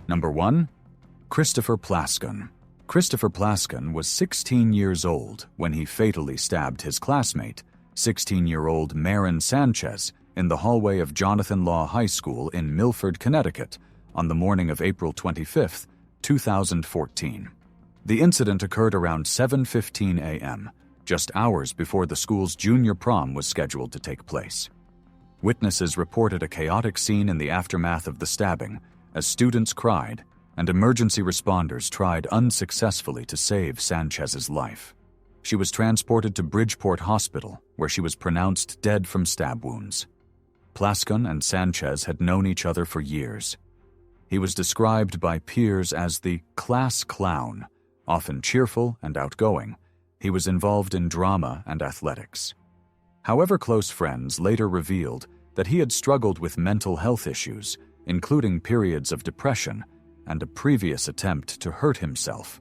Number 1. Christopher Plaskin. Christopher Plaskin was 16 years old when he fatally stabbed his classmate, 16-year-old Marin Sanchez, in the hallway of Jonathan Law High School in Milford, Connecticut, on the morning of April 25, 2014. The incident occurred around 7:15 a.m., just hours before the school's junior prom was scheduled to take place. Witnesses reported a chaotic scene in the aftermath of the stabbing as students cried and emergency responders tried unsuccessfully to save Sanchez's life. She was transported to Bridgeport Hospital, where she was pronounced dead from stab wounds. Plaskin and Sanchez had known each other for years. He was described by peers as the class clown, often cheerful and outgoing. He was involved in drama and athletics. However, close friends later revealed that he had struggled with mental health issues, including periods of depression and a previous attempt to hurt himself,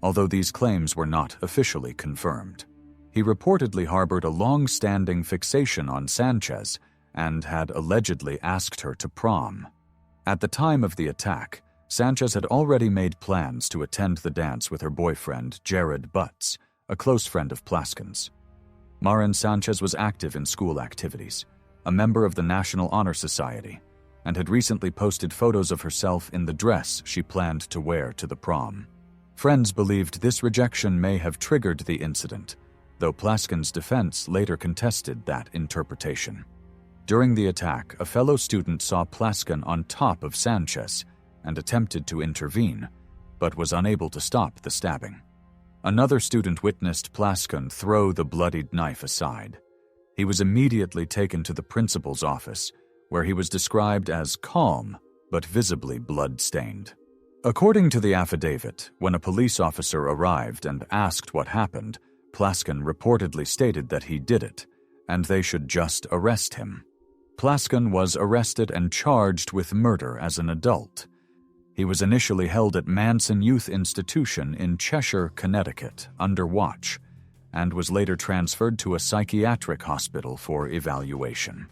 although these claims were not officially confirmed. He reportedly harbored a long-standing fixation on Sanchez and had allegedly asked her to prom. At the time of the attack, Sanchez had already made plans to attend the dance with her boyfriend, Jared Butts, a close friend of Plaskin's. Marin Sanchez was active in school activities, a member of the National Honor Society, and had recently posted photos of herself in the dress she planned to wear to the prom. Friends believed this rejection may have triggered the incident, though Plaskin's defense later contested that interpretation. During the attack, a fellow student saw Plaskin on top of Sanchez and attempted to intervene, but was unable to stop the stabbing. Another student witnessed Plaskin throw the bloodied knife aside. He was immediately taken to the principal's office, where he was described as calm but visibly blood-stained. According to the affidavit, when a police officer arrived and asked what happened, Plaskin reportedly stated that he did it, and they should just arrest him. Plaskin was arrested and charged with murder as an adult. He was initially held at Manson Youth Institution in Cheshire, Connecticut, under watch, and was later transferred to a psychiatric hospital for evaluation.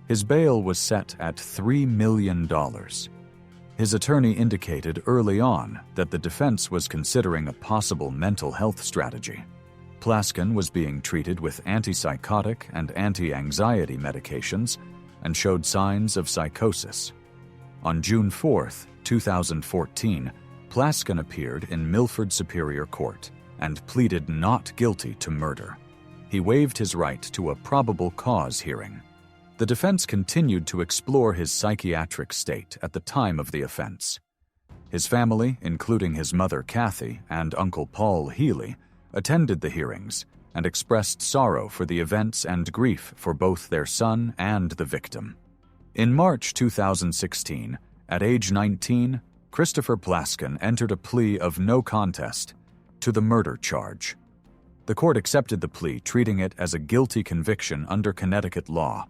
His bail was set at $3 million. His attorney indicated early on that the defense was considering a possible mental health strategy. Plaskin was being treated with antipsychotic and anti-anxiety medications and showed signs of psychosis. On June 4, 2014, Plaskin appeared in Milford Superior Court and pleaded not guilty to murder. He waived his right to a probable cause hearing. The defense continued to explore his psychiatric state at the time of the offense. His family, including his mother Kathy and Uncle Paul Healy, attended the hearings and expressed sorrow for the events and grief for both their son and the victim. In March 2016, at age 19, Christopher Plaskin entered a plea of no contest to the murder charge. The court accepted the plea, treating it as a guilty conviction under Connecticut law.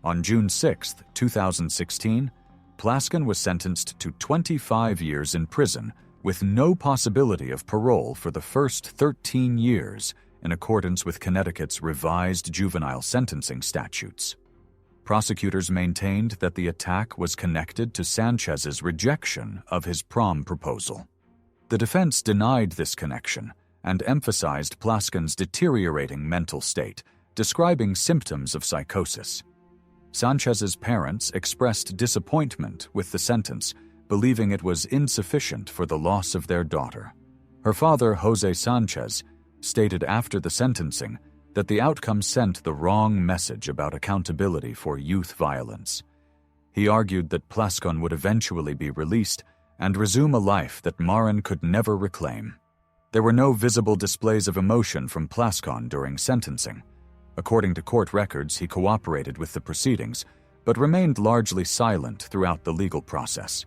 On June 6, 2016, Plaskin was sentenced to 25 years in prison with no possibility of parole for the first 13 years in accordance with Connecticut's revised juvenile sentencing statutes. Prosecutors maintained that the attack was connected to Sanchez's rejection of his prom proposal. The defense denied this connection and emphasized Plaskin's deteriorating mental state, describing symptoms of psychosis. Sanchez's parents expressed disappointment with the sentence, believing it was insufficient for the loss of their daughter. Her father, Jose Sanchez, stated after the sentencing that the outcome sent the wrong message about accountability for youth violence. He argued that Plaskin would eventually be released and resume a life that Marin could never reclaim. There were no visible displays of emotion from Plaskin during sentencing. According to court records, he cooperated with the proceedings, but remained largely silent throughout the legal process.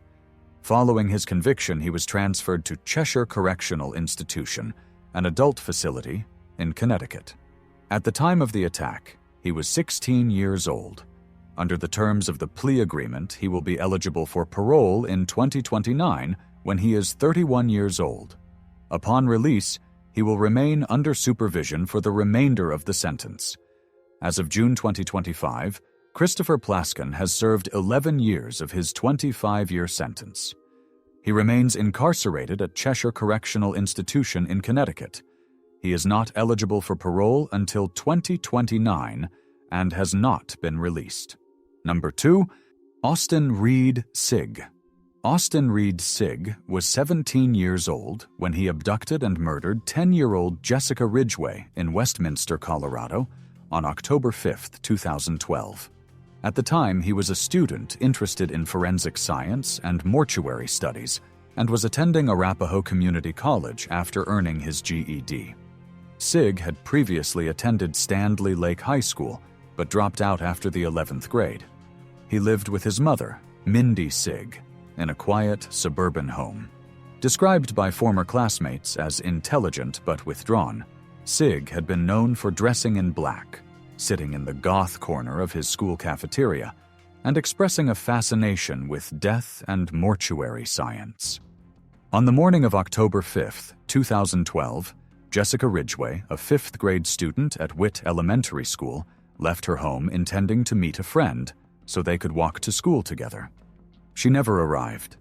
Following his conviction, he was transferred to Cheshire Correctional Institution, an adult facility in Connecticut. At the time of the attack, he was 16 years old. Under the terms of the plea agreement, he will be eligible for parole in 2029 when he is 31 years old. Upon release, he will remain under supervision for the remainder of the sentence. As of June 2025, Christopher Plaskin has served 11 years of his 25-year sentence. He remains incarcerated at Cheshire Correctional Institution in Connecticut. He is not eligible for parole until 2029 and has not been released. Number 2, Austin Reed Sig. Austin Reed Sig was 17 years old when he abducted and murdered 10-year-old Jessica Ridgway in Westminster, Colorado, on October 5, 2012. At the time, he was a student interested in forensic science and mortuary studies and was attending Arapahoe Community College after earning his GED. Sig had previously attended Standley Lake High School but dropped out after the 11th grade. He lived with his mother, Mindy Sig, in a quiet suburban home. Described by former classmates as intelligent but withdrawn, Sig had been known for dressing in black, sitting in the goth corner of his school cafeteria, and expressing a fascination with death and mortuary science. On the morning of October 5, 2012, Jessica Ridgway, a 5th grade student at Witt Elementary School, left her home intending to meet a friend so they could walk to school together. She never arrived.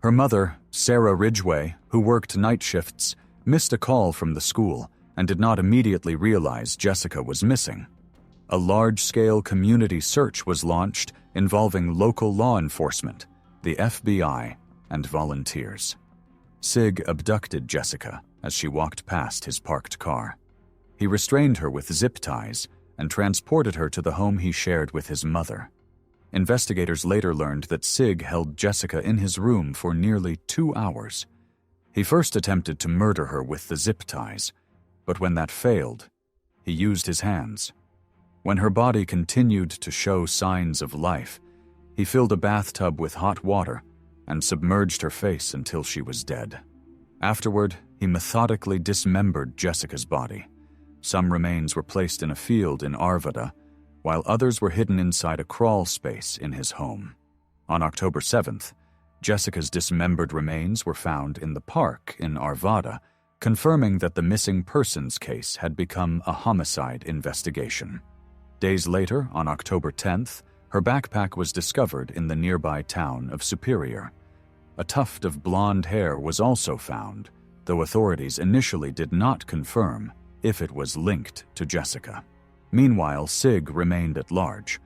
Her mother, Sarah Ridgway, who worked night shifts, missed a call from the school and did not immediately realize Jessica was missing. A large-scale community search was launched involving local law enforcement, the FBI, and volunteers. Sig abducted Jessica as she walked past his parked car. He restrained her with zip ties and transported her to the home he shared with his mother. Investigators later learned that Sig held Jessica in his room for nearly 2 hours. He first attempted to murder her with the zip ties, but when that failed, he used his hands. When her body continued to show signs of life, he filled a bathtub with hot water and submerged her face until she was dead. Afterward, he methodically dismembered Jessica's body. Some remains were placed in a field in Arvada, while others were hidden inside a crawl space in his home. On October 7th, Jessica's dismembered remains were found in the park in Arvada, confirming that the missing persons case had become a homicide investigation. Days later, on October 10th, her backpack was discovered in the nearby town of Superior. A tuft of blonde hair was also found, though authorities initially did not confirm if it was linked to Jessica. Meanwhile, Sig remained at large.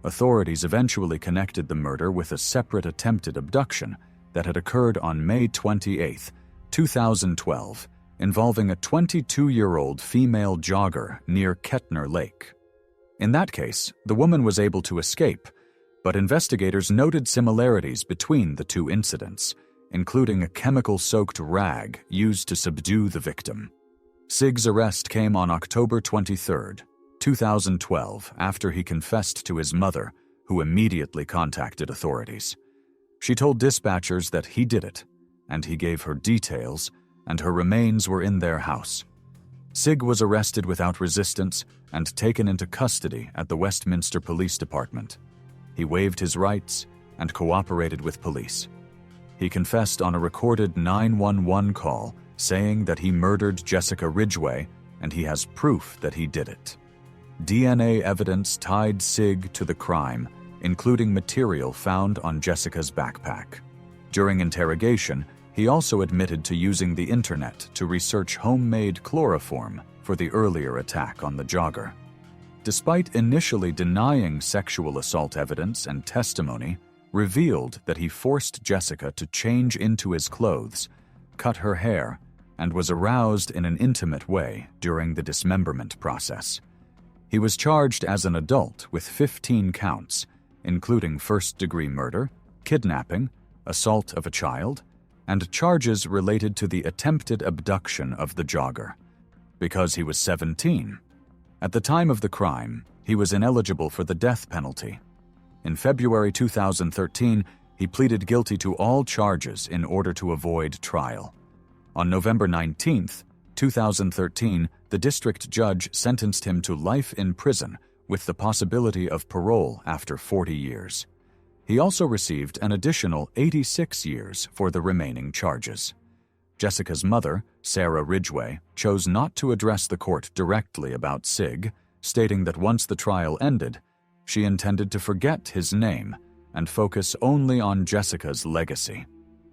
Authorities eventually connected the murder with a separate attempted abduction that had occurred on May 28, 2012, involving a 22-year-old female jogger near Kettner Lake. In that case, the woman was able to escape, but investigators noted similarities between the two incidents, including a chemical-soaked rag used to subdue the victim. Sig's arrest came on October 23, 2012, after he confessed to his mother, who immediately contacted authorities. She told dispatchers that he did it, and he gave her details, and her remains were in their house. Sig was arrested without resistance and taken into custody at the Westminster Police Department. He waived his rights and cooperated with police. He confessed on a recorded 911 call, saying that he murdered Jessica Ridgway and he has proof that he did it. DNA evidence tied Sig to the crime, including material found on Jessica's backpack. During interrogation, he also admitted to using the internet to research homemade chloroform for the earlier attack on the jogger. Despite initially denying sexual assault evidence and testimony, revealed that he forced Jessica to change into his clothes, cut her hair, and was aroused in an intimate way during the dismemberment process. He was charged as an adult with 15 counts, including first-degree murder, kidnapping, assault of a child, and charges related to the attempted abduction of the jogger. Because he was 17. At the time of the crime, he was ineligible for the death penalty. In February 2013, he pleaded guilty to all charges in order to avoid trial. On November 19, 2013, the district judge sentenced him to life in prison with the possibility of parole after 40 years. He also received an additional 86 years for the remaining charges. Jessica's mother, Sarah Ridgway, chose not to address the court directly about Sig, stating that once the trial ended, she intended to forget his name and focus only on Jessica's legacy.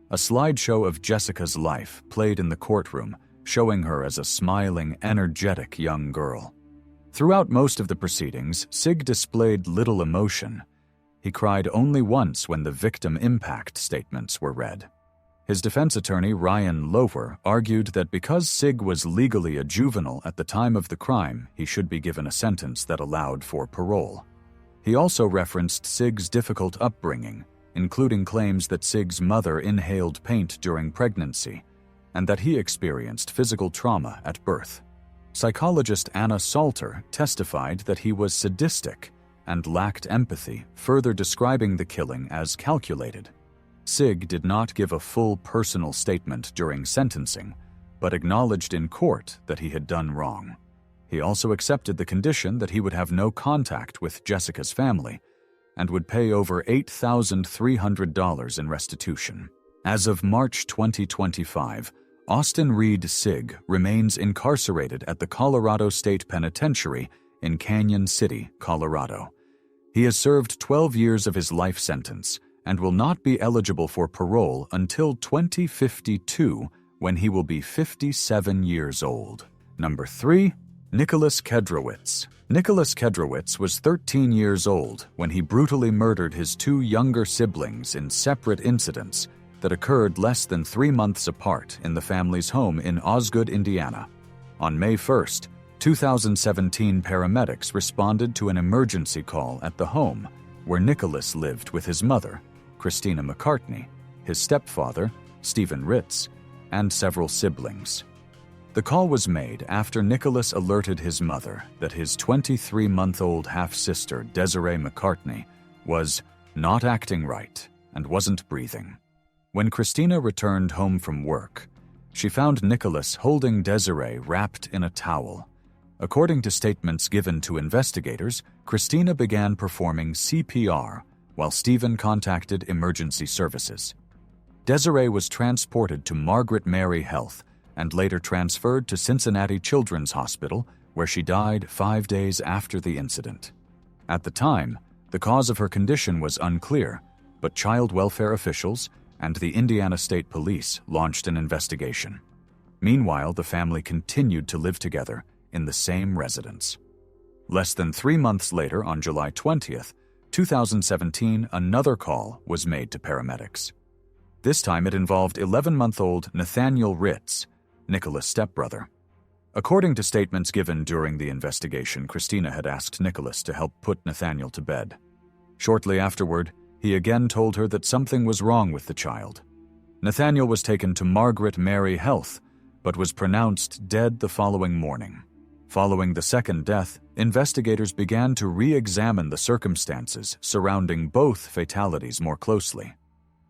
A slideshow of Jessica's life played in the courtroom, showing her as a smiling, energetic young girl. Throughout most of the proceedings, Sig displayed little emotion. He cried only once when the victim impact statements were read. His defense attorney, Ryan Lower, argued that because Sig was legally a juvenile at the time of the crime, he should be given a sentence that allowed for parole. He also referenced Sig's difficult upbringing, including claims that Sig's mother inhaled paint during pregnancy, and that he experienced physical trauma at birth. Psychologist Anna Salter testified that he was sadistic and lacked empathy, further describing the killing as calculated. Sig did not give a full personal statement during sentencing, but acknowledged in court that he had done wrong. He also accepted the condition that he would have no contact with Jessica's family and would pay over $8,300 in restitution. As of March 2025, Austin Reed Sig remains incarcerated at the Colorado State Penitentiary in Canyon City, Colorado. He has served 12 years of his life sentence and will not be eligible for parole until 2052, when he will be 57 years old. Number 3. Nicholas Kedrawitz. Nicholas Kedrawitz was 13 years old when he brutally murdered his two younger siblings in separate incidents that occurred less than 3 months apart in the family's home in Osgood, Indiana. On May 1st, 2017, paramedics responded to an emergency call at the home where Nicholas lived with his mother, Christina McCartney, his stepfather, Stephen Ritz, and several siblings. The call was made after Nicholas alerted his mother that his 23-month-old half-sister, Desiree McCartney, was not acting right and wasn't breathing. When Christina returned home from work, she found Nicholas holding Desiree wrapped in a towel. According to statements given to investigators, Christina began performing CPR while Stephen contacted emergency services. Desiree was transported to Margaret Mary Health and later transferred to Cincinnati Children's Hospital, where she died 5 days after the incident. At the time, the cause of her condition was unclear, but child welfare officials and the Indiana State Police launched an investigation. Meanwhile, the family continued to live together in the same residence. Less than 3 months later, on July 20th, 2017, another call was made to paramedics. This time it involved 11-month-old Nathaniel Ritz, Nicholas' stepbrother. According to statements given during the investigation, Christina had asked Nicholas to help put Nathaniel to bed. Shortly afterward, he again told her that something was wrong with the child. Nathaniel was taken to Margaret Mary Health, but was pronounced dead the following morning. Following the second death, investigators began to re-examine the circumstances surrounding both fatalities more closely.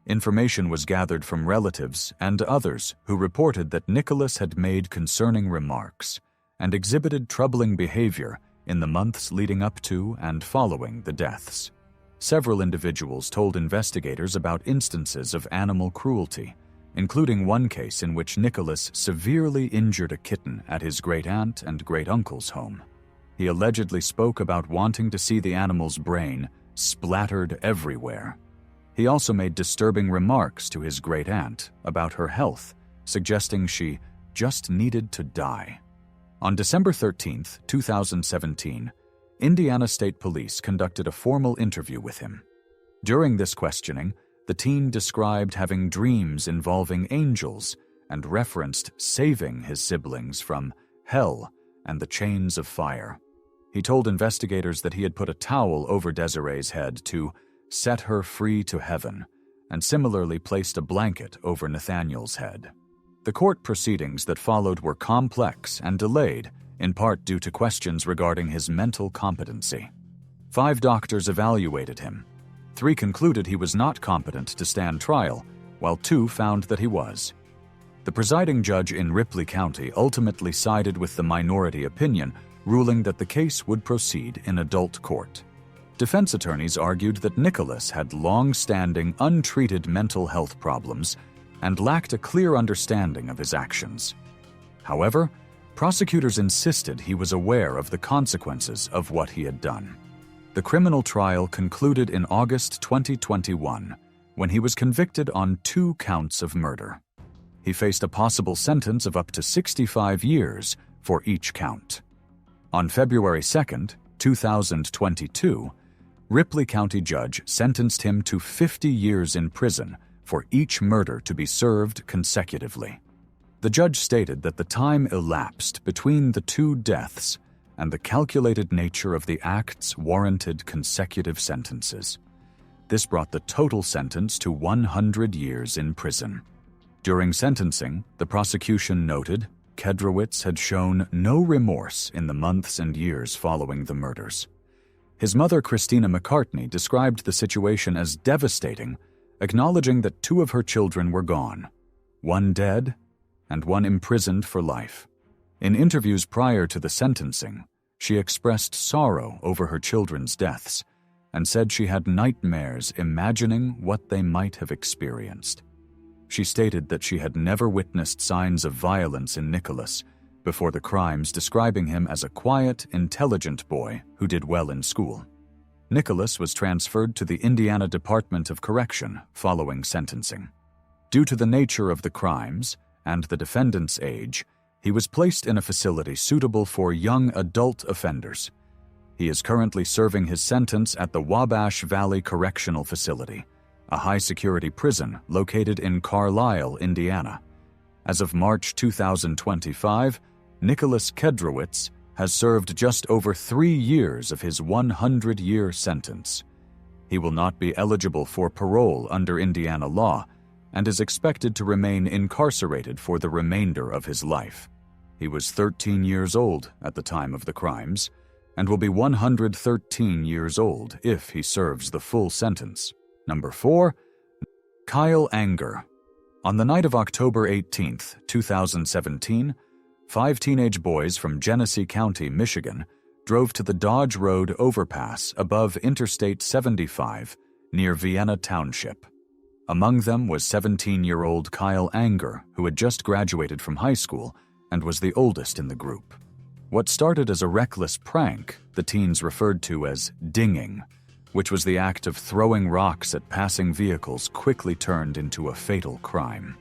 Information was gathered from relatives and others who reported that Nicholas had made concerning remarks and exhibited troubling behavior in the months leading up to and following the deaths. Several individuals told investigators about instances of animal cruelty, including one case in which Nicholas severely injured a kitten at his great-aunt and great-uncle's home. He allegedly spoke about wanting to see the animal's brain splattered everywhere. He also made disturbing remarks to his great-aunt about her health, suggesting she just needed to die. On December 13, 2017, Indiana State Police conducted a formal interview with him. During this questioning, the teen described having dreams involving angels and referenced saving his siblings from hell and the chains of fire. He told investigators that he had put a towel over Desiree's head to set her free to heaven, and similarly placed a blanket over Nathaniel's head. The court proceedings that followed were complex and delayed, in part due to questions regarding his mental competency. 5 doctors evaluated him. 3 concluded he was not competent to stand trial, while 2 found that he was. The presiding judge in Ripley County ultimately sided with the minority opinion, ruling that the case would proceed in adult court. Defense attorneys argued that Nicholas had long-standing, untreated mental health problems and lacked a clear understanding of his actions. However, prosecutors insisted he was aware of the consequences of what he had done. The criminal trial concluded in August 2021, when he was convicted on 2 counts of murder. He faced a possible sentence of up to 65 years for each count. On February 2, 2022, Ripley County Judge sentenced him to 50 years in prison for each murder to be served consecutively. The judge stated that the time elapsed between the 2 deaths and the calculated nature of the acts warranted consecutive sentences. This brought the total sentence to 100 years in prison. During sentencing, the prosecution noted Kedrawitz had shown no remorse in the months and years following the murders. His mother, Christina McCartney, described the situation as devastating, acknowledging that 2 of her children were gone, 1 dead and 1 imprisoned for life. In interviews prior to the sentencing, she expressed sorrow over her children's deaths and said she had nightmares imagining what they might have experienced. She stated that she had never witnessed signs of violence in Nicholas before the crimes, describing him as a quiet, intelligent boy who did well in school. Nicholas was transferred to the Indiana Department of Correction following sentencing. Due to the nature of the crimes and the defendant's age, he was placed in a facility suitable for young adult offenders. He is currently serving his sentence at the Wabash Valley Correctional Facility, a high-security prison located in Carlisle, Indiana. As of March 2025, Nicholas Kedrawitz has served just over 3 years of his 100-year sentence. He will not be eligible for parole under Indiana law and is expected to remain incarcerated for the remainder of his life. He was 13 years old at the time of the crimes and will be 113 years old if he serves the full sentence. Number 4, Kyle Anger. On the night of October 18, 2017, 5 teenage boys from Genesee County, Michigan, drove to the Dodge Road overpass above Interstate 75 near Vienna Township. Among them was 17-year-old Kyle Anger, who had just graduated from high school and was the oldest in the group. What started as a reckless prank, the teens referred to as dinging, which was the act of throwing rocks at passing vehicles, quickly turned into a fatal crime.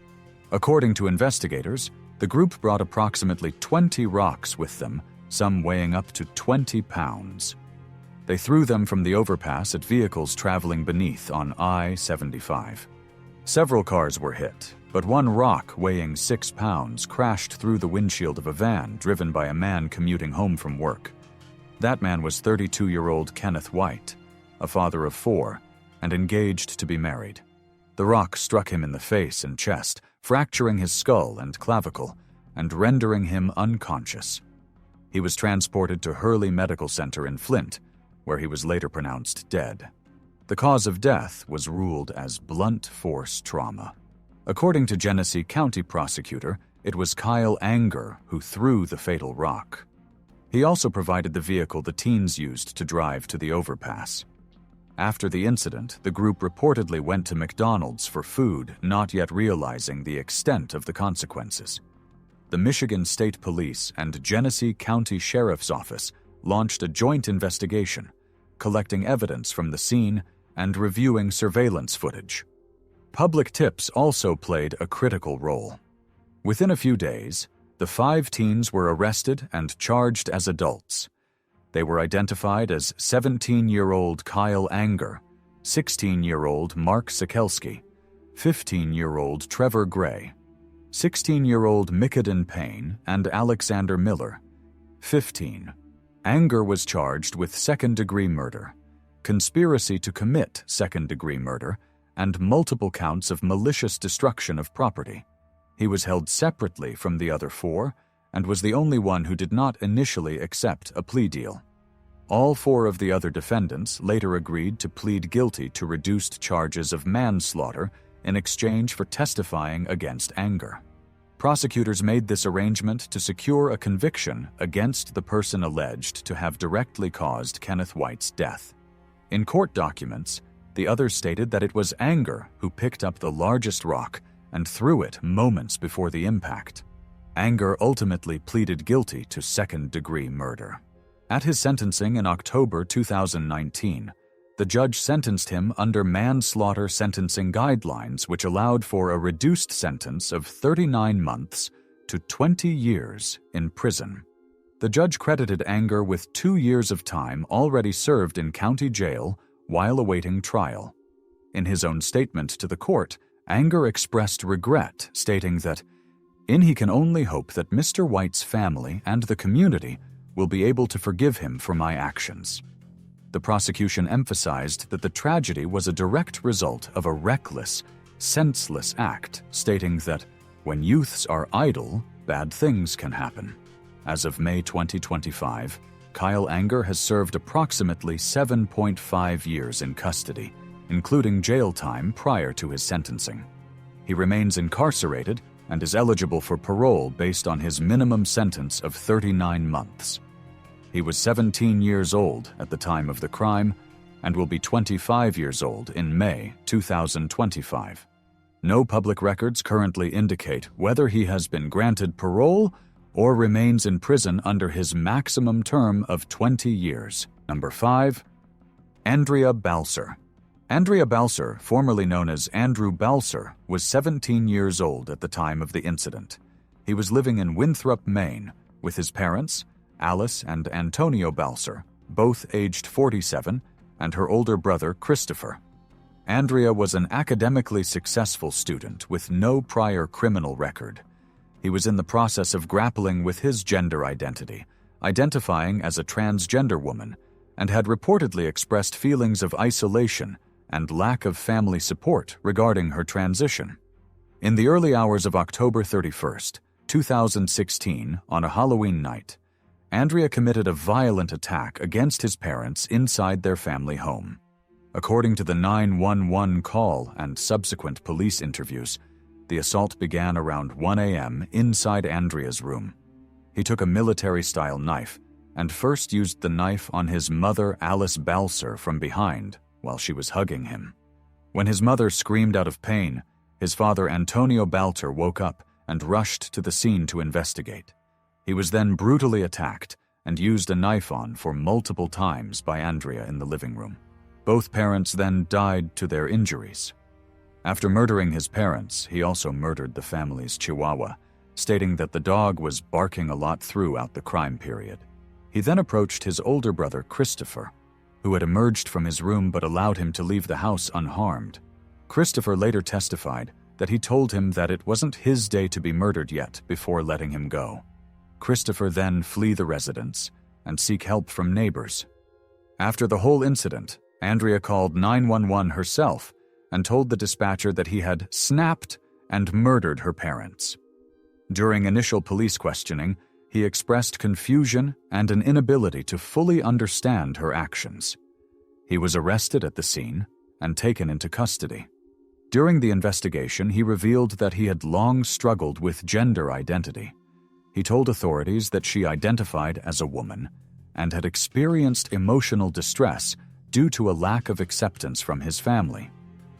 According to investigators, the group brought approximately 20 rocks with them, some weighing up to 20 pounds. They threw them from the overpass at vehicles traveling beneath on I-75. Several cars were hit, but 1 rock weighing 6 pounds crashed through the windshield of a van driven by a man commuting home from work. That man was 32-year-old Kenneth White, a father of 4, and engaged to be married. The rock struck him in the face and chest, fracturing his skull and clavicle, and rendering him unconscious. He was transported to Hurley Medical Center in Flint, where he was later pronounced dead. The cause of death was ruled as blunt force trauma. According to Genesee County prosecutor, it was Kyle Anger who threw the fatal rock. He also provided the vehicle the teens used to drive to the overpass. After the incident, the group reportedly went to McDonald's for food, not yet realizing the extent of the consequences. The Michigan State Police and Genesee County Sheriff's Office launched a joint investigation, collecting evidence from the scene and reviewing surveillance footage. Public tips also played a critical role. Within a few days, the 5 teens were arrested and charged as adults. They were identified as 17-year-old Kyle Anger, 16-year-old Mark Sikelski, 15-year-old Trevor Gray, 16-year-old Mikaden Payne, and Alexander Miller. 15. Anger was charged with second-degree murder, conspiracy to commit second-degree murder, and multiple counts of malicious destruction of property. He was held separately from the other 4 and was the only one who did not initially accept a plea deal. All 4 of the other defendants later agreed to plead guilty to reduced charges of manslaughter in exchange for testifying against Anger. Prosecutors made this arrangement to secure a conviction against the person alleged to have directly caused Kenneth White's death. In court documents, the others stated that it was Anger who picked up the largest rock and threw it moments before the impact. Anger ultimately pleaded guilty to second-degree murder. At his sentencing in October 2019, The judge sentenced him under manslaughter sentencing guidelines, which allowed for a reduced sentence of 39 months to 20 years in prison. The judge credited Anger with 2 years of time already served in county jail while awaiting trial. In his own statement to the court, Anger expressed regret, stating that, he can only hope that Mr. White's family and the community will be able to forgive him for my actions. The prosecution emphasized that the tragedy was a direct result of a reckless, senseless act, stating that when youths are idle, bad things can happen. As of May 2025, Kyle Anger has served approximately 7.5 years in custody, including jail time prior to his sentencing. He remains incarcerated and is eligible for parole based on his minimum sentence of 39 months. He was 17 years old at the time of the crime and will be 25 years old in May 2025. No public records currently indicate whether he has been granted parole or remains in prison under his maximum term of 20 years. Number 5. Andrea Balser. Andrea Balser, formerly known as Andrew Balser, was 17 years old at the time of the incident. He was living in Winthrop, Maine, with his parents, Alice and Antonio Balser, both aged 47, and her older brother, Christopher. Andrea was an academically successful student with no prior criminal record. He was in the process of grappling with his gender identity, identifying as a transgender woman, and had reportedly expressed feelings of isolation and lack of family support regarding her transition. In the early hours of October 31st, 2016, on a Halloween night, Andrea committed a violent attack against his parents inside their family home. According to the 911 call and subsequent police interviews, the assault began around 1 a.m. inside Andrea's room. He took a military-style knife and first used the knife on his mother, Alice Balser, from behind while she was hugging him. When his mother screamed out of pain, his father, Antonio Balser, woke up and rushed to the scene to investigate. He was then brutally attacked and used a knife on for multiple times by Andrea in the living room. Both parents then died to their injuries. After murdering his parents, he also murdered the family's chihuahua, stating that the dog was barking a lot throughout the crime period. He then approached his older brother, Christopher, who had emerged from his room but allowed him to leave the house unharmed. Christopher later testified that he told him that it wasn't his day to be murdered yet before letting him go. Christopher then flee the residence and seek help from neighbors. After the whole incident, Andrea called 911 herself and told the dispatcher that he had snapped and murdered her parents. During initial police questioning, he expressed confusion and an inability to fully understand her actions. He was arrested at the scene and taken into custody. During the investigation, he revealed that he had long struggled with gender identity. He told authorities that she identified as a woman and had experienced emotional distress due to a lack of acceptance from his family.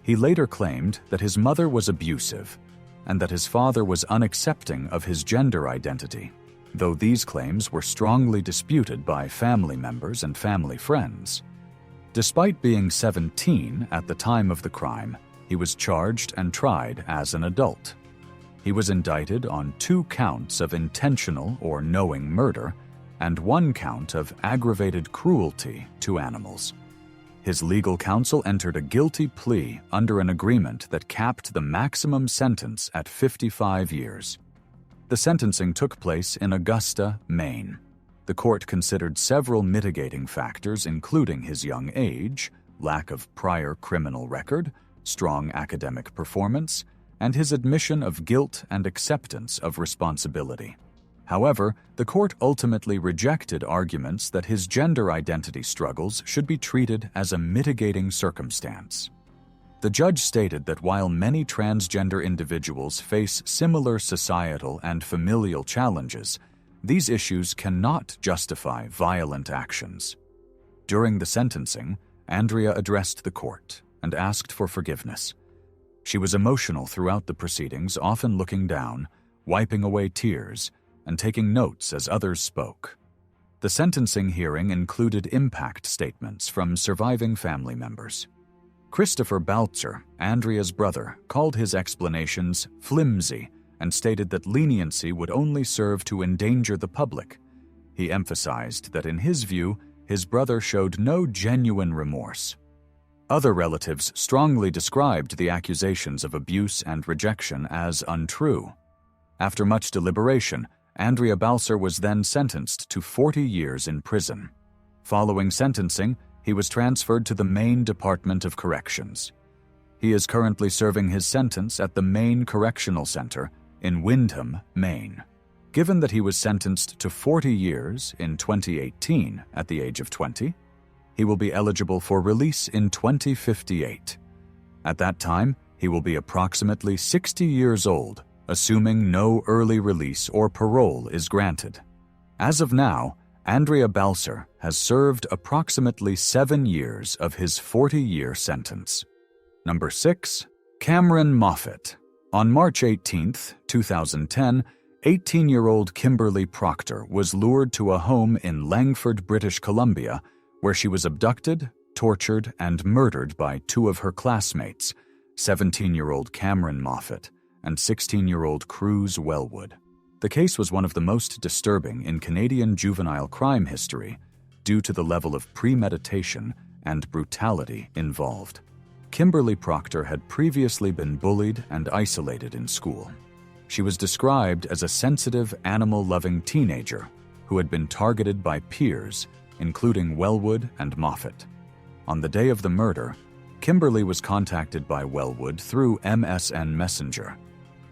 He later claimed that his mother was abusive and that his father was unaccepting of his gender identity, though these claims were strongly disputed by family members and family friends. Despite being 17 at the time of the crime, he was charged and tried as an adult. He was indicted on 2 counts of intentional or knowing murder and 1 count of aggravated cruelty to animals. His legal counsel entered a guilty plea under an agreement that capped the maximum sentence at 55 years. The sentencing took place in Augusta, Maine. The court considered several mitigating factors, including his young age, lack of prior criminal record, strong academic performance, and his admission of guilt and acceptance of responsibility. However, the court ultimately rejected arguments that his gender identity struggles should be treated as a mitigating circumstance. The judge stated that while many transgender individuals face similar societal and familial challenges, these issues cannot justify violent actions. During the sentencing, Andrea addressed the court and asked for forgiveness. She was emotional throughout the proceedings, often looking down, wiping away tears, and taking notes as others spoke. The sentencing hearing included impact statements from surviving family members. Christopher Balser, Andrea's brother, called his explanations flimsy and stated that leniency would only serve to endanger the public. He emphasized that in his view, his brother showed no genuine remorse. Other relatives strongly described the accusations of abuse and rejection as untrue. After much deliberation, Andrea Balser was then sentenced to 40 years in prison. Following sentencing, he was transferred to the Maine Department of Corrections. He is currently serving his sentence at the Maine Correctional Center in Windham, Maine. Given that he was sentenced to 40 years in 2018 at the age of 20, he will be eligible for release in 2058. At that time, he will be approximately 60 years old, assuming no early release or parole is granted. As of now, Andrea Balser has served approximately 7 years of his 40-year sentence. Number 6. Cameron Moffett. On March 18, 2010, 18-year-old Kimberly Proctor was lured to a home in Langford, British Columbia, where she was abducted, tortured, and murdered by 2 of her classmates, 17-year-old Cameron Moffett and 16-year-old Cruz Wellwood. The case was one of the most disturbing in Canadian juvenile crime history due to the level of premeditation and brutality involved. Kimberly Proctor had previously been bullied and isolated in school. She was described as a sensitive, animal-loving teenager who had been targeted by peers, including Wellwood and Moffett. On the day of the murder, Kimberly was contacted by Wellwood through MSN Messenger.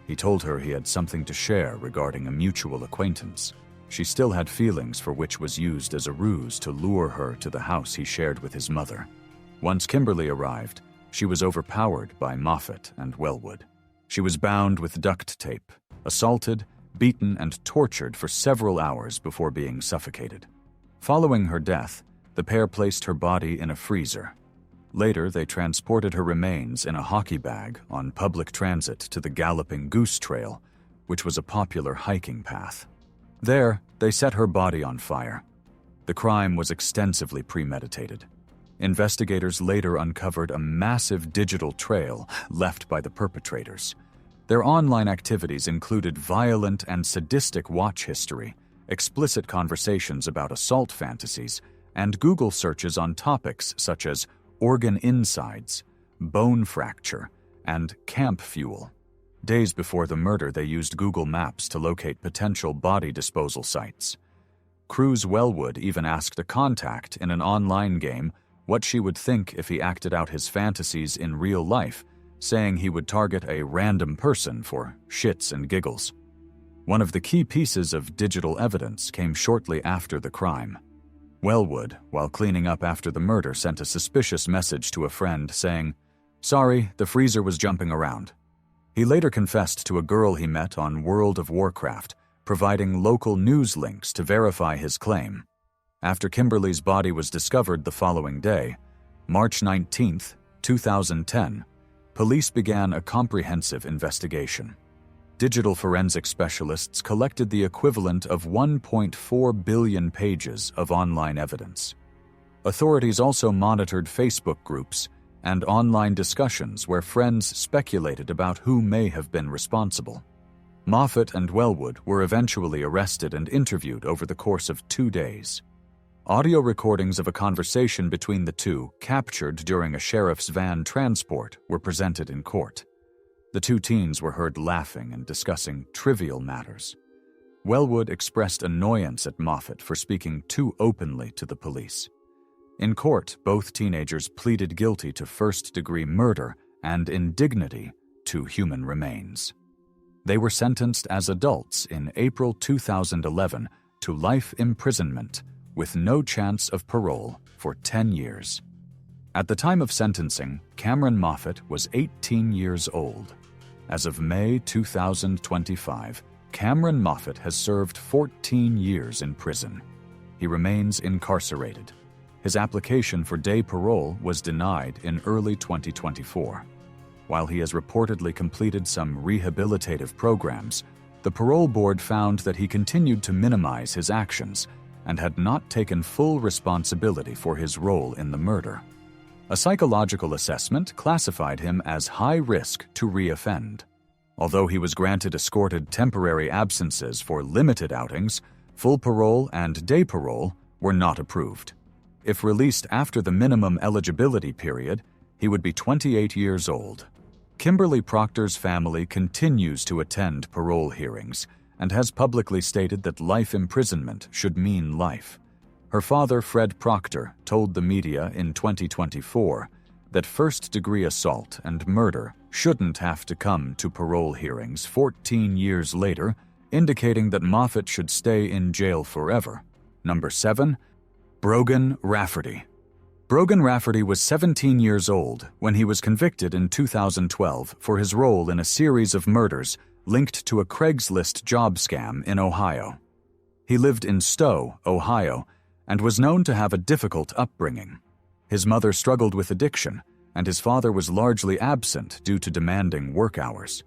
He told her he had something to share regarding a mutual acquaintance. She still had feelings for which was used as a ruse to lure her to the house he shared with his mother. Once Kimberly arrived, she was overpowered by Moffett and Wellwood. She was bound with duct tape, assaulted, beaten, and tortured for several hours before being suffocated. Following her death, the pair placed her body in a freezer. Later, they transported her remains in a hockey bag on public transit to the Galloping Goose Trail, which was a popular hiking path. There, they set her body on fire. The crime was extensively premeditated. Investigators later uncovered a massive digital trail left by the perpetrators. Their online activities included violent and sadistic watch history, explicit conversations about assault fantasies, and Google searches on topics such as organ insides, bone fracture, and camp fuel. Days before the murder, they used Google Maps to locate potential body disposal sites. Cruz Wellwood even asked a contact in an online game what she would think if he acted out his fantasies in real life, saying he would target a random person for shits and giggles. One of the key pieces of digital evidence came shortly after the crime. Wellwood, while cleaning up after the murder, sent a suspicious message to a friend saying, "Sorry, the freezer was jumping around." He later confessed to a girl he met on World of Warcraft, providing local news links to verify his claim. After Kimberly's body was discovered the following day, March 19, 2010, police began a comprehensive investigation. Digital forensic specialists collected the equivalent of 1.4 billion pages of online evidence. Authorities also monitored Facebook groups and online discussions where friends speculated about who may have been responsible. Moffett and Wellwood were eventually arrested and interviewed over the course of 2 days. Audio recordings of a conversation between the two, captured during a sheriff's van transport, were presented in court. The 2 teens were heard laughing and discussing trivial matters. Wellwood expressed annoyance at Moffett for speaking too openly to the police. In court, both teenagers pleaded guilty to first-degree murder and indignity to human remains. They were sentenced as adults in April 2011 to life imprisonment with no chance of parole for 10 years. At the time of sentencing, Cameron Moffett was 18 years old. As of May 2025, Cameron Moffett has served 14 years in prison. He remains incarcerated. His application for day parole was denied in early 2024. While he has reportedly completed some rehabilitative programs, the parole board found that he continued to minimize his actions and had not taken full responsibility for his role in the murder. A psychological assessment classified him as high risk to reoffend. Although he was granted escorted temporary absences for limited outings, full parole and day parole were not approved. If released after the minimum eligibility period, he would be 28 years old. Kimberly Proctor's family continues to attend parole hearings and has publicly stated that life imprisonment should mean life. Her father, Fred Proctor, told the media in 2024 that first-degree assault and murder shouldn't have to come to parole hearings 14 years later, indicating that Moffett should stay in jail forever. Number 7. Broen Rafferty. Broen Rafferty was 17 years old when he was convicted in 2012 for his role in a series of murders linked to a Craigslist job scam in Ohio. He lived in Stowe, Ohio, and was known to have a difficult upbringing. His mother struggled with addiction, and his father was largely absent due to demanding work hours.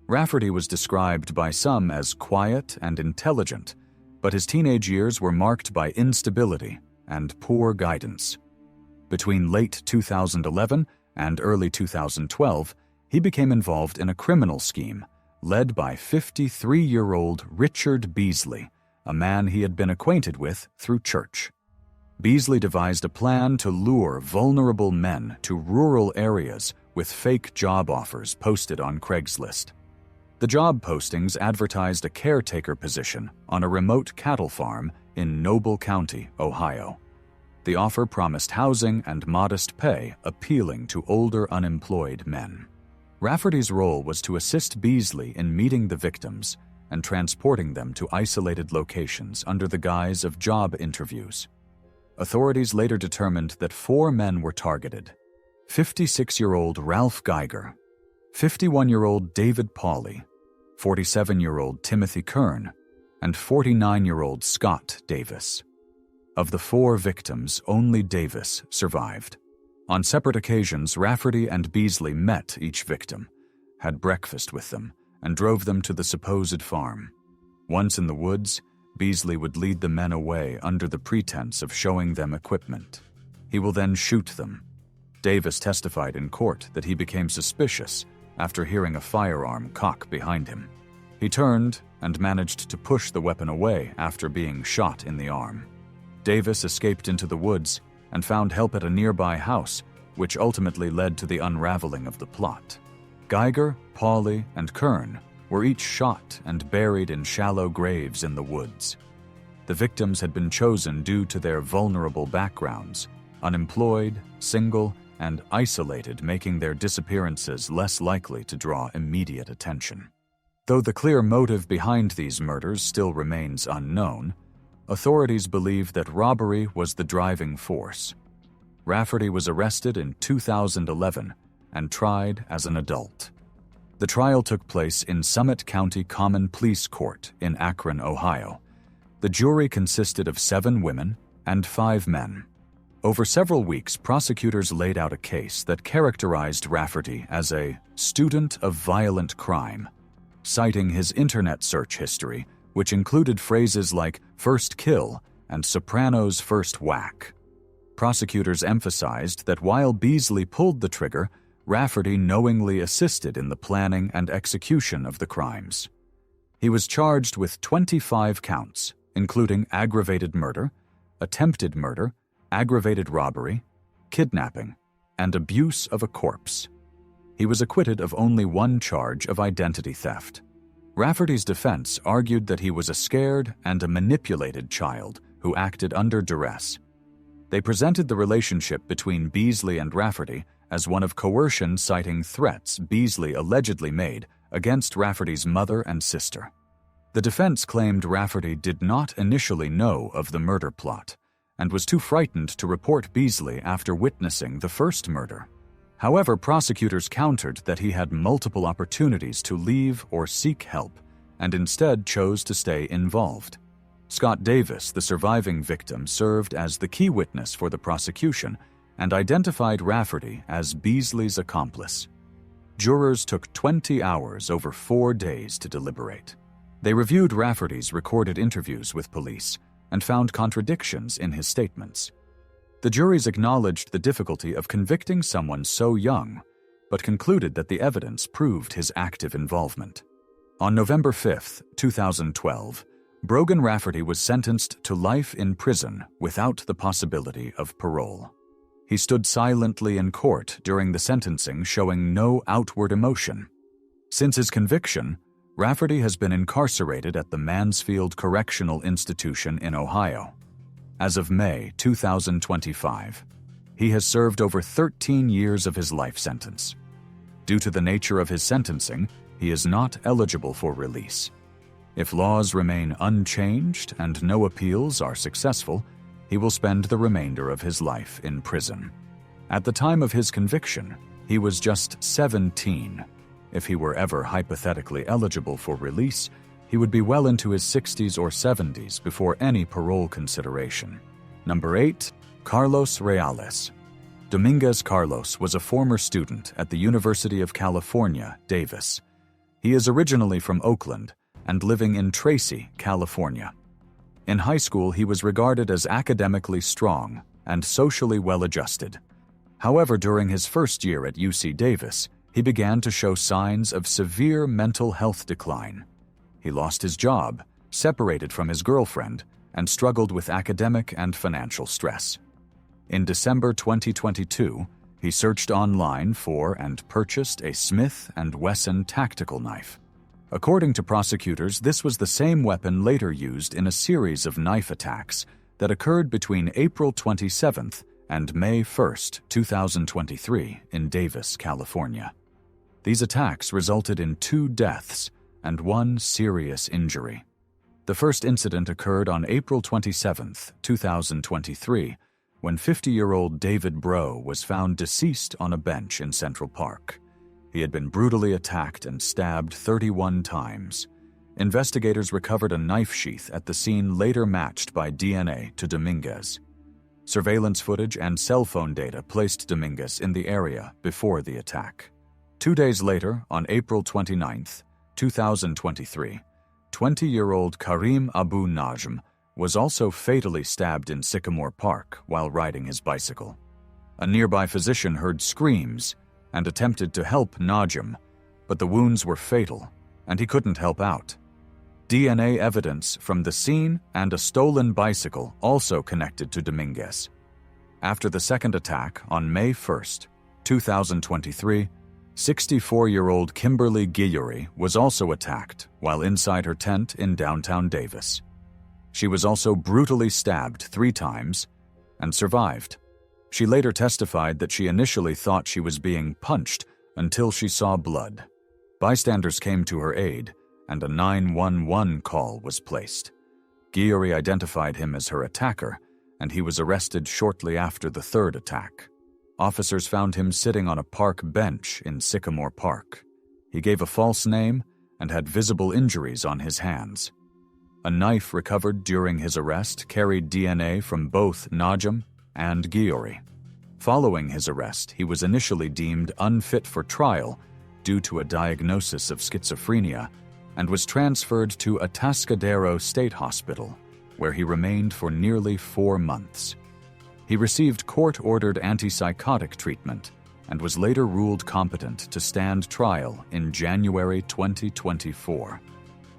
Rafferty was described by some as quiet and intelligent, but his teenage years were marked by instability and poor guidance. Between late 2011 and early 2012, he became involved in a criminal scheme led by 53-year-old Richard Beasley, a man he had been acquainted with through church. Beasley devised a plan to lure vulnerable men to rural areas with fake job offers posted on Craigslist. The job postings advertised a caretaker position on a remote cattle farm in Noble County, Ohio. The offer promised housing and modest pay, appealing to older unemployed men. Rafferty's role was to assist Beasley in meeting the victims and transporting them to isolated locations under the guise of job interviews. Authorities later determined that 4 men were targeted: 56-year-old Ralph Geiger, 51-year-old David Pauley, 47-year-old Timothy Kern, and 49-year-old Scott Davis. Of the 4 victims, only Davis survived. On separate occasions, Rafferty and Beasley met each victim, had breakfast with them, and drove them to the supposed farm. Once in the woods, Beasley would lead the men away under the pretense of showing them equipment. He will then shoot them. Davis testified in court that he became suspicious after hearing a firearm cock behind him. He turned and managed to push the weapon away after being shot in the arm. Davis escaped into the woods and found help at a nearby house, which ultimately led to the unraveling of the plot. Geiger, Pauley, and Kern were each shot and buried in shallow graves in the woods. The victims had been chosen due to their vulnerable backgrounds, unemployed, single, and isolated, making their disappearances less likely to draw immediate attention. Though the clear motive behind these murders still remains unknown, authorities believe that robbery was the driving force. Rafferty was arrested in 2011 and tried as an adult. The trial took place in Summit County Common Pleas Court in Akron, Ohio. The jury consisted of 7 women and 5 men. Over several weeks, prosecutors laid out a case that characterized Rafferty as a student of violent crime, citing his internet search history, which included phrases like first kill and Sopranos first whack. Prosecutors emphasized that while Beasley pulled the trigger, Rafferty knowingly assisted in the planning and execution of the crimes. He was charged with 25 counts, including aggravated murder, attempted murder, aggravated robbery, kidnapping, and abuse of a corpse. He was acquitted of only 1 charge of identity theft. Rafferty's defense argued that he was a scared and a manipulated child who acted under duress. They presented the relationship between Beasley and Rafferty as one of coercion, citing threats Beasley allegedly made against Rafferty's mother and sister. The defense claimed Rafferty did not initially know of the murder plot and was too frightened to report Beasley after witnessing the first murder. However, prosecutors countered that he had multiple opportunities to leave or seek help and instead chose to stay involved. Scott Davis, the surviving victim, served as the key witness for the prosecution and identified Rafferty as Beasley's accomplice. Jurors took 20 hours over 4 days to deliberate. They reviewed Rafferty's recorded interviews with police, and found contradictions in his statements. The juries acknowledged the difficulty of convicting someone so young, but concluded that the evidence proved his active involvement. On November 5, 2012, Broen Rafferty was sentenced to life in prison without the possibility of parole. He stood silently in court during the sentencing, showing no outward emotion. Since his conviction, Rafferty has been incarcerated at the Mansfield Correctional Institution in Ohio. As of May 2025, he has served over 13 years of his life sentence. Due to the nature of his sentencing, he is not eligible for release. If laws remain unchanged and no appeals are successful, he will spend the remainder of his life in prison. At the time of his conviction, he was just 17. If he were ever hypothetically eligible for release, he would be well into his 60s or 70s before any parole consideration. Number 8. Carlos Rayales. Dominguez Carlos was a former student at the University of California, Davis. He is originally from Oakland and living in Tracy, California. In high school, he was regarded as academically strong and socially well-adjusted. However, during his first year at UC Davis, he began to show signs of severe mental health decline. He lost his job, separated from his girlfriend, and struggled with academic and financial stress. In December 2022, he searched online for and purchased a Smith & Wesson tactical knife. According to prosecutors, this was the same weapon later used in a series of knife attacks that occurred between April 27th and May 1st, 2023 in Davis, California. These attacks resulted in 2 deaths and 1 serious injury. The first incident occurred on April 27, 2023, when 50-year-old David Broe was found deceased on a bench in Central Park. He had been brutally attacked and stabbed 31 times. Investigators recovered a knife sheath at the scene later matched by DNA to Dominguez. Surveillance footage and cell phone data placed Dominguez in the area before the attack. 2 days later, on April 29, 2023, 20-year-old Karim Abu Najm was also fatally stabbed in Sycamore Park while riding his bicycle. A nearby physician heard screams and attempted to help Najm, but the wounds were fatal and he couldn't help out. DNA evidence from the scene and a stolen bicycle also connected to Dominguez. After the second attack on May 1, 2023, 64-year-old Kimberly Guillory was also attacked while inside her tent in downtown Davis. She was also brutally stabbed 3 times and survived. She later testified that she initially thought she was being punched until she saw blood. Bystanders came to her aid, and a 911 call was placed. Guillory identified him as her attacker, and he was arrested shortly after the third attack. Officers found him sitting on a park bench in Sycamore Park. He gave a false name and had visible injuries on his hands. A knife recovered during his arrest carried DNA from both Najm and Guillory. Following his arrest, he was initially deemed unfit for trial due to a diagnosis of schizophrenia and was transferred to Atascadero State Hospital, where he remained for nearly 4 months. He received court-ordered antipsychotic treatment and was later ruled competent to stand trial in January 2024.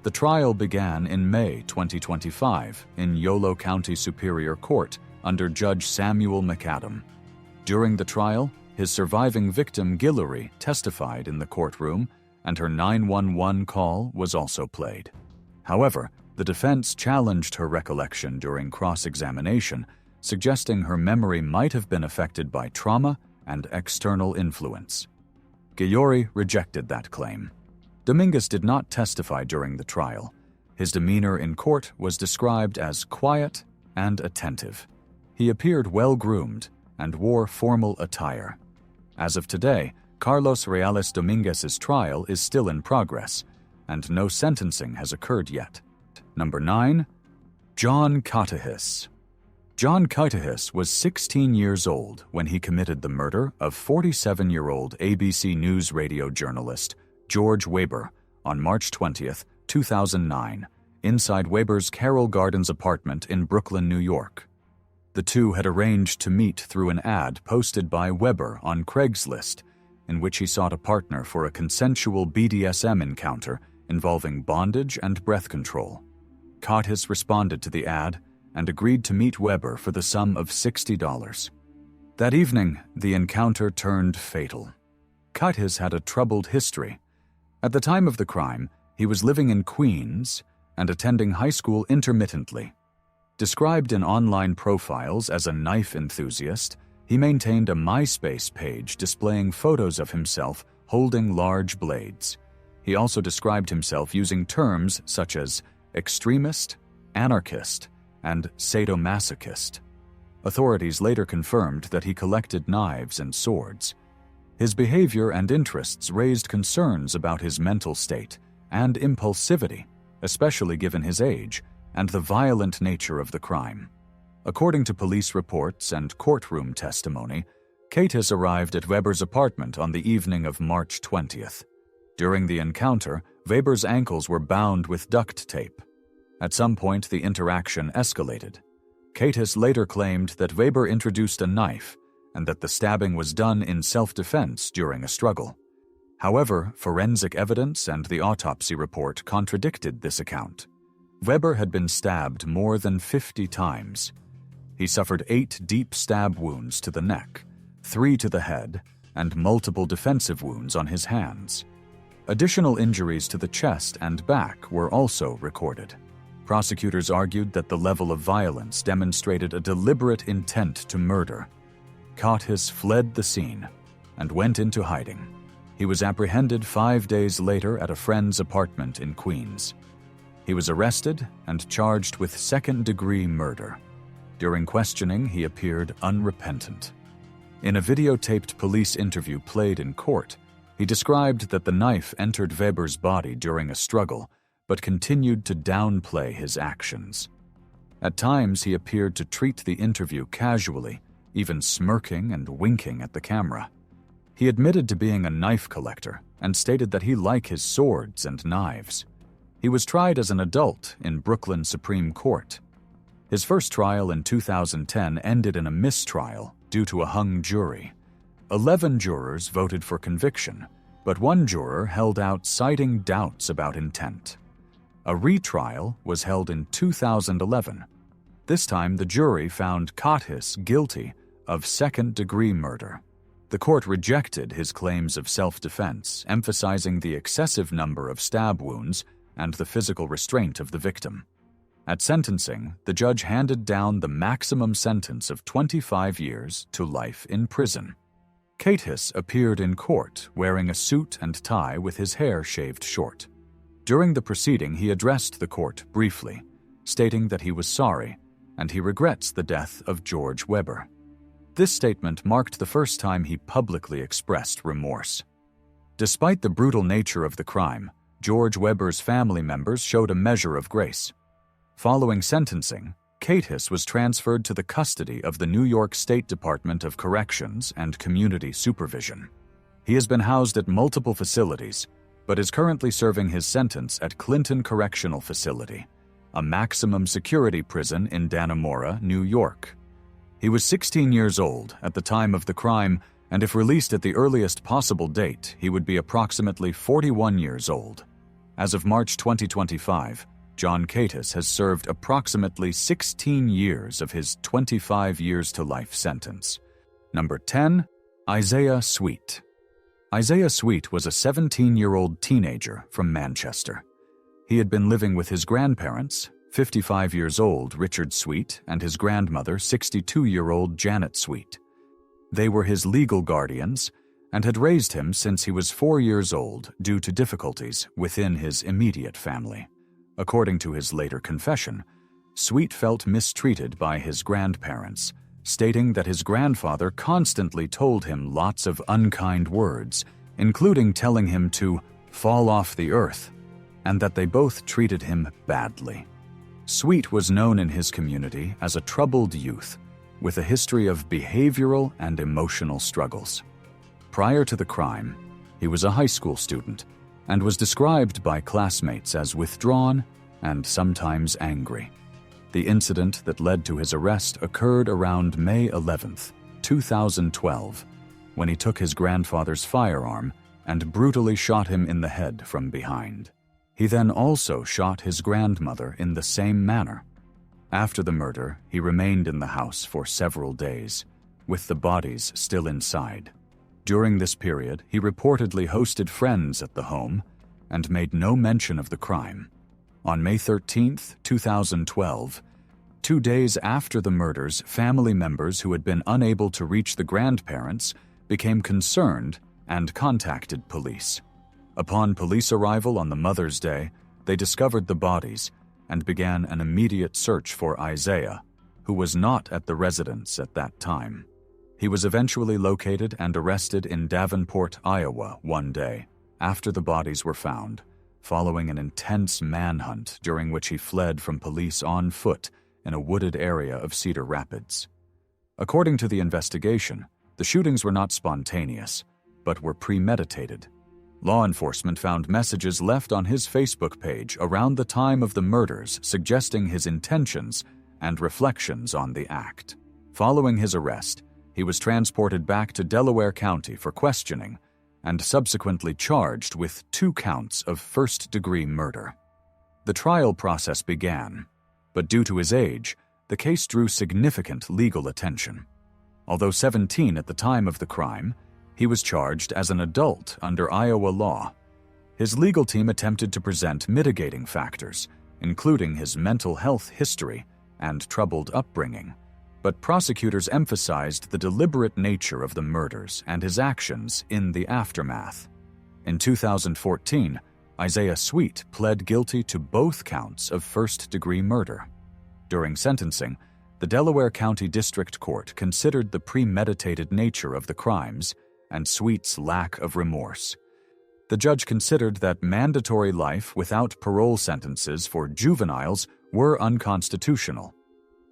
The trial began in May 2025 in Yolo County Superior Court under Judge Samuel McAdam. During the trial, his surviving victim Guillory testified in the courtroom, and her 911 call was also played. However, the defense challenged her recollection during cross-examination, suggesting her memory might have been affected by trauma and external influence. Guillory rejected that claim. Dominguez did not testify during the trial. His demeanor in court was described as quiet and attentive. He appeared well-groomed and wore formal attire. As of today, Carlos Rayales Dominguez's trial is still in progress, and no sentencing has occurred yet. Number 9. John Katahus. John Katahus was 16 years old when he committed the murder of 47-year-old ABC News radio journalist George Weber on March 20, 2009, inside Weber's Carroll Gardens apartment in Brooklyn, New York. The two had arranged to meet through an ad posted by Weber on Craigslist, in which he sought a partner for a consensual BDSM encounter involving bondage and breath control. Katahus responded to the ad and agreed to meet Weber for the sum of $60. That evening, the encounter turned fatal. Katahus had a troubled history. At the time of the crime, he was living in Queens and attending high school intermittently. Described in online profiles as a knife enthusiast, he maintained a MySpace page displaying photos of himself holding large blades. He also described himself using terms such as extremist, anarchist, and sadomasochist. Authorities later confirmed that he collected knives and swords. His behavior and interests raised concerns about his mental state and impulsivity, especially given his age and the violent nature of the crime. According to police reports and courtroom testimony, Katahus arrived at Weber's apartment on the evening of March 20th. During the encounter, Weber's ankles were bound with duct tape. At some point, the interaction escalated. Katahus later claimed that Weber introduced a knife and that the stabbing was done in self-defense during a struggle. However, forensic evidence and the autopsy report contradicted this account. Weber had been stabbed more than 50 times. He suffered 8 deep stab wounds to the neck, 3 to the head, and multiple defensive wounds on his hands. Additional injuries to the chest and back were also recorded. Prosecutors argued that the level of violence demonstrated a deliberate intent to murder. Katahus fled the scene and went into hiding. He was apprehended 5 days later at a friend's apartment in Queens. He was arrested and charged with second-degree murder. During questioning, he appeared unrepentant. In a videotaped police interview played in court, he described that the knife entered Weber's body during a struggle, but continued to downplay his actions. At times, he appeared to treat the interview casually, even smirking and winking at the camera. He admitted to being a knife collector and stated that he liked his swords and knives. He was tried as an adult in Brooklyn Supreme Court. His first trial in 2010 ended in a mistrial due to a hung jury. 11 jurors voted for conviction, but one juror held out citing doubts about intent. A retrial was held in 2011. This time, the jury found Katahus guilty of second-degree murder. The court rejected his claims of self-defense, emphasizing the excessive number of stab wounds and the physical restraint of the victim. At sentencing, the judge handed down the maximum sentence of 25 years to life in prison. Katahus appeared in court wearing a suit and tie with his hair shaved short. During the proceeding, he addressed the court briefly, stating that he was sorry and he regrets the death of George Weber. This statement marked the first time he publicly expressed remorse. Despite the brutal nature of the crime, George Weber's family members showed a measure of grace. Following sentencing, Katahus was transferred to the custody of the New York State Department of Corrections and Community Supervision. He has been housed at multiple facilities, but is currently serving his sentence at Clinton Correctional Facility, a maximum security prison in Dannemora, New York. He was 16 years old at the time of the crime, and if released at the earliest possible date, he would be approximately 41 years old. As of March 2025, John Katahus has served approximately 16 years of his 25 years to life sentence. Number 10, Isaiah Sweet. Isaiah Sweet was a 17-year-old teenager from Manchester. He had been living with his grandparents, 55 years old Richard Sweet and his grandmother, 62-year-old Janet Sweet. They were his legal guardians and had raised him since he was 4 years old due to difficulties within his immediate family. According to his later confession, Sweet felt mistreated by his grandparents, stating that his grandfather constantly told him lots of unkind words, including telling him to fall off the earth, and that they both treated him badly. Sweet was known in his community as a troubled youth with a history of behavioral and emotional struggles. Prior to the crime, he was a high school student and was described by classmates as withdrawn, and sometimes angry. The incident that led to his arrest occurred around May 11th, 2012, when he took his grandfather's firearm and brutally shot him in the head from behind. He then also shot his grandmother in the same manner. After the murder, he remained in the house for several days, with the bodies still inside. During this period, he reportedly hosted friends at the home and made no mention of the crime. On May 13, 2012, 2 days after the murders, family members who had been unable to reach the grandparents became concerned and contacted police. Upon police arrival on the Mother's Day, they discovered the bodies and began an immediate search for Isaiah, who was not at the residence at that time. He was eventually located and arrested in Davenport, Iowa, one day after the bodies were found, following an intense manhunt during which he fled from police on foot in a wooded area of Cedar Rapids. According to the investigation, the shootings were not spontaneous, but were premeditated. Law enforcement found messages left on his Facebook page around the time of the murders suggesting his intentions and reflections on the act. Following his arrest, he was transported back to Delaware County for questioning and subsequently charged with 2 counts of first-degree murder. The trial process began, but due to his age, the case drew significant legal attention. Although 17 at the time of the crime, he was charged as an adult under Iowa law. His legal team attempted to present mitigating factors, including his mental health history and troubled upbringing, but prosecutors emphasized the deliberate nature of the murders and his actions in the aftermath. In 2014, Isaiah Sweet pled guilty to both counts of first-degree murder. During sentencing, the Delaware County District Court considered the premeditated nature of the crimes and Sweet's lack of remorse. The judge considered that mandatory life without parole sentences for juveniles were unconstitutional.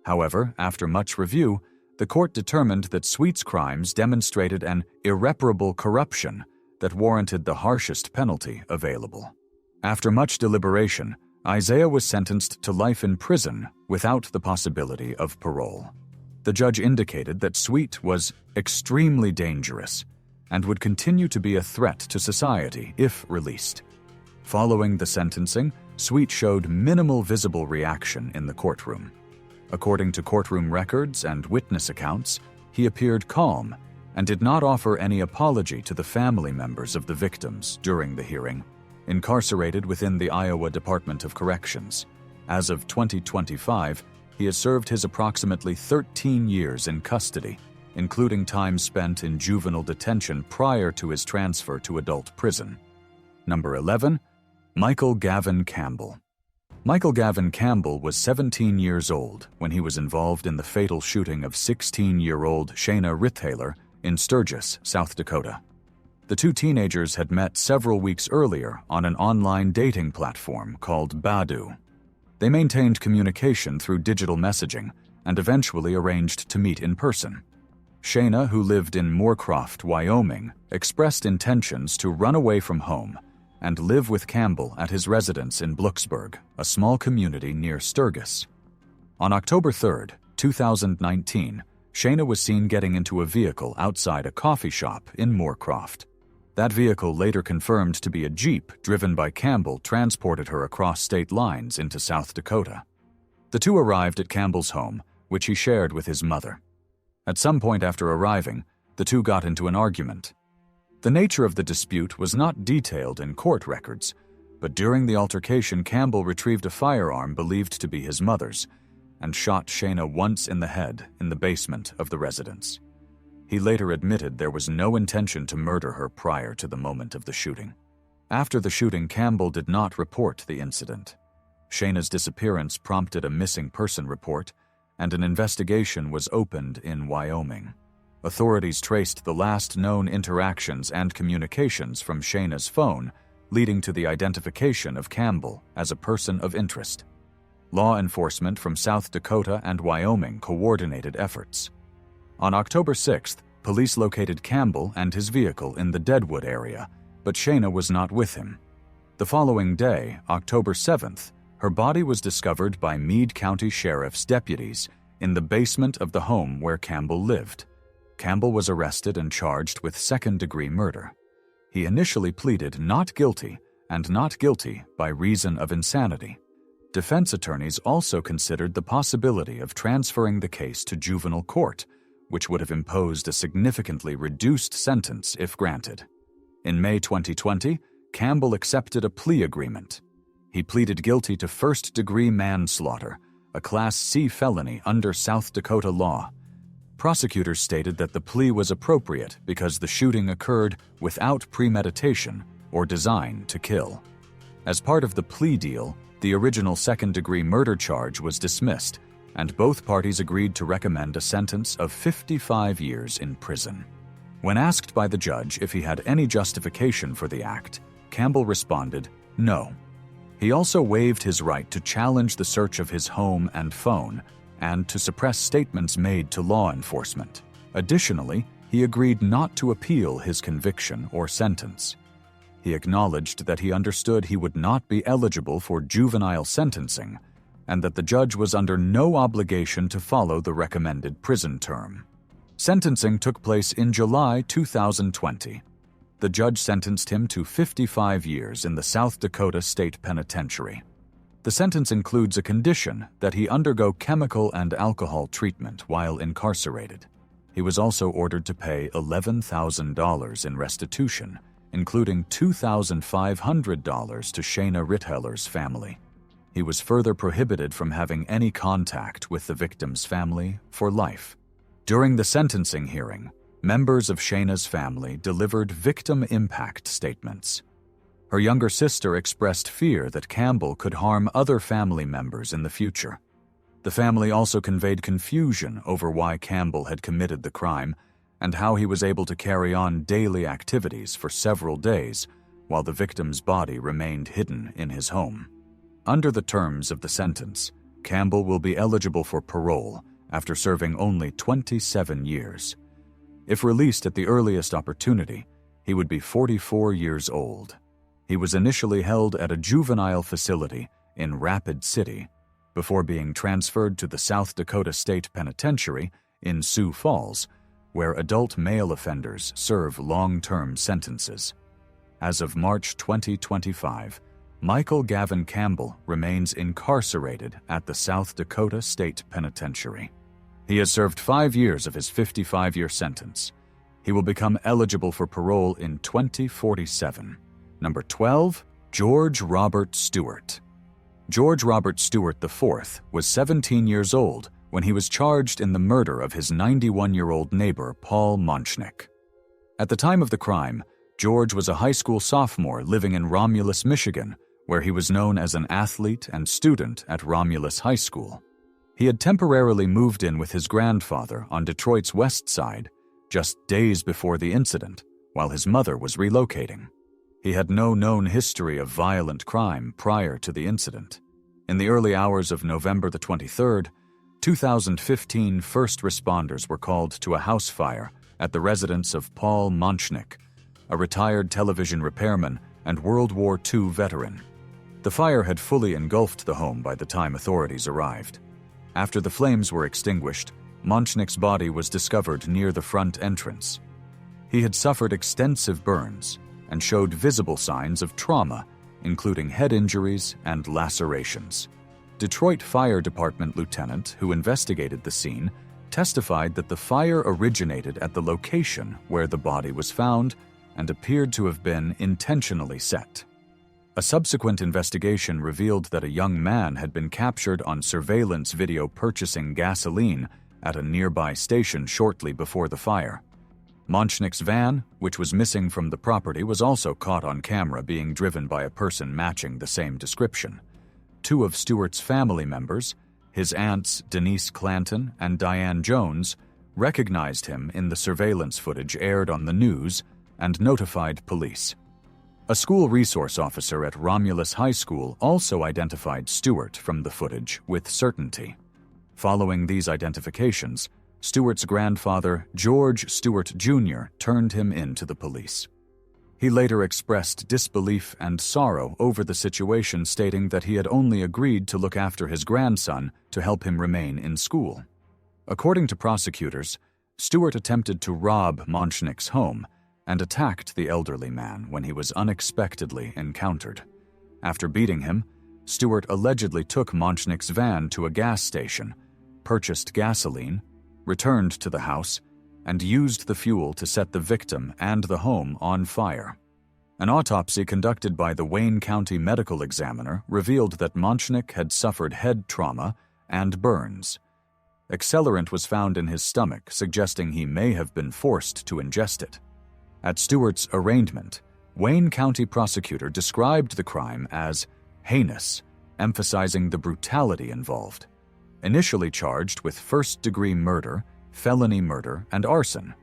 However, after much review, the court determined that Sweet's crimes demonstrated an irreparable corruption that warranted the harshest penalty available. After much deliberation, Isaiah was sentenced to life in prison without the possibility of parole. The judge indicated that Sweet was extremely dangerous and would continue to be a threat to society if released. Following the sentencing, Sweet showed minimal visible reaction in the courtroom. According to courtroom records and witness accounts, he appeared calm and did not offer any apology to the family members of the victims during the hearing. Incarcerated within the Iowa Department of Corrections, as of 2025, he has served his approximately 13 years in custody, including time spent in juvenile detention prior to his transfer to adult prison. Number 11. Michael Gavin Campbell. Michael Gavin Campbell was 17 years old when he was involved in the fatal shooting of 16-year-old Shayna Rithaler in Sturgis, South Dakota. The 2 teenagers had met several weeks earlier on an online dating platform called Badoo. They maintained communication through digital messaging and eventually arranged to meet in person. Shayna, who lived in Moorcroft, Wyoming, expressed intentions to run away from home and live with Campbell at his residence in Bloxburg, a small community near Sturgis. On October 3, 2019, Shayna was seen getting into a vehicle outside a coffee shop in Moorcroft. That vehicle, later confirmed to be a Jeep driven by Campbell, transported her across state lines into South Dakota. The 2 arrived at Campbell's home, which he shared with his mother. At some point after arriving, the 2 got into an argument. The nature of the dispute was not detailed in court records, but during the altercation, Campbell retrieved a firearm believed to be his mother's and shot Shayna once in the head in the basement of the residence. He later admitted there was no intention to murder her prior to the moment of the shooting. After the shooting, Campbell did not report the incident. Shayna's disappearance prompted a missing person report, and an investigation was opened in Wyoming. Authorities traced the last known interactions and communications from Shayna's phone, leading to the identification of Campbell as a person of interest. Law enforcement from South Dakota and Wyoming coordinated efforts. On October 6th, police located Campbell and his vehicle in the Deadwood area, but Shayna was not with him. The following day, October 7th, Her body was discovered by Meade County Sheriff's deputies in the basement of the home where Campbell lived. Campbell was arrested and charged with second-degree murder. He initially pleaded not guilty and not guilty by reason of insanity. Defense attorneys also considered the possibility of transferring the case to juvenile court, which would have imposed a significantly reduced sentence if granted. In May 2020, Campbell accepted a plea agreement. He pleaded guilty to first-degree manslaughter, a Class C felony under South Dakota law. Prosecutors stated that the plea was appropriate because the shooting occurred without premeditation or design to kill. As part of the plea deal, the original second-degree murder charge was dismissed, and both parties agreed to recommend a sentence of 55 years in prison. When asked by the judge if he had any justification for the act, Campbell responded, no. He also waived his right to challenge the search of his home and phone and to suppress statements made to law enforcement. Additionally, he agreed not to appeal his conviction or sentence. He acknowledged that he understood he would not be eligible for juvenile sentencing and that the judge was under no obligation to follow the recommended prison term. Sentencing took place in July 2020. The judge sentenced him to 55 years in the South Dakota State Penitentiary. The sentence includes a condition that he undergo chemical and alcohol treatment while incarcerated. He was also ordered to pay $11,000 in restitution, including $2,500 to Shayna Ritheller's family. He was further prohibited from having any contact with the victim's family for life. During the sentencing hearing, members of Shayna's family delivered victim impact statements. Her younger sister expressed fear that Campbell could harm other family members in the future. The family also conveyed confusion over why Campbell had committed the crime and how he was able to carry on daily activities for several days while the victim's body remained hidden in his home. Under the terms of the sentence, Campbell will be eligible for parole after serving only 27 years. If released at the earliest opportunity, he would be 44 years old. He was initially held at a juvenile facility in Rapid City before being transferred to the South Dakota State Penitentiary in Sioux Falls, where adult male offenders serve long-term sentences. As of March 2025, Michael Gavin Campbell remains incarcerated at the South Dakota State Penitentiary. He has served 5 years of his 55-year sentence. He will become eligible for parole in 2047. Number 12, George Robert Stewart. George Robert Stewart IV was 17 years old when he was charged in the murder of his 91-year-old neighbor, Paul Monchnick. At the time of the crime, George was a high school sophomore living in Romulus, Michigan, where he was known as an athlete and student at Romulus High School. He had temporarily moved in with his grandfather on Detroit's west side just days before the incident, while his mother was relocating. He had no known history of violent crime prior to the incident. In the early hours of November the 23rd, 2015 first responders were called to a house fire at the residence of Paul Monchnick, a retired television repairman and World War II veteran. The fire had fully engulfed the home by the time authorities arrived. After the flames were extinguished, Monchnick's body was discovered near the front entrance. He had suffered extensive burns and showed visible signs of trauma, including head injuries and lacerations. Detroit Fire Department lieutenant who investigated the scene testified that the fire originated at the location where the body was found and appeared to have been intentionally set. A subsequent investigation revealed that a young man had been captured on surveillance video purchasing gasoline at a nearby station shortly before the fire. Monchnick's van, which was missing from the property, was also caught on camera being driven by a person matching the same description. Two of Stewart's family members, his aunts Denise Clanton and Diane Jones, recognized him in the surveillance footage aired on the news and notified police. A school resource officer at Romulus High School also identified Stewart from the footage with certainty. Following these identifications, Stewart's grandfather, George Stewart Jr., turned him in to the police. He later expressed disbelief and sorrow over the situation, stating that he had only agreed to look after his grandson to help him remain in school. According to prosecutors, Stewart attempted to rob Monchnik's home and attacked the elderly man when he was unexpectedly encountered. After beating him, Stewart allegedly took Monchnik's van to a gas station, purchased gasoline, returned to the house, and used the fuel to set the victim and the home on fire. An autopsy conducted by the Wayne County Medical Examiner revealed that Monchnik had suffered head trauma and burns. Accelerant was found in his stomach, suggesting he may have been forced to ingest it. At Stewart's arraignment, Wayne County prosecutor described the crime as heinous, emphasizing the brutality involved. Initially charged with first-degree murder, felony murder, and arson,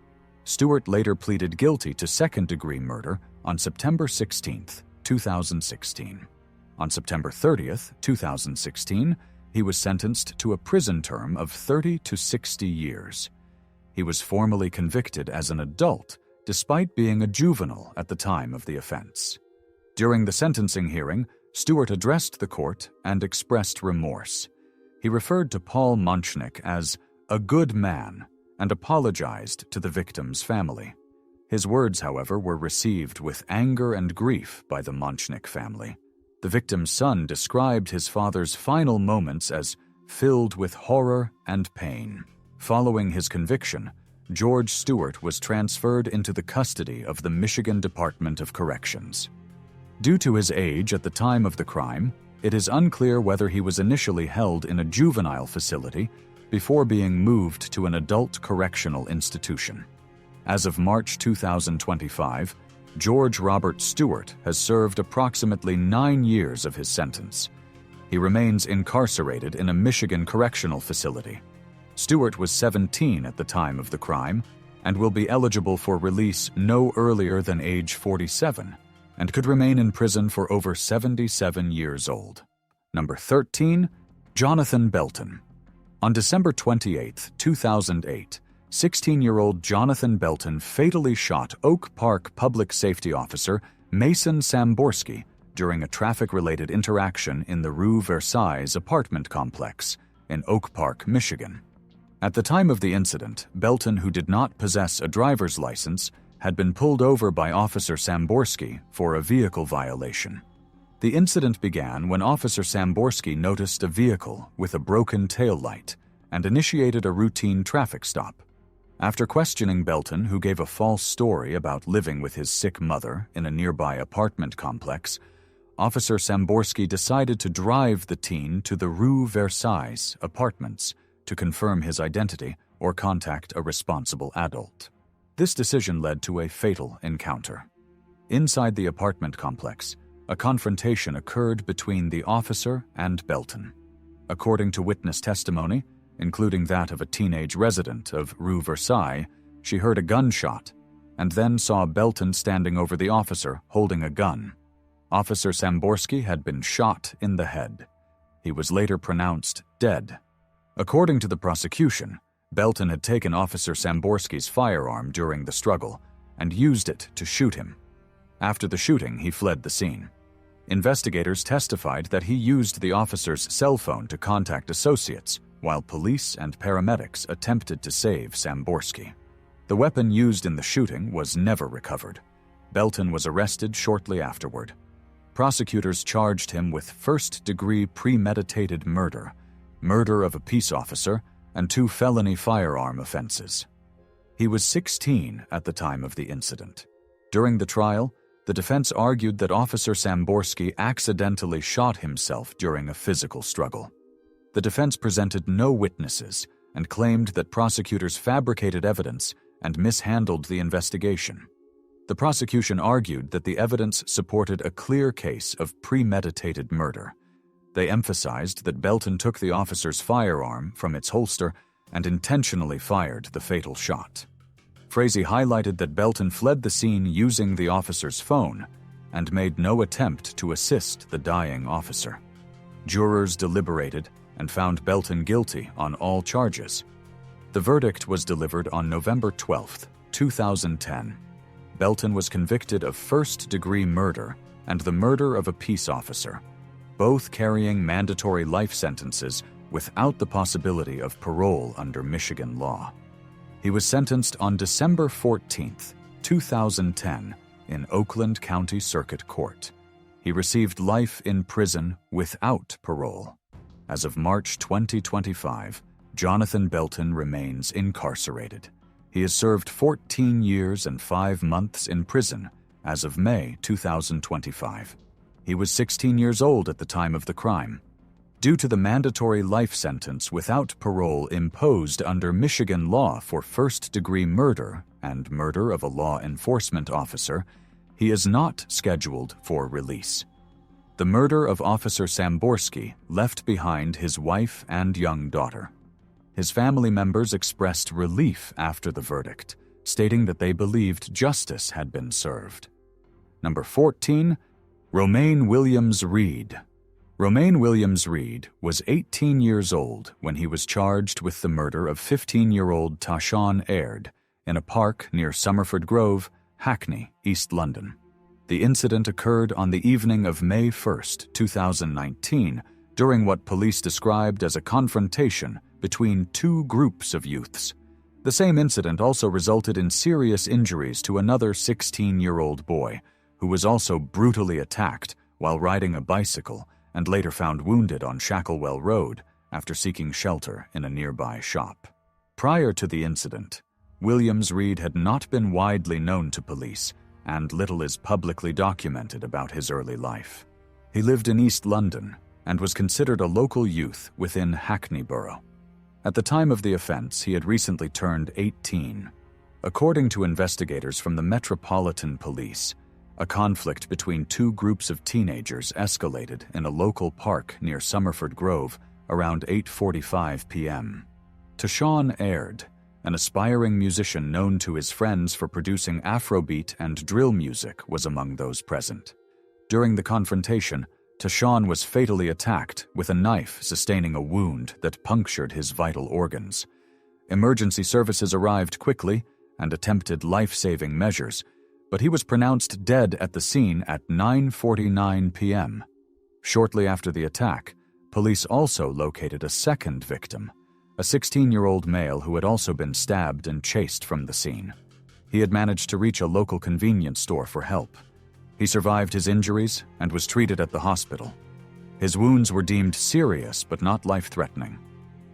Stewart later pleaded guilty to second-degree murder on September 16, 2016. On September 30, 2016, he was sentenced to a prison term of 30 to 60 years. He was formally convicted as an adult, despite being a juvenile at the time of the offense. During the sentencing hearing, Stewart addressed the court and expressed remorse. He referred to Paul Monchnik as a good man and apologized to the victim's family. His words, however, were received with anger and grief by the Monchnik family. The victim's son described his father's final moments as filled with horror and pain. Following his conviction, George Stewart was transferred into the custody of the Michigan Department of Corrections. Due to his age at the time of the crime, it is unclear whether he was initially held in a juvenile facility before being moved to an adult correctional institution. As of March 2025, George Robert Stewart has served approximately 9 years of his sentence. He remains incarcerated in a Michigan correctional facility. Stewart was 17 at the time of the crime and will be eligible for release no earlier than age 47 and could remain in prison for over 77 years old. Number 13, Jonathan Belton. On December 28, 2008, 16-year-old Jonathan Belton fatally shot Oak Park Public Safety Officer Mason Samborski during a traffic-related interaction in the Rue Versailles apartment complex in Oak Park, Michigan. At the time of the incident, Belton, who did not possess a driver's license, had been pulled over by Officer Samborski for a vehicle violation. The incident began when Officer Samborski noticed a vehicle with a broken taillight and initiated a routine traffic stop. After questioning Belton, who gave a false story about living with his sick mother in a nearby apartment complex, Officer Samborski decided to drive the teen to the Rue Versailles apartments to confirm his identity or contact a responsible adult. This decision led to a fatal encounter. Inside the apartment complex, a confrontation occurred between the officer and Belton. According to witness testimony, including that of a teenage resident of Rue Versailles, she heard a gunshot and then saw Belton standing over the officer holding a gun. Officer Samborski had been shot in the head. He was later pronounced dead. According to the prosecution, Belton had taken Officer Samborski's firearm during the struggle and used it to shoot him. After the shooting, he fled the scene. Investigators testified that he used the officer's cell phone to contact associates, while police and paramedics attempted to save Samborski. The weapon used in the shooting was never recovered. Belton was arrested shortly afterward. Prosecutors charged him with first-degree premeditated murder, murder of a peace officer, and 2 felony firearm offenses. He was 16 at the time of the incident. During the trial, the defense argued that Officer Samborski accidentally shot himself during a physical struggle. The defense presented no witnesses and claimed that prosecutors fabricated evidence and mishandled the investigation. The prosecution argued that the evidence supported a clear case of premeditated murder. They emphasized that Belton took the officer's firearm from its holster and intentionally fired the fatal shot. Frazee highlighted that Belton fled the scene using the officer's phone and made no attempt to assist the dying officer. Jurors deliberated and found Belton guilty on all charges. The verdict was delivered on November 12, 2010. Belton was convicted of first-degree murder and the murder of a peace officer, both carrying mandatory life sentences without the possibility of parole under Michigan law. He was sentenced on December 14, 2010, in Oakland County Circuit Court. He received life in prison without parole. As of March 2025, Jonathan Belton remains incarcerated. He has served 14 years and 5 months in prison as of May 2025. He was 16 years old at the time of the crime. Due to the mandatory life sentence without parole imposed under Michigan law for first-degree murder and murder of a law enforcement officer, he is not scheduled for release. The murder of Officer Samborski left behind his wife and young daughter. His family members expressed relief after the verdict, stating that they believed justice had been served. Number 14, Romaine Williams Reed. Romaine Williams Reed was 18 years old when he was charged with the murder of 15-year-old Tashawn Aird in a park near Somerford Grove, Hackney, East London. The incident occurred on the evening of May 1, 2019, during what police described as a confrontation between two groups of youths. The same incident also resulted in serious injuries to another 16-year-old boy, who was also brutally attacked while riding a bicycle and later found wounded on Shacklewell Road after seeking shelter in a nearby shop. Prior to the incident, Williams Reed had not been widely known to police, and little is publicly documented about his early life. He lived in East London and was considered a local youth within Hackney Borough. At the time of the offense, he had recently turned 18. According to investigators from the Metropolitan Police, a conflict between two groups of teenagers escalated in a local park near Somerford Grove around 8:45 p.m. Tashawn Aird, an aspiring musician known to his friends for producing Afrobeat and drill music, was among those present. During the confrontation, Tashawn was fatally attacked with a knife, sustaining a wound that punctured his vital organs. Emergency services arrived quickly and attempted life-saving measures, but he was pronounced dead at the scene at 9:49 p.m. Shortly after the attack, police also located a second victim, a 16-year-old male who had also been stabbed and chased from the scene. He had managed to reach a local convenience store for help. He survived his injuries and was treated at the hospital. His wounds were deemed serious but not life-threatening.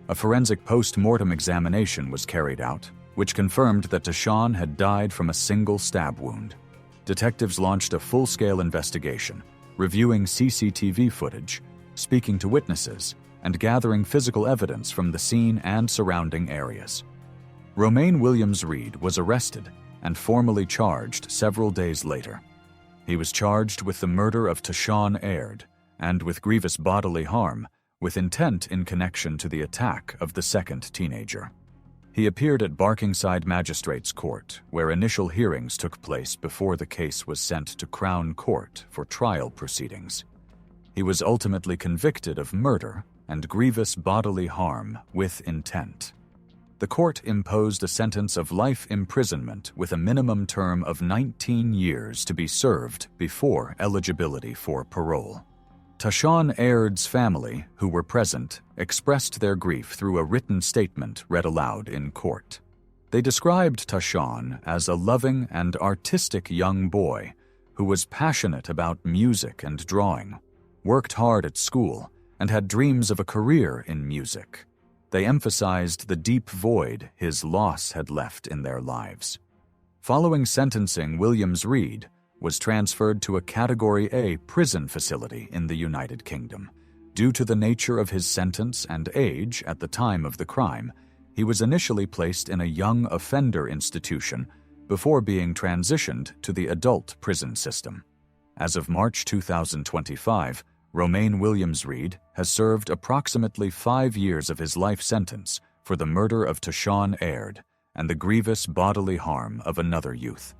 A forensic post-mortem examination was carried out, which confirmed that Tashawn had died from a single stab wound. Detectives launched a full-scale investigation, reviewing CCTV footage, speaking to witnesses, and gathering physical evidence from the scene and surrounding areas. Romaine Williams Reed was arrested and formally charged several days later. He was charged with the murder of Tashawn Aird and with grievous bodily harm, with intent in connection to the attack of the second teenager. He appeared at Barkingside Magistrates Court, where initial hearings took place before the case was sent to Crown Court for trial proceedings. He was ultimately convicted of murder and grievous bodily harm with intent. The court imposed a sentence of life imprisonment with a minimum term of 19 years to be served before eligibility for parole. Tashawn Aird's family, who were present, expressed their grief through a written statement read aloud in court. They described Tashawn as a loving and artistic young boy who was passionate about music and drawing, worked hard at school, and had dreams of a career in music. They emphasized the deep void his loss had left in their lives. Following sentencing, Williams Reed was transferred to a Category A prison facility in the United Kingdom. Due to the nature of his sentence and age at the time of the crime, he was initially placed in a young offender institution before being transitioned to the adult prison system. As of March 2025, Romaine Williams Reed has served approximately 5 years of his life sentence for the murder of Tashawn Aird and the grievous bodily harm of another youth.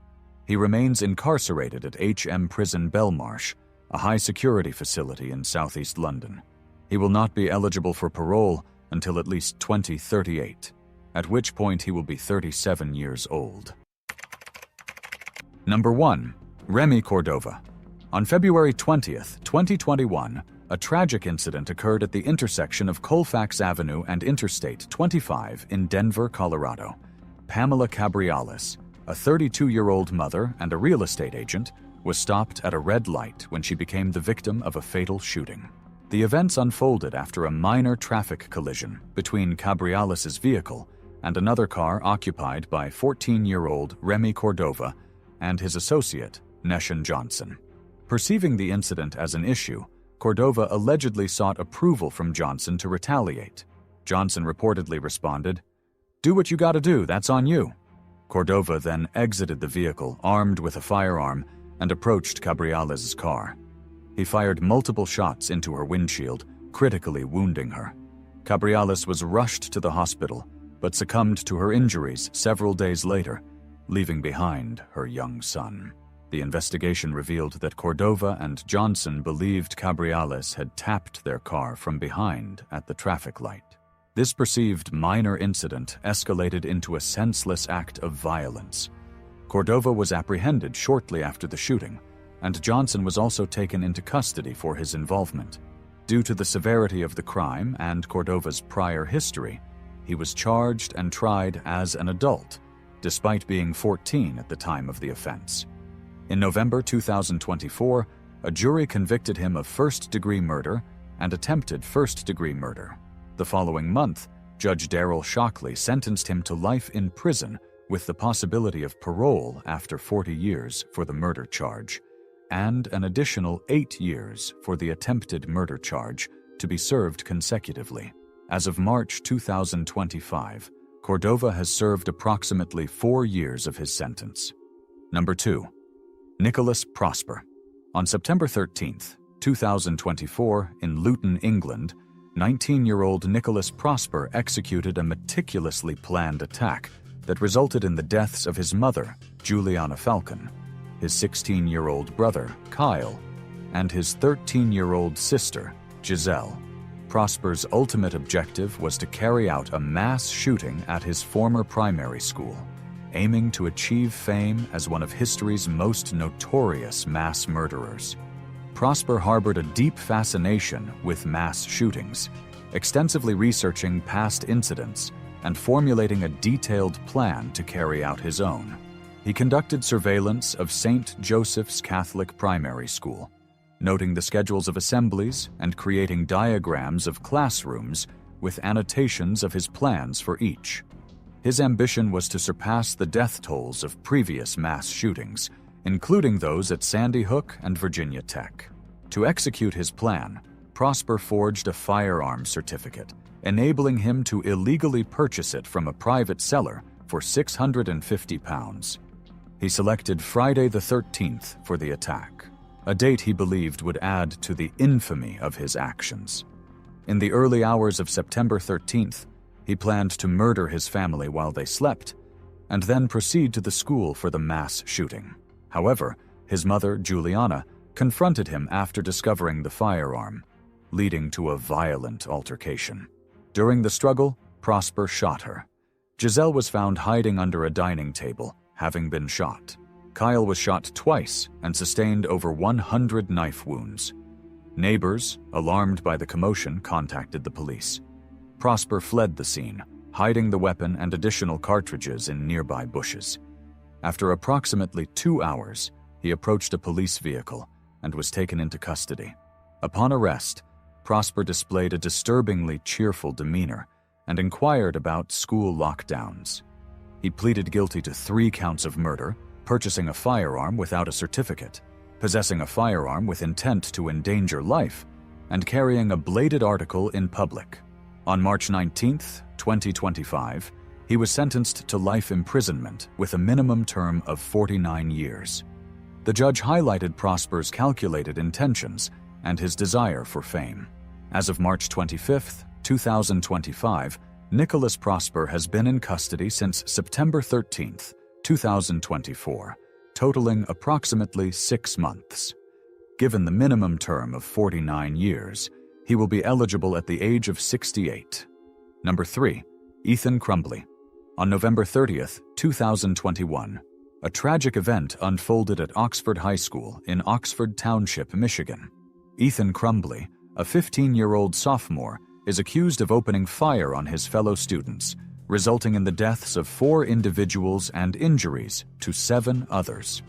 He remains incarcerated at HM Prison Belmarsh, a high-security facility in southeast London. He will not be eligible for parole until at least 2038, at which point he will be 37 years old. Number 1. Remy Cordova. On February 20th, 2021, a tragic incident occurred at the intersection of Colfax Avenue and Interstate 25 in Denver, Colorado. Pamela Cabriales, a 32-year-old mother and a real estate agent, was stopped at a red light when she became the victim of a fatal shooting. The events unfolded after a minor traffic collision between Cabriales' vehicle and another car occupied by 14-year-old Remy Cordova and his associate, Neshan Johnson. Perceiving the incident as an issue, Cordova allegedly sought approval from Johnson to retaliate. Johnson reportedly responded, "Do what you gotta do, that's on you." Cordova then exited the vehicle armed with a firearm and approached Cabriales' car. He fired multiple shots into her windshield, critically wounding her. Cabriales was rushed to the hospital, but succumbed to her injuries several days later, leaving behind her young son. The investigation revealed that Cordova and Johnson believed Cabriales had tapped their car from behind at the traffic light. This perceived minor incident escalated into a senseless act of violence. Cordova was apprehended shortly after the shooting, and Johnson was also taken into custody for his involvement. Due to the severity of the crime and Cordova's prior history, he was charged and tried as an adult, despite being 14 at the time of the offense. In November 2024, a jury convicted him of first-degree murder and attempted first-degree murder. The following month, Judge Daryl Shockley sentenced him to life in prison with the possibility of parole after 40 years for the murder charge, and an additional 8 years for the attempted murder charge to be served consecutively. As of March 2025, Cordova has served approximately 4 years of his sentence. Number 2. Nicholas Prosper. On September 13th, 2024, in Luton, England, 19-year-old Nicholas Prosper executed a meticulously planned attack that resulted in the deaths of his mother, Juliana Falcon, his 16-year-old brother, Kyle, and his 13-year-old sister, Giselle. Prosper's ultimate objective was to carry out a mass shooting at his former primary school, aiming to achieve fame as one of history's most notorious mass murderers. Prosper harbored a deep fascination with mass shootings, extensively researching past incidents and formulating a detailed plan to carry out his own. He conducted surveillance of St. Joseph's Catholic Primary School, noting the schedules of assemblies and creating diagrams of classrooms with annotations of his plans for each. His ambition was to surpass the death tolls of previous mass shootings, including those at Sandy Hook and Virginia Tech. To execute his plan, Prosper forged a firearm certificate, enabling him to illegally purchase it from a private seller for £650. He selected Friday the 13th for the attack, a date he believed would add to the infamy of his actions. In the early hours of September 13th, he planned to murder his family while they slept, and then proceed to the school for the mass shooting. However, his mother, Juliana, confronted him after discovering the firearm, leading to a violent altercation. During the struggle, Prosper shot her. Giselle was found hiding under a dining table, having been shot. Kyle was shot twice and sustained over 100 knife wounds. Neighbors, alarmed by the commotion, contacted the police. Prosper fled the scene, hiding the weapon and additional cartridges in nearby bushes. After approximately 2 hours, he approached a police vehicle and was taken into custody. Upon arrest, Prosper displayed a disturbingly cheerful demeanor and inquired about school lockdowns. He pleaded guilty to 3 counts of murder, purchasing a firearm without a certificate, possessing a firearm with intent to endanger life, and carrying a bladed article in public. On March 19, 2025, he was sentenced to life imprisonment with a minimum term of 49 years. The judge highlighted Prosper's calculated intentions and his desire for fame. As of March 25, 2025, Nicholas Prosper has been in custody since September 13, 2024, totaling approximately 6 months. Given the minimum term of 49 years, he will be eligible at the age of 68. Number 3. Ethan Crumbley. On November 30, 2021, A tragic event unfolded at Oxford High School in Oxford Township, Michigan. Ethan Crumbley, a 15-year-old sophomore, is accused of opening fire on his fellow students, resulting in the deaths of 4 individuals and injuries to 7 others.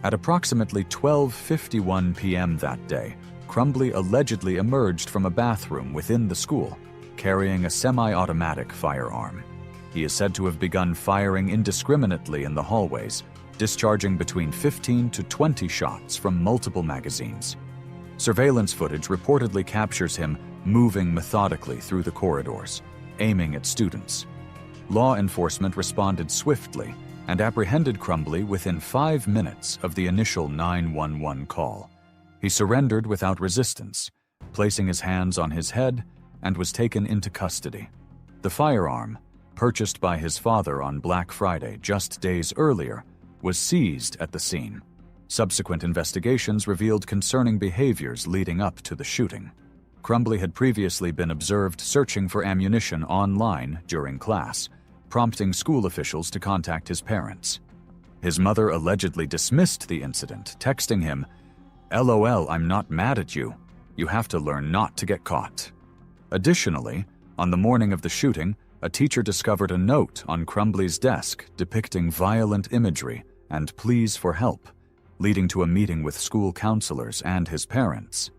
At approximately 12:51 p.m. that day, Crumbley allegedly emerged from a bathroom within the school, carrying a semi-automatic firearm. He is said to have begun firing indiscriminately in the hallways, discharging between 15 to 20 shots from multiple magazines. Surveillance footage reportedly captures him moving methodically through the corridors, aiming at students. Law enforcement responded swiftly and apprehended Crumbley within 5 minutes of the initial 911 call. He surrendered without resistance, placing his hands on his head, and was taken into custody. The firearm, purchased by his father on Black Friday just days earlier, was seized at the scene. Subsequent investigations revealed concerning behaviors leading up to the shooting. Crumbley had previously been observed searching for ammunition online during class, prompting school officials to contact his parents. His mother allegedly dismissed the incident, texting him, "LOL, I'm not mad at you. You have to learn not to get caught." Additionally, on the morning of the shooting, a teacher discovered a note on Crumbley's desk depicting violent imagery and pleas for help, leading to a meeting with school counselors and his parents.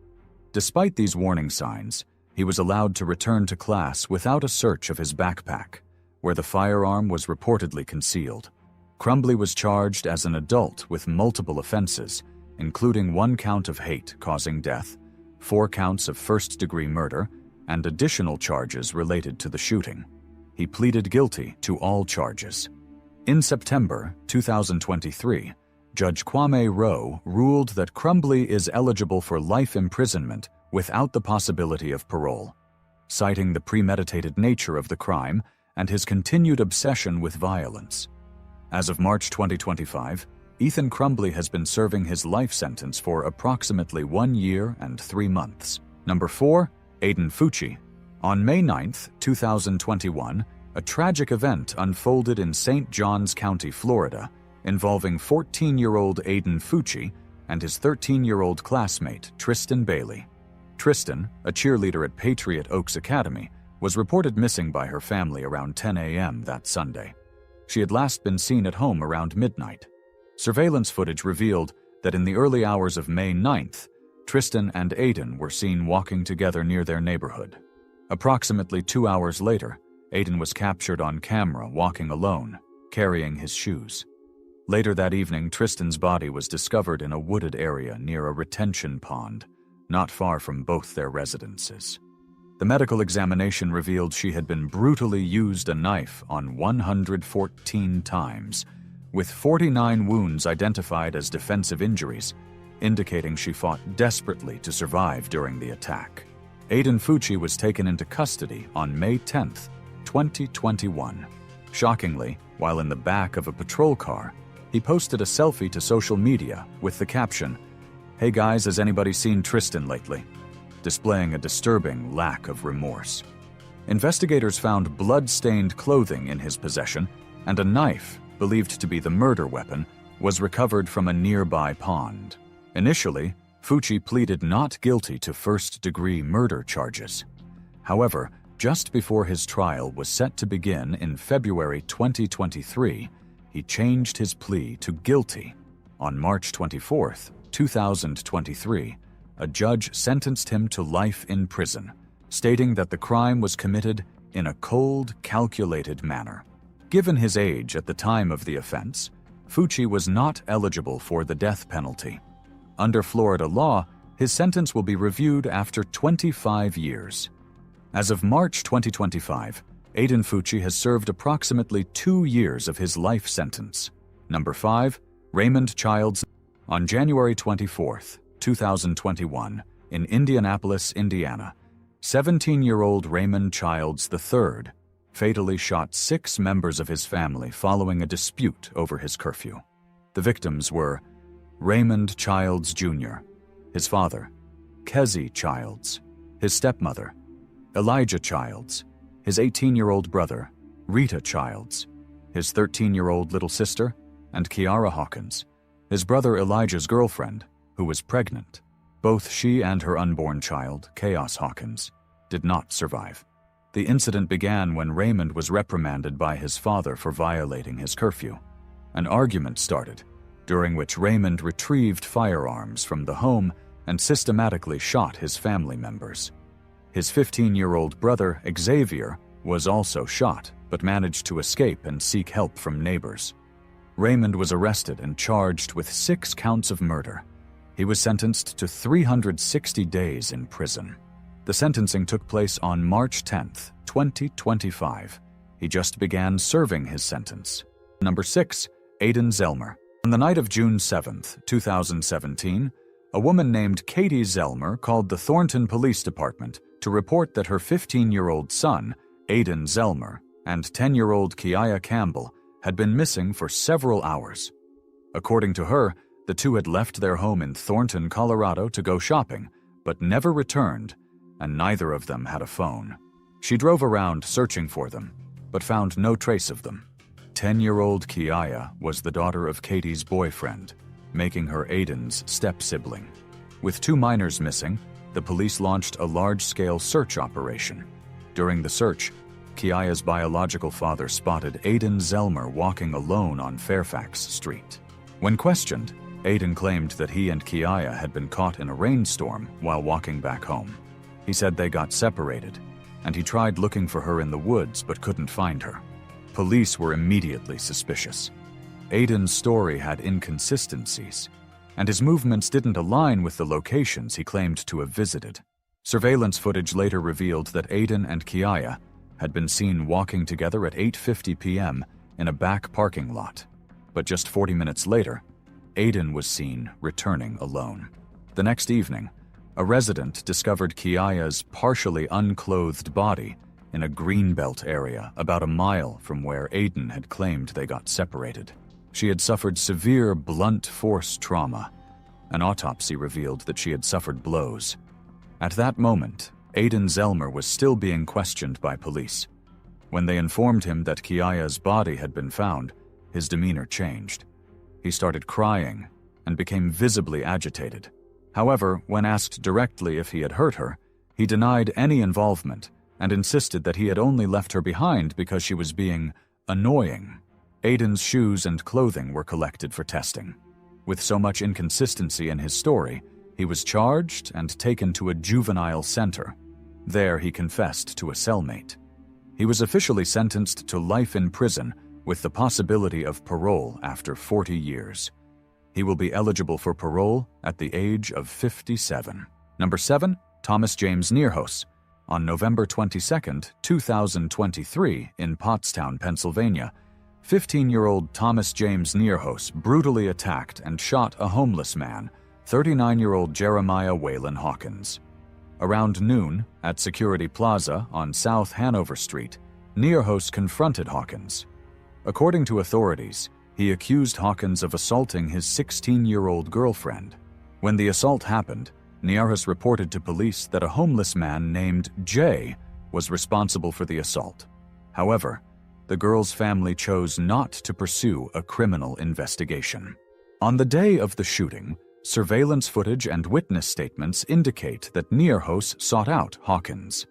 Despite these warning signs, he was allowed to return to class without a search of his backpack, where the firearm was reportedly concealed. Crumbley was charged as an adult with multiple offenses, including 1 count of hate causing death, 4 counts of first-degree murder, and additional charges related to the shooting. He pleaded guilty to all charges. In September 2023, Judge Kwame Rowe ruled that Crumbley is eligible for life imprisonment without the possibility of parole, citing the premeditated nature of the crime and his continued obsession with violence. As of March 2025, Ethan Crumbley has been serving his life sentence for approximately 1 year and 3 months. Number 4, Aiden Fucci. On May 9, 2021, a tragic event unfolded in St. Johns County, Florida, involving 14-year-old Aiden Fucci and his 13-year-old classmate, Tristan Bailey. Tristan, a cheerleader at Patriot Oaks Academy, was reported missing by her family around 10 a.m. that Sunday. She had last been seen at home around midnight. Surveillance footage revealed that in the early hours of May 9th, Tristan and Aiden were seen walking together near their neighborhood. Approximately 2 hours later, Aiden was captured on camera walking alone, carrying his shoes. Later that evening, Tristan's body was discovered in a wooded area near a retention pond, not far from both their residences. The medical examination revealed she had been brutally used a knife on 114 times, with 49 wounds identified as defensive injuries, indicating she fought desperately to survive during the attack. Aiden Fucci was taken into custody on May 10, 2021. Shockingly, while in the back of a patrol car, he posted a selfie to social media with the caption, "Hey guys, has anybody seen Tristan lately?" displaying a disturbing lack of remorse. Investigators found blood-stained clothing in his possession, and a knife, believed to be the murder weapon, was recovered from a nearby pond. Initially, Fucci pleaded not guilty to first-degree murder charges. However, just before his trial was set to begin in February 2023, he changed his plea to guilty. On March 24, 2023, a judge sentenced him to life in prison, stating that the crime was committed in a cold, calculated manner. Given his age at the time of the offense, Fucci was not eligible for the death penalty. Under Florida law, his sentence will be reviewed after 25 years. As of March 2025, Aiden Fucci has served approximately 2 years of his life sentence. Number 5, Raymond Childs. On January 24, 2021, in Indianapolis, Indiana, 17-year-old Raymond Childs III fatally shot 6 members of his family following a dispute over his curfew. The victims were Raymond Childs Jr., his father, Kezzy Childs, his stepmother, Elijah Childs, his 18-year-old brother, Rita Childs, his 13-year-old little sister, and Kiara Hawkins, his brother Elijah's girlfriend, who was pregnant. Both she and her unborn child, Chaos Hawkins, did not survive. The incident began when Raymond was reprimanded by his father for violating his curfew. An argument started, during which Raymond retrieved firearms from the home and systematically shot his family members. His 15-year-old brother, Xavier, was also shot, but managed to escape and seek help from neighbors. Raymond was arrested and charged with 6 counts of murder. He was sentenced to 360 days in prison. The sentencing took place on March 10, 2025. He just began serving his sentence. Number 6. Aidan Zellmer. On the night of June 7, 2017, a woman named Katie Zellmer called the Thornton Police Department to report that her 15-year-old son, Aidan Zellmer, and 10-year-old Kiaya Campbell had been missing for several hours. According to her, the two had left their home in Thornton, Colorado to go shopping, but never returned, and neither of them had a phone. She drove around searching for them, but found no trace of them. 10-year-old Kiaya was the daughter of Katie's boyfriend, making her Aidan's step-sibling. With 2 minors missing, the police launched a large-scale search operation. During the search, Kiaya's biological father spotted Aidan Zellmer walking alone on Fairfax Street. When questioned, Aidan claimed that he and Kiaya had been caught in a rainstorm while walking back home. He said they got separated, and he tried looking for her in the woods but couldn't find her. Police were immediately suspicious. Aidan's story had inconsistencies, and his movements didn't align with the locations he claimed to have visited. Surveillance footage later revealed that Aidan and Kiaya had been seen walking together at 8:50 p.m. in a back parking lot, but just 40 minutes later, Aidan was seen returning alone. The next evening, a resident discovered Kiaya's partially unclothed body in a greenbelt area about a mile from where Aidan had claimed they got separated. She had suffered severe blunt force trauma. An autopsy revealed that she had suffered blows. At that moment, Aidan Zellmer was still being questioned by police. When they informed him that Kiaya's body had been found, his demeanor changed. He started crying and became visibly agitated. However, when asked directly if he had hurt her, he denied any involvement and insisted that he had only left her behind because she was being annoying. Aidan's shoes and clothing were collected for testing. With so much inconsistency in his story, he was charged and taken to a juvenile center. There he confessed to a cellmate. He was officially sentenced to life in prison with the possibility of parole after 40 years. He will be eligible for parole at the age of 57. Number 7. Thomas James Nearhouse. On November 22, 2023, in Pottstown, Pennsylvania, 15-year-old Thomas James Nearhouse brutally attacked and shot a homeless man, 39-year-old Jeremiah Waylon Hawkins. Around noon, at Security Plaza on South Hanover Street, Nearhouse confronted Hawkins. According to authorities, he accused Hawkins of assaulting his 16-year-old girlfriend. When the assault happened, Nearhouse reported to police that a homeless man named Jay was responsible for the assault. However, the girl's family chose not to pursue a criminal investigation. On the day of the shooting, surveillance footage and witness statements indicate that Nearhouse sought out Hawkins.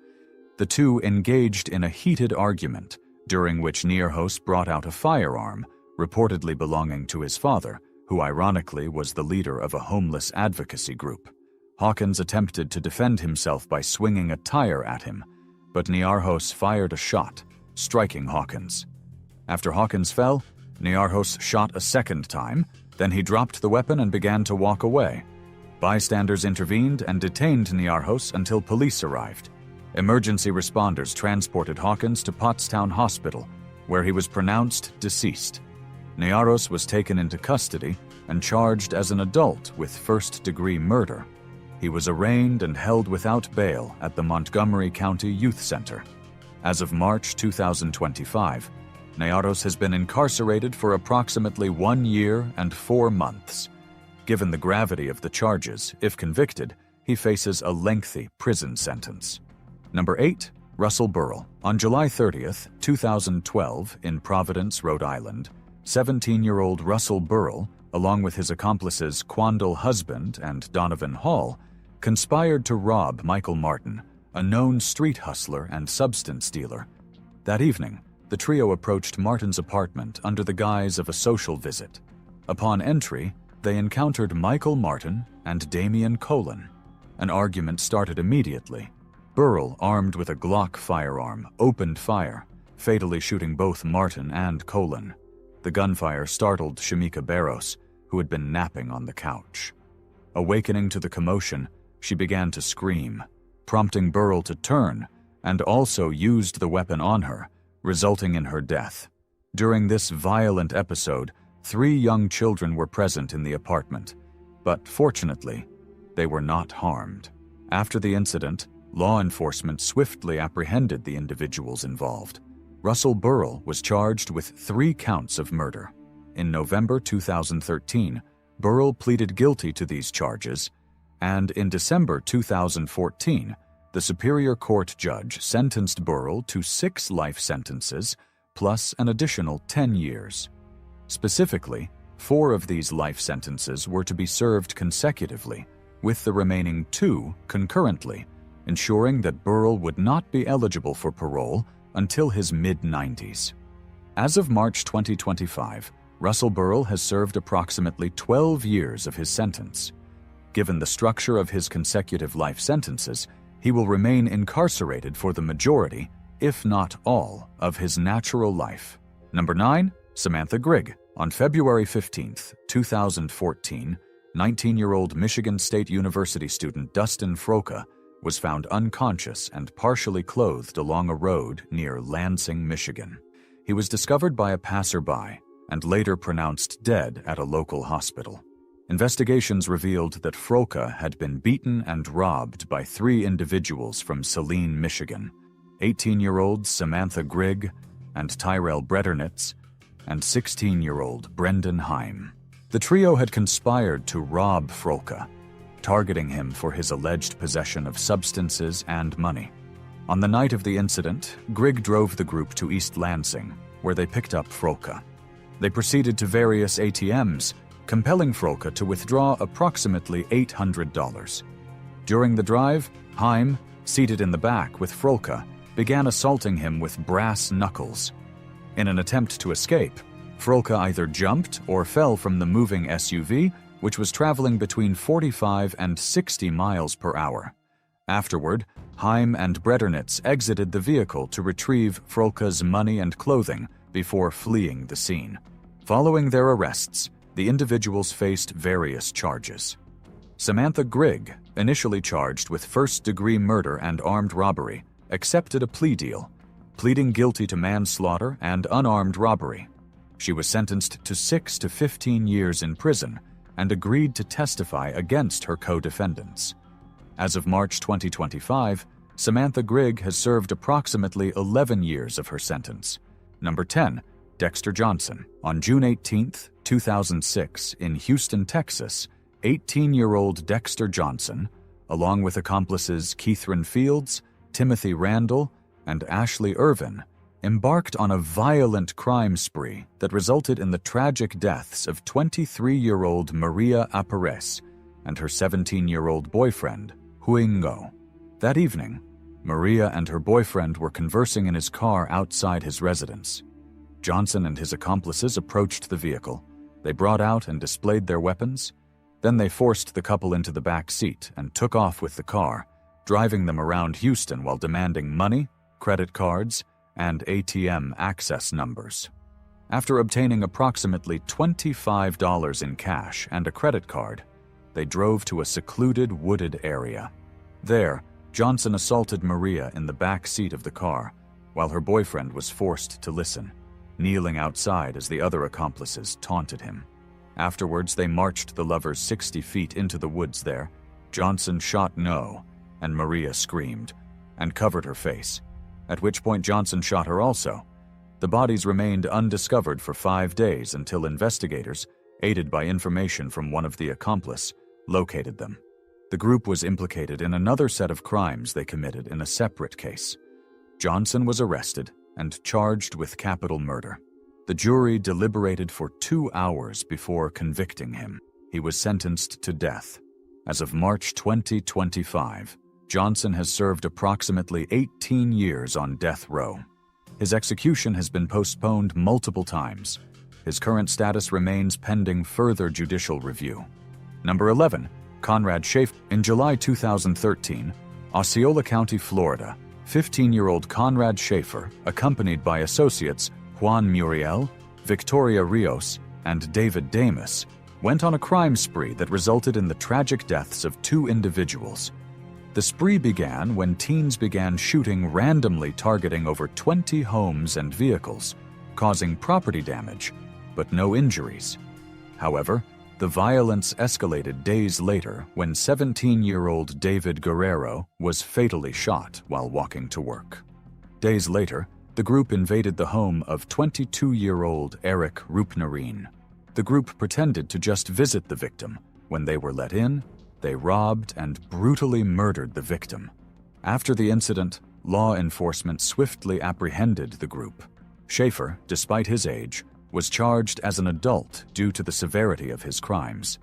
The two engaged in a heated argument, during which Nearhouse brought out a firearm, reportedly belonging to his father, who ironically was the leader of a homeless advocacy group. Hawkins attempted to defend himself by swinging a tire at him, but Nearhouse fired a shot, striking Hawkins. After Hawkins fell, Nearhouse shot a second time, then he dropped the weapon and began to walk away. Bystanders intervened and detained Nearhouse until police arrived. Emergency responders transported Hawkins to Pottstown Hospital, where he was pronounced deceased. Nearhouse was taken into custody and charged as an adult with first-degree murder. He was arraigned and held without bail at the Montgomery County Youth Center. As of March 2025, Nearhouse has been incarcerated for approximately 1 year and 4 months. Given the gravity of the charges, if convicted, he faces a lengthy prison sentence. Number 8. Russell Burrell. On July 30, 2012, in Providence, Rhode Island, 17-year-old Russell Burrell, along with his accomplices Quandle Husband and Donovan Hall, conspired to rob Michael Martin, a known street hustler and substance dealer. That evening, the trio approached Martin's apartment under the guise of a social visit. Upon entry, they encountered Michael Martin and Damian Colin. An argument started immediately. Burrell, armed with a Glock firearm, opened fire, fatally shooting both Martin and Colin. The gunfire startled Shamika Barros, who had been napping on the couch. Awakening to the commotion, she began to scream, prompting Burrell to turn, and also used the weapon on her, resulting in her death. During this violent episode, 3 young children were present in the apartment, but fortunately, they were not harmed. After the incident, law enforcement swiftly apprehended the individuals involved. Russell Burrell was charged with 3 counts of murder. In November 2013, Burrell pleaded guilty to these charges, and in December 2014, the Superior Court judge sentenced Burrell to 6 life sentences plus an additional 10 years. Specifically, 4 of these life sentences were to be served consecutively, with the remaining 2 concurrently, ensuring that Burrell would not be eligible for parole until his mid-90s. As of March 2025, Russell Burrell has served approximately 12 years of his sentence. Given the structure of his consecutive life sentences, he will remain incarcerated for the majority, if not all, of his natural life. Number 9. Samantha Grigg. On February 15, 2014, 19-year-old Michigan State University student Dustin Froka was found unconscious and partially clothed along a road near Lansing, Michigan. He was discovered by a passerby and later pronounced dead at a local hospital. Investigations revealed that Froka had been beaten and robbed by 3 individuals from Saline, Michigan: 18-year-old Samantha Grigg and Tyrell Bredernitz, and 16-year-old Brendan Heim. The trio had conspired to rob Froka, targeting him for his alleged possession of substances and money. On the night of the incident, Grigg drove the group to East Lansing, where they picked up Froka. They proceeded to various ATMs, compelling Froka to withdraw approximately $800. During the drive, Heim, seated in the back with Froka, began assaulting him with brass knuckles. In an attempt to escape, Froka either jumped or fell from the moving SUV, which was traveling between 45 and 60 miles per hour. Afterward, Heim and Bredernitz exited the vehicle to retrieve Froka's money and clothing before fleeing the scene. Following their arrests, the individuals faced various charges. Samantha Grigg, initially charged with first-degree murder and armed robbery, accepted a plea deal, pleading guilty to manslaughter and unarmed robbery. She was sentenced to 6 to 15 years in prison and agreed to testify against her co-defendants. As of March 2025, Samantha Grigg has served approximately 11 years of her sentence. Number 10. Dexter Johnson. On June 18, 2006, in Houston, Texas, 18-year-old Dexter Johnson, along with accomplices Keithran Fields, Timothy Randall, and Ashley Irvin, embarked on a violent crime spree that resulted in the tragic deaths of 23-year-old Maria Apares and her 17-year-old boyfriend, Huingo. That evening, Maria and her boyfriend were conversing in his car outside his residence. Johnson and his accomplices approached the vehicle. They brought out and displayed their weapons. Then they forced the couple into the back seat and took off with the car, driving them around Houston while demanding money, credit cards, and ATM access numbers. After obtaining approximately $25 in cash and a credit card, they drove to a secluded wooded area. There, Johnson assaulted Maria in the back seat of the car, while her boyfriend was forced to listen, kneeling outside as the other accomplices taunted him. Afterwards, they marched the lovers 60 feet into the woods there. Johnson shot no, and Maria screamed and covered her face, at which point Johnson shot her also. The bodies remained undiscovered for 5 days until investigators, aided by information from one of the accomplices, located them. The group was implicated in another set of crimes they committed in a separate case. Johnson was arrested and charged with capital murder. The jury deliberated for 2 hours before convicting him. He was sentenced to death. As of March 2025, Johnson has served approximately 18 years on death row. His execution has been postponed multiple times. His current status remains pending further judicial review. Number 11. Conrad Schaefer. In July 2013, Osceola County, Florida, 15-year-old Conrad Schaefer, accompanied by associates Juan Muriel, Victoria Rios, and David Damas, went on a crime spree that resulted in the tragic deaths of 2 individuals. The spree began when teens began shooting randomly, targeting over 20 homes and vehicles, causing property damage, but no injuries. However, the violence escalated days later when 17-year-old David Guerrero was fatally shot while walking to work. Days later, the group invaded the home of 22-year-old Eric Rupnerine. The group pretended to just visit the victim. When they were let in, they robbed and brutally murdered the victim. After the incident, law enforcement swiftly apprehended the group. Schaefer, despite his age, was charged as an adult due to the severity of his crimes.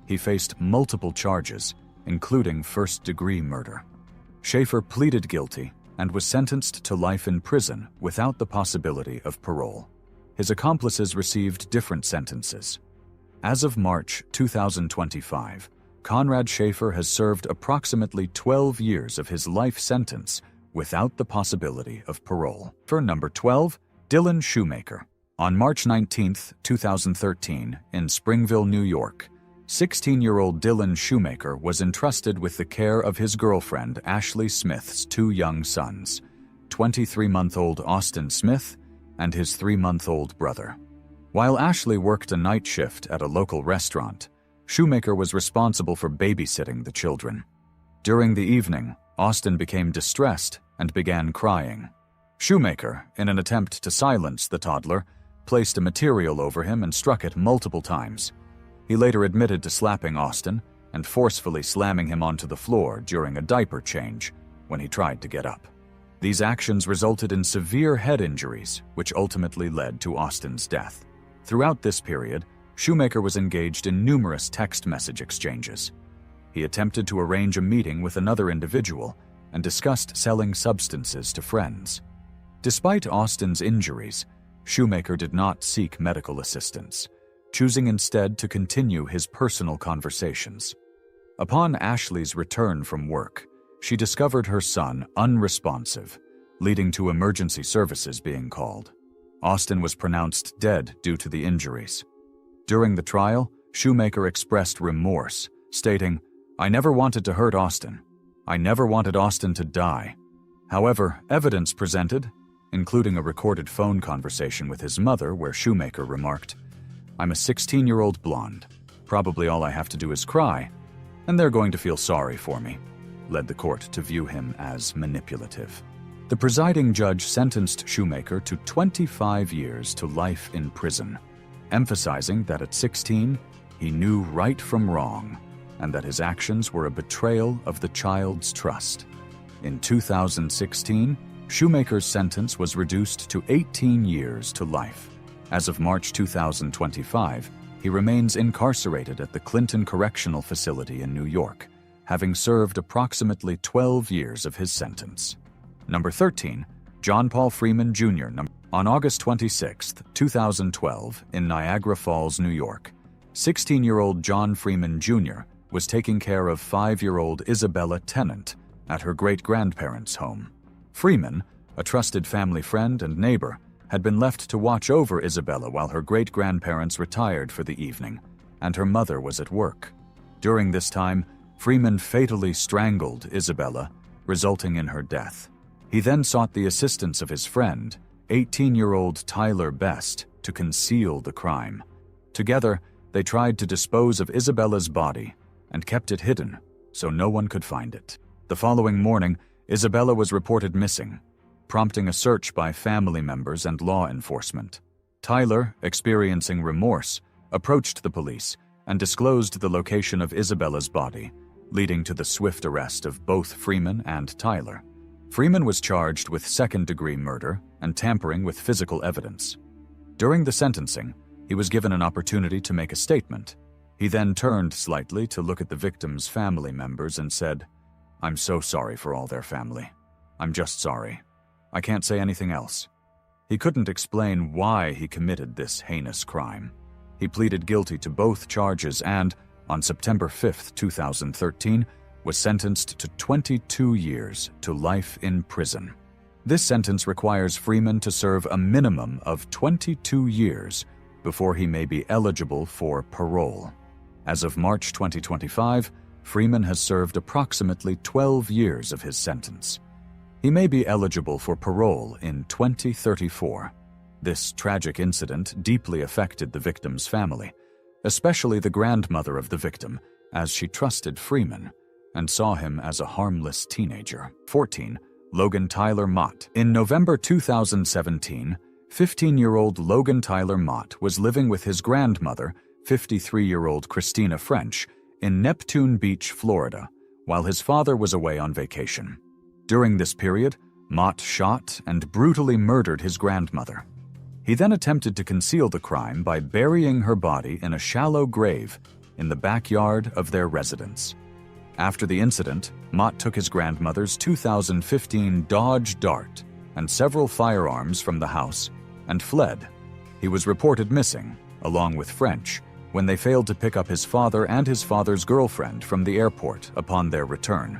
He faced multiple charges, including first-degree murder. Schaefer pleaded guilty and was sentenced to life in prison without the possibility of parole. His accomplices received different sentences. As of March 2025, Conrad Schaefer has served approximately 12 years of his life sentence without the possibility of parole. For number 12, Dylan Shoemaker. On March 19, 2013, in Springville, New York, 16-year-old Dylan Shoemaker was entrusted with the care of his girlfriend Ashley Smith's 2 young sons, 23-month-old Austin Smith and his 3-month-old brother. While Ashley worked a night shift at a local restaurant, Shoemaker was responsible for babysitting the children. During the evening, Austin became distressed and began crying. Shoemaker, in an attempt to silence the toddler, placed a material over him and struck it multiple times. He later admitted to slapping Austin and forcefully slamming him onto the floor during a diaper change when he tried to get up. These actions resulted in severe head injuries, which ultimately led to Austin's death. Throughout this period, Shoemaker was engaged in numerous text message exchanges. He attempted to arrange a meeting with another individual and discussed selling substances to friends. Despite Austin's injuries, Shoemaker did not seek medical assistance, choosing instead to continue his personal conversations. Upon Ashley's return from work, she discovered her son unresponsive, leading to emergency services being called. Austin was pronounced dead due to the injuries. During the trial, Shoemaker expressed remorse, stating, "I never wanted to hurt Austin. I never wanted Austin to die." However, evidence presented, including a recorded phone conversation with his mother where Shoemaker remarked, "I'm a 16-year-old blonde. Probably all I have to do is cry, and they're going to feel sorry for me," led the court to view him as manipulative. The presiding judge sentenced Shoemaker to 25 years to life in prison, emphasizing that at 16, he knew right from wrong, and that his actions were a betrayal of the child's trust. In 2016, Shoemaker's sentence was reduced to 18 years to life. As of March 2025, he remains incarcerated at the Clinton Correctional Facility in New York, having served approximately 12 years of his sentence. Number 13, John Paul Freeman Jr. On August 26, 2012, in Niagara Falls, New York, 16-year-old John Freeman Jr. was taking care of 5-year-old Isabella Tennant at her great-grandparents' home. Freeman, a trusted family friend and neighbor, had been left to watch over Isabella while her great-grandparents retired for the evening, and her mother was at work. During this time, Freeman fatally strangled Isabella, resulting in her death. He then sought the assistance of his friend, 18-year-old Tyler Best, to conceal the crime. Together, they tried to dispose of Isabella's body and kept it hidden so no one could find it. The following morning, Isabella was reported missing, prompting a search by family members and law enforcement. Tyler, experiencing remorse, approached the police and disclosed the location of Isabella's body, leading to the swift arrest of both Freeman and Tyler. Freeman was charged with second-degree murder and tampering with physical evidence. During the sentencing, he was given an opportunity to make a statement. He then turned slightly to look at the victims' family members and said, "I'm so sorry for all their family. I'm just sorry. I can't say anything else." He couldn't explain why he committed this heinous crime. He pleaded guilty to both charges and, on September 5, 2013, was sentenced to 22 years to life in prison. This sentence requires Freeman to serve a minimum of 22 years before he may be eligible for parole. As of March 2025, Freeman has served approximately 12 years of his sentence. He may be eligible for parole in 2034. This tragic incident deeply affected the victim's family, especially the grandmother of the victim, as she trusted Freeman and saw him as a harmless teenager. 14. Logan Tyler Mott. In November 2017, 15-year-old Logan Tyler Mott was living with his grandmother, 53-year-old Christina French, in Neptune Beach, Florida, while his father was away on vacation. During this period, Mott shot and brutally murdered his grandmother. He then attempted to conceal the crime by burying her body in a shallow grave in the backyard of their residence. After the incident, Mott took his grandmother's 2015 Dodge Dart and several firearms from the house and fled. He was reported missing, along with French, when they failed to pick up his father and his father's girlfriend from the airport upon their return.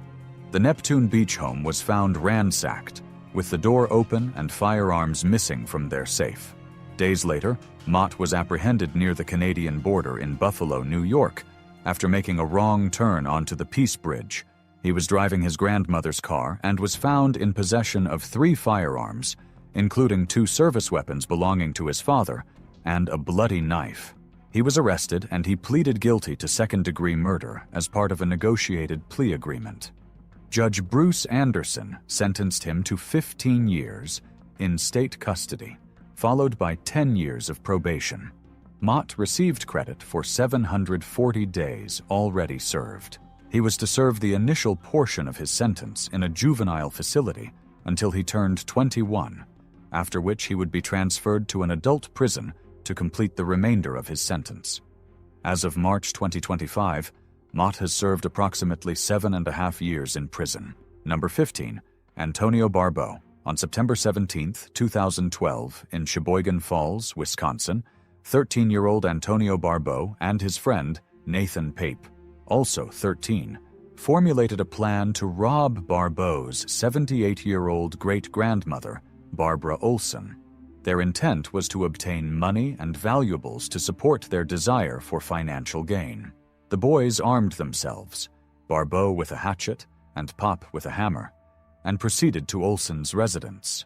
The Neptune Beach home was found ransacked, with the door open and firearms missing from their safe. Days later, Mott was apprehended near the Canadian border in Buffalo, New York, after making a wrong turn onto the Peace Bridge. He was driving his grandmother's car and was found in possession of 3 firearms, including 2 service weapons belonging to his father and a bloody knife. He was arrested and he pleaded guilty to second-degree murder as part of a negotiated plea agreement. Judge Bruce Anderson sentenced him to 15 years in state custody, followed by 10 years of probation. Mott received credit for 740 days already served. He was to serve the initial portion of his sentence in a juvenile facility until he turned 21, after which he would be transferred to an adult prison to complete the remainder of his sentence. As of March 2025, Mott has served approximately 7.5 years in prison. Number 15. Antonio Barbeau. On September 17, 2012, in Sheboygan Falls, Wisconsin, 13-year-old Antonio Barbeau and his friend, Nathan Pape, also 13, formulated a plan to rob Barbeau's 78-year-old great-grandmother, Barbara Olson. Their intent was to obtain money and valuables to support their desire for financial gain. The boys armed themselves, Barbeau with a hatchet and Pop with a hammer, and proceeded to Olson's residence.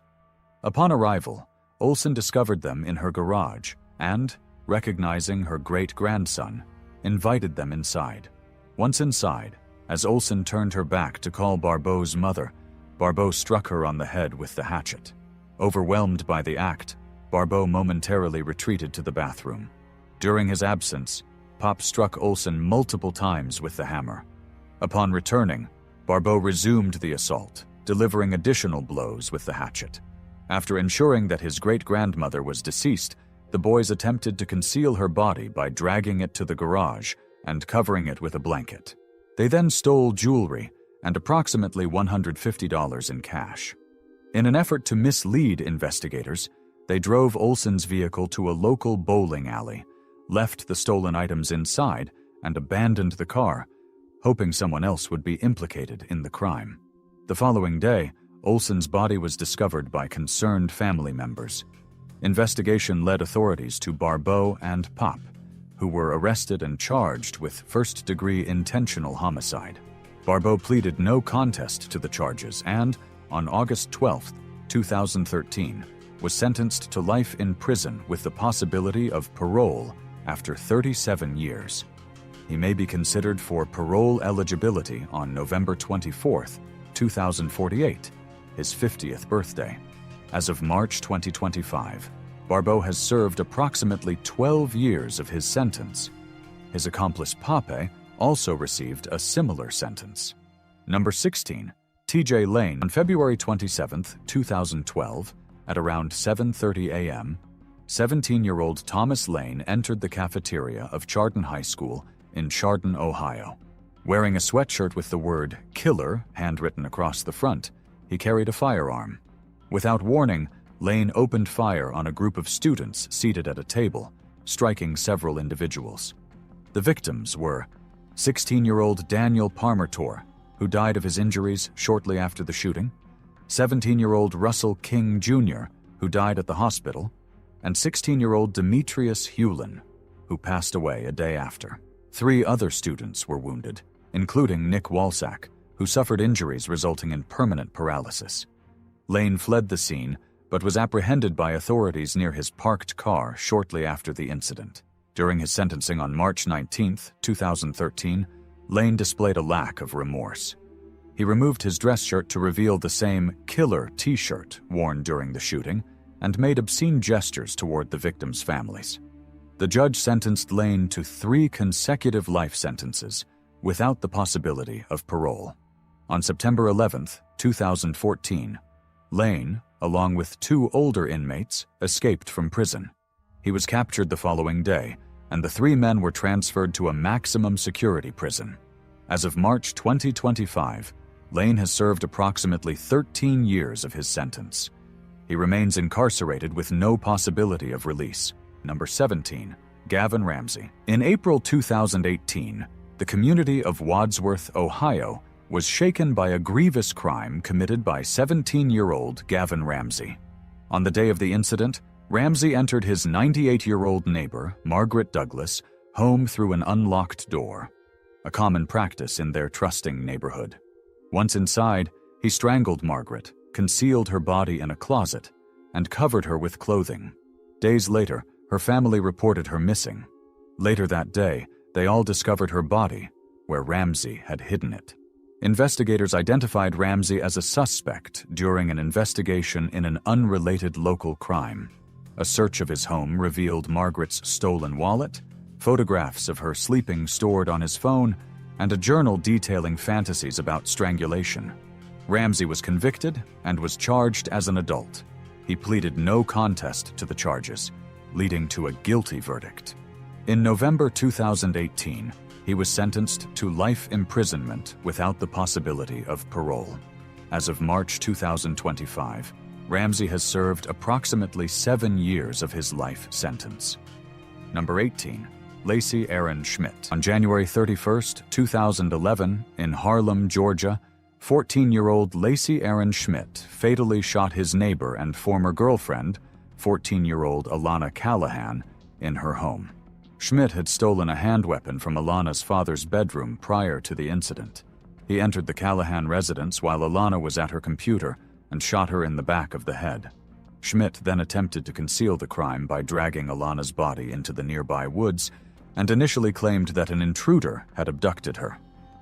Upon arrival, Olson discovered them in her garage and, recognizing her great-grandson, invited them inside. Once inside, as Olson turned her back to call Barbeau's mother, Barbeau struck her on the head with the hatchet. Overwhelmed by the act, Barbeau momentarily retreated to the bathroom. During his absence, Pop struck Olson multiple times with the hammer. Upon returning, Barbeau resumed the assault, delivering additional blows with the hatchet. After ensuring that his great-grandmother was deceased, the boys attempted to conceal her body by dragging it to the garage and covering it with a blanket. They then stole jewelry and approximately $150 in cash. In an effort to mislead investigators, they drove Olson's vehicle to a local bowling alley, left the stolen items inside, and abandoned the car, hoping someone else would be implicated in the crime. The following day, Olson's body was discovered by concerned family members. Investigation led authorities to Barbeau and Pop, who were arrested and charged with first-degree intentional homicide. Barbeau pleaded no contest to the charges and, on August 12, 2013, was sentenced to life in prison with the possibility of parole after 37 years. He may be considered for parole eligibility on November 24, 2048, his 50th birthday. As of March 2025, Barbeau has served approximately 12 years of his sentence. His accomplice Pape also received a similar sentence. Number 16. T.J. Lane. On February 27, 2012, at around 7:30 a.m., 17-year-old Thomas Lane entered the cafeteria of Chardon High School in Chardon, Ohio. Wearing a sweatshirt with the word "Killer" handwritten across the front, he carried a firearm. Without warning, Lane opened fire on a group of students seated at a table, striking several individuals. The victims were 16-year-old Daniel Parmertor, who died of his injuries shortly after the shooting, 17-year-old Russell King Jr., who died at the hospital, and 16-year-old Demetrius Hewlin, who passed away a day after. 3 other students were wounded, including Nick Walsack, who suffered injuries resulting in permanent paralysis. Lane fled the scene, but was apprehended by authorities near his parked car shortly after the incident. During his sentencing on March 19, 2013, Lane displayed a lack of remorse. He removed his dress shirt to reveal the same "Killer" t-shirt worn during the shooting and made obscene gestures toward the victims' families. The judge sentenced Lane to 3 consecutive life sentences without the possibility of parole. On September 11, 2014, Lane, along with 2 older inmates, escaped from prison. He was captured the following day, and the 3 men were transferred to a maximum security prison. As of March 2025, Lane has served approximately 13 years of his sentence. He remains incarcerated with no possibility of release. Number 17. Gavin Ramsey. In April 2018, the community of Wadsworth, Ohio, was shaken by a grievous crime committed by 17-year-old Gavin Ramsey. On the day of the incident, Ramsey entered his 98-year-old neighbor, Margaret Douglas, home through an unlocked door, a common practice in their trusting neighborhood. Once inside, he strangled Margaret, concealed her body in a closet, and covered her with clothing. Days later, her family reported her missing. Later that day, they all discovered her body, where Ramsey had hidden it. Investigators identified Ramsey as a suspect during an investigation in an unrelated local crime. A search of his home revealed Margaret's stolen wallet, photographs of her sleeping stored on his phone, and a journal detailing fantasies about strangulation. Ramsey was convicted and was charged as an adult. He pleaded no contest to the charges, leading to a guilty verdict. In November 2018, he was sentenced to life imprisonment without the possibility of parole. As of March 2025, Ramsey has served approximately 7 years of his life sentence. Number 18. Lacey Aaron Schmidt. On January 31, 2011, in Harlem, Georgia, 14-year-old Lacey Aaron Schmidt fatally shot his neighbor and former girlfriend, 14-year-old Alana Callahan, in her home. Schmidt had stolen a handweapon from Alana's father's bedroom prior to the incident. He entered the Callahan residence while Alana was at her computer and shot her in the back of the head. Schmidt then attempted to conceal the crime by dragging Alana's body into the nearby woods and initially claimed that an intruder had abducted her.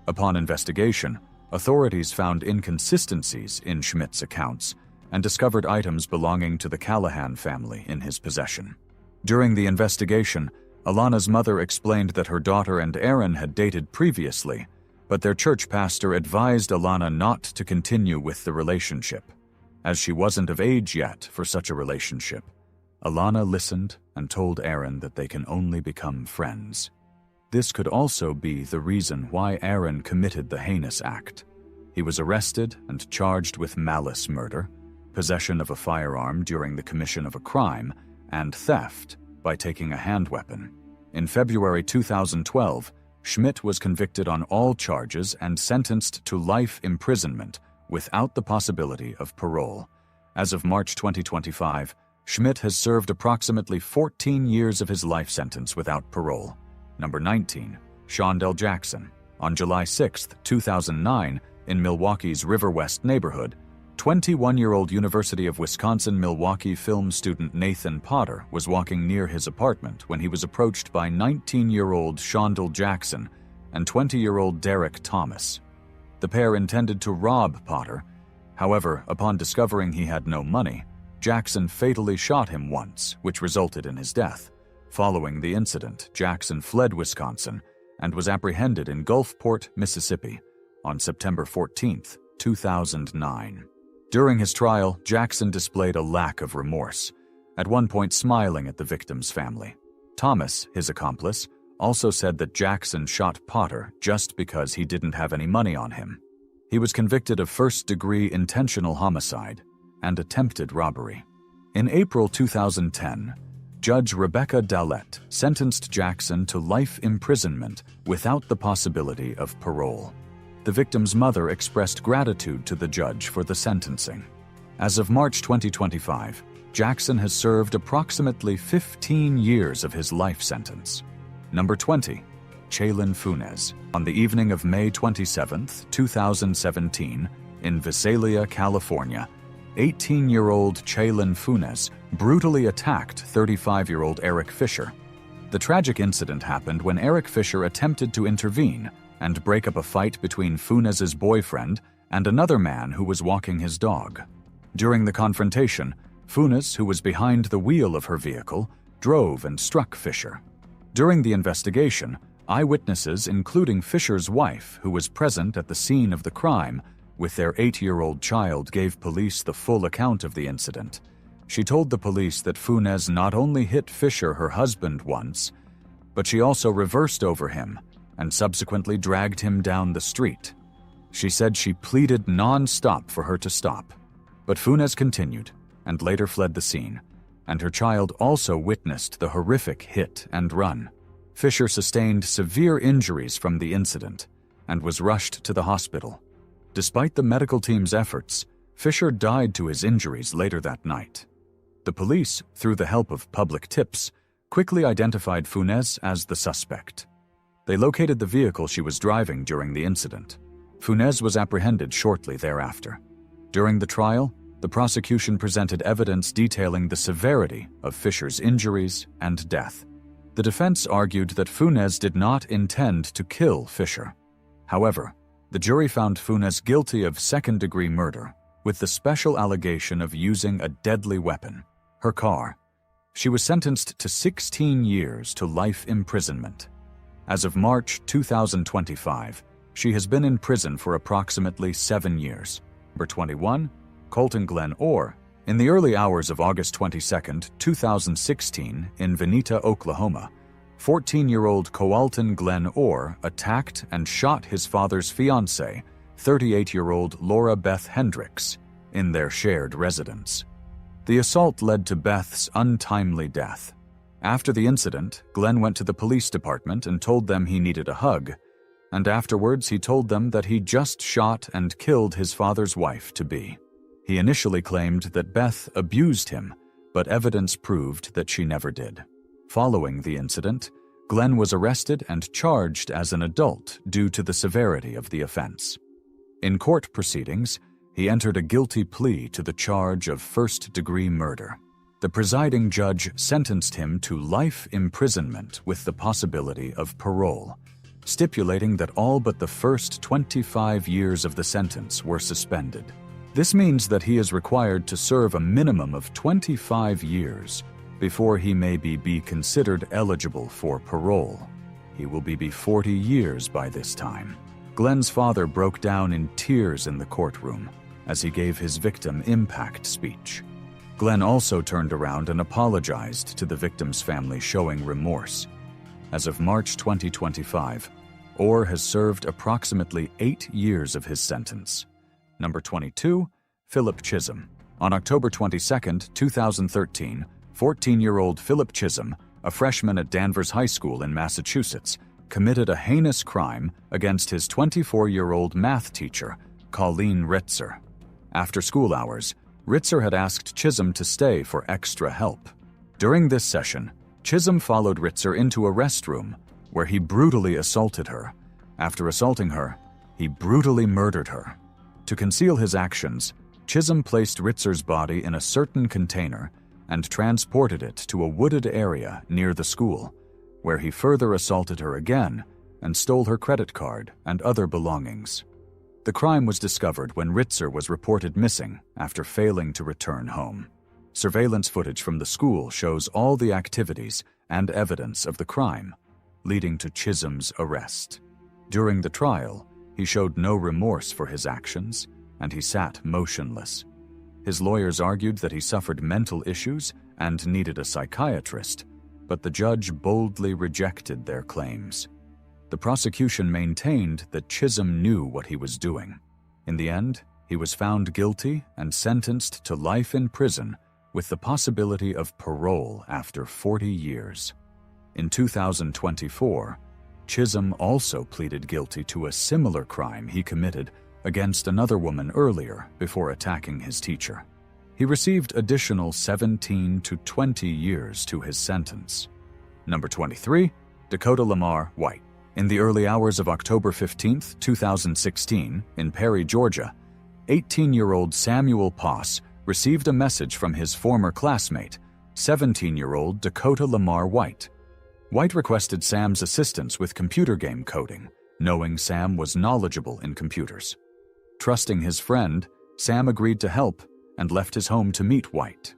Upon investigation, authorities found inconsistencies in Schmidt's accounts and discovered items belonging to the Callahan family in his possession. During the investigation, Alana's mother explained that her daughter and Aaron had dated previously, but their church pastor advised Alana not to continue with the relationship, as she wasn't of age yet for such a relationship. Alana listened and told Aaron that they can only become friends. This could also be the reason why Aaron committed the heinous act. He was arrested and charged with malice murder, possession of a firearm during the commission of a crime, and theft by taking a handweapon. In February 2012, Schmidt was convicted on all charges and sentenced to life imprisonment without the possibility of parole. As of March 2025, Schmidt has served approximately 14 years of his life sentence without parole. Number 19. Shondell Jackson. On July 6, 2009, in Milwaukee's River West neighborhood, 21-year-old University of Wisconsin-Milwaukee film student Nathan Potter was walking near his apartment when he was approached by 19-year-old Shondell Jackson and 20-year-old Derek Thomas. The pair intended to rob Potter. However, upon discovering he had no money, Jackson fatally shot him once, which resulted in his death. Following the incident, Jackson fled Wisconsin and was apprehended in Gulfport, Mississippi, on September 14, 2009. During his trial, Jackson displayed a lack of remorse at one point smiling at the victim's family. Thomas, his accomplice, also said that Jackson shot Potter just because he didn't have any money on him. He was convicted of first-degree intentional homicide and attempted robbery. In April 2010, Judge Rebecca Dowlett sentenced Jackson to life imprisonment without the possibility of parole. The victim's mother expressed gratitude to the judge for the sentencing. As of March 2025, Jackson has served approximately 15 years of his life sentence. Number 20. Chalin Funes. On the evening of May 27, 2017, in Visalia, California, 18-year-old Chalin Funes brutally attacked 35-year-old Eric Fisher. The tragic incident happened when Eric Fisher attempted to intervene and break up a fight between Funes's boyfriend and another man who was walking his dog. During the confrontation, Funes, who was behind the wheel of her vehicle, drove and struck Fisher. During the investigation, eyewitnesses, including Fisher's wife, who was present at the scene of the crime with their 8-year-old child, gave police the full account of the incident. She told the police that Funes not only hit Fisher, her husband, once, but she also reversed over him and subsequently dragged him down the street. She said she pleaded non-stop for her to stop, but Funes continued and later fled the scene, and her child also witnessed the horrific hit and run. Fisher sustained severe injuries from the incident and was rushed to the hospital. Despite the medical team's efforts, Fisher died to his injuries later that night. The police, through the help of public tips, quickly identified Funes as the suspect. They located the vehicle she was driving during the incident. Funes was apprehended shortly thereafter. During the trial, the prosecution presented evidence detailing the severity of Fisher's injuries and death. The defense argued that Funes did not intend to kill Fisher. However, the jury found Funes guilty of second-degree murder, with the special allegation of using a deadly weapon, her car. She was sentenced to 16 years to life imprisonment. As of March 2025, she has been in prison for approximately 7 years. Number 21, Colton Glenn Orr. In the early hours of August 22, 2016, in Vinita, Oklahoma, 14-year-old Coalton Glenn Orr attacked and shot his father's fiancée, 38-year-old Laura Beth Hendricks, in their shared residence. The assault led to Beth's untimely death. After the incident, Glenn went to the police department and told them he needed a hug, and afterwards he told them that he just shot and killed his father's wife-to-be. He initially claimed that Beth abused him, but evidence proved that she never did. Following the incident, Glenn was arrested and charged as an adult due to the severity of the offense. In court proceedings, he entered a guilty plea to the charge of first-degree murder. The presiding judge sentenced him to life imprisonment with the possibility of parole, stipulating that all but the first 25 years of the sentence were suspended. This means that he is required to serve a minimum of 25 years before he may be considered eligible for parole. He will be 40 years by this time. Glenn's father broke down in tears in the courtroom as he gave his victim impact speech. Glenn also turned around and apologized to the victim's family, showing remorse. As of March 2025, Orr has served approximately 8 years of his sentence. Number 22, Philip Chisholm. On October 22, 2013, 14-year-old Philip Chisholm, a freshman at Danvers High School in Massachusetts, committed a heinous crime against his 24-year-old math teacher, Colleen Ritzer. After school hours, Ritzer had asked Chisholm to stay for extra help. During this session, Chisholm followed Ritzer into a restroom where he brutally assaulted her. After assaulting her, he brutally murdered her. To conceal his actions, Chisholm placed Ritzer's body in a certain container and transported it to a wooded area near the school, where he further assaulted her again and stole her credit card and other belongings. The crime was discovered when Ritzer was reported missing after failing to return home. Surveillance footage from the school shows all the activities and evidence of the crime, leading to Chisholm's arrest. During the trial, he showed no remorse for his actions, and he sat motionless. His lawyers argued that he suffered mental issues and needed a psychiatrist, but the judge boldly rejected their claims. The prosecution maintained that Chisholm knew what he was doing. In the end, he was found guilty and sentenced to life in prison with the possibility of parole after 40 years. In 2024, Chisholm also pleaded guilty to a similar crime he committed against another woman earlier before attacking his teacher. He received additional 17 to 20 years to his sentence. Number 23, Dakota Lamar White. In the early hours of October 15, 2016, in Perry, Georgia, 18-year-old Samuel Poss received a message from his former classmate, 17-year-old Dakota Lamar White. White requested Sam's assistance with computer game coding, knowing Sam was knowledgeable in computers. Trusting his friend, Sam agreed to help and left his home to meet White.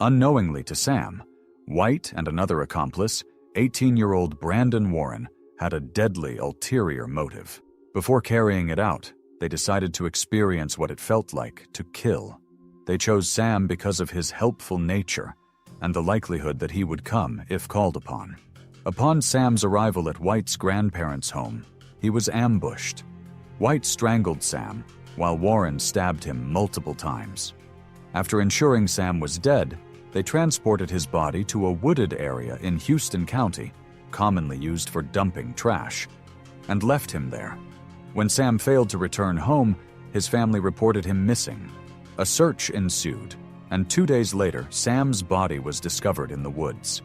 Unknowingly to Sam, White and another accomplice, 18-year-old Brandon Warren, had a deadly ulterior motive. Before carrying it out, they decided to experience what it felt like to kill. They chose Sam because of his helpful nature and the likelihood that he would come if called upon. Upon Sam's arrival at White's grandparents' home, he was ambushed. White strangled Sam, while Warren stabbed him multiple times. After ensuring Sam was dead, they transported his body to a wooded area in Houston County, commonly used for dumping trash, and left him there. When Sam failed to return home, his family reported him missing. A search ensued, and 2 days later, Sam's body was discovered in the woods.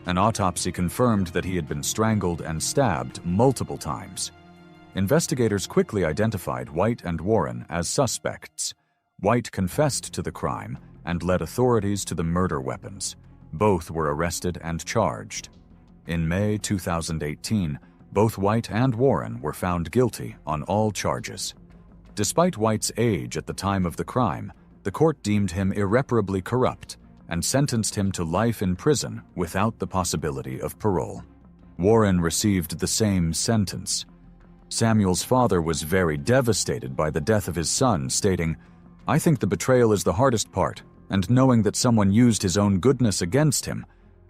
An autopsy confirmed that he had been strangled and stabbed multiple times. Investigators quickly identified White and Warren as suspects. White confessed to the crime and led authorities to the murder weapons. Both were arrested and charged. In May 2018, both White and Warren were found guilty on all charges. Despite White's age at the time of the crime, the court deemed him irreparably corrupt and sentenced him to life in prison without the possibility of parole. Warren received the same sentence. Samuel's father was very devastated by the death of his son, stating, "I think the betrayal is the hardest part, and knowing that someone used his own goodness against him,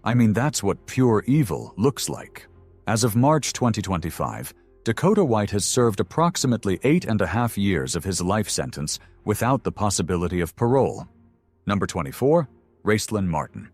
I mean, that's what pure evil looks like." As of March 2025, Dakota White has served approximately 8.5 years of his life sentence without the possibility of parole. Number 24, Racelyn Martin.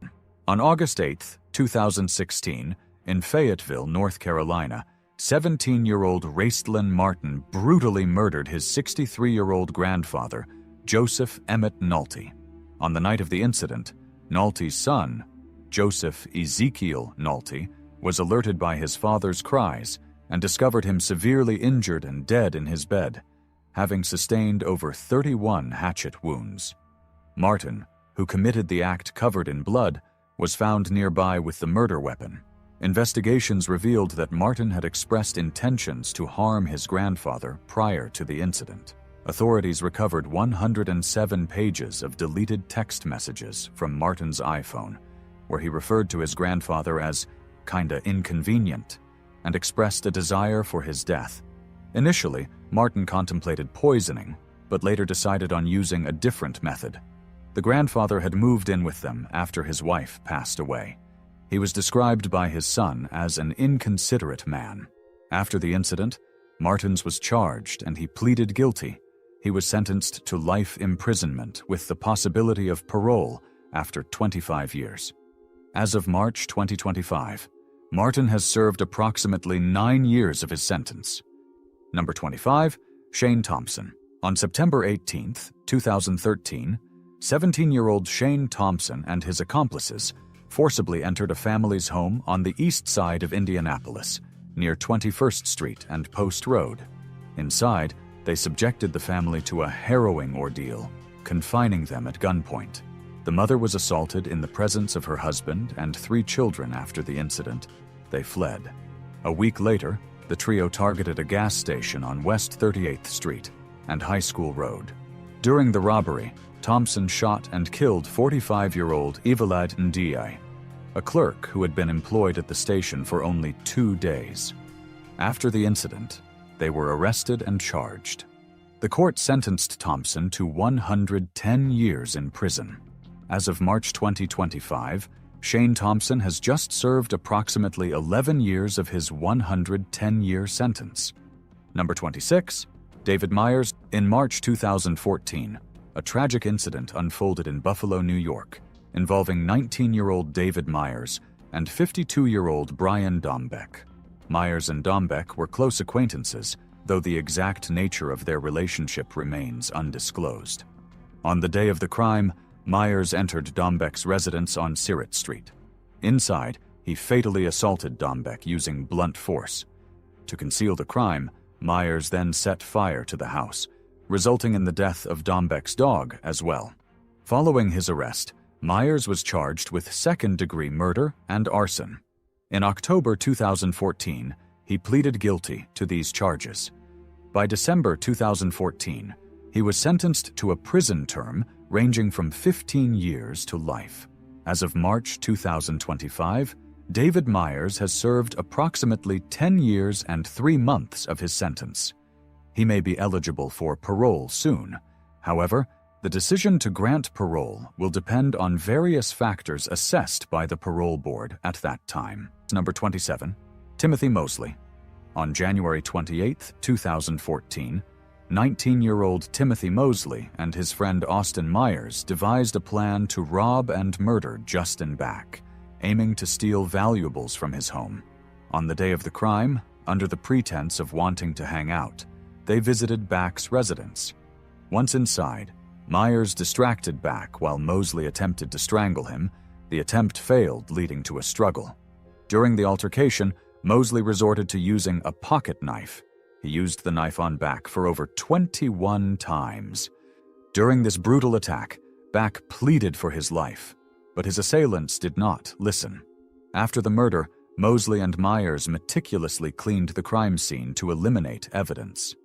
On August 8, 2016, in Fayetteville, North Carolina, 17-year-old Racelyn Martin brutally murdered his 63-year-old grandfather, Joseph Emmett Nolte. On the night of the incident, Nolte's son, Joseph Ezekiel Nolte, was alerted by his father's cries and discovered him severely injured and dead in his bed, having sustained over 31 hatchet wounds. Martin, who committed the act covered in blood, was found nearby with the murder weapon. Investigations revealed that Martin had expressed intentions to harm his grandfather prior to the incident. Authorities recovered 107 pages of deleted text messages from Martin's iPhone, where he referred to his grandfather as kinda inconvenient and expressed a desire for his death. Initially, Martin contemplated poisoning, but later decided on using a different method. The grandfather had moved in with them after his wife passed away. He was described by his son as an inconsiderate man. After the incident, Martins was charged and he pleaded guilty. He was sentenced to life imprisonment with the possibility of parole after 25 years. As of March 2025, Martin has served approximately 9 years of his sentence. Number 25, Shane Thompson. On September 18, 2013, 17-year-old Shane Thompson and his accomplices forcibly entered a family's home on the east side of Indianapolis, near 21st Street and Post Road. Inside, they subjected the family to a harrowing ordeal, confining them at gunpoint. The mother was assaulted in the presence of her husband and 3 children after the incident. They fled. A week later, the trio targeted a gas station on West 38th Street and High School Road. During the robbery, Thompson shot and killed 45-year-old Evelad Ndiaye, a clerk who had been employed at the station for only 2 days. After the incident, they were arrested and charged. The court sentenced Thompson to 110 years in prison. As of March 2025, Shane Thompson has just served approximately 11 years of his 110-year sentence. Number 26. David Myers. In March 2014, a tragic incident unfolded in Buffalo, New York, involving 19-year-old David Myers and 52-year-old Brian Dombeck. Myers and Dombeck were close acquaintances, though the exact nature of their relationship remains undisclosed. On the day of the crime, Myers entered Dombeck's residence on Sirit Street. Inside, he fatally assaulted Dombeck using blunt force. To conceal the crime, Myers then set fire to the house, resulting in the death of Dombeck's dog as well. Following his arrest, Myers was charged with second-degree murder and arson. In October 2014, he pleaded guilty to these charges. By December 2014, he was sentenced to a prison term ranging from 15 years to life. As of March 2025, David Myers has served approximately 10 years and 3 months of his sentence. He may be eligible for parole soon. However, the decision to grant parole will depend on various factors assessed by the parole board at that time. Number 27. Timothy Mosley. On January 28, 2014, 19-year-old Timothy Mosley and his friend Austin Myers devised a plan to rob and murder Justin Back, aiming to steal valuables from his home. On the day of the crime, under the pretense of wanting to hang out, they visited Back's residence. Once inside, Myers distracted Back while Mosley attempted to strangle him. The attempt failed, leading to a struggle. During the altercation, Mosley resorted to using a pocket knife. He used the knife on Back for over 21 times. During this brutal attack, Back pleaded for his life, but his assailants did not listen. After the murder, Mosley and Myers meticulously cleaned the crime scene to eliminate evidence.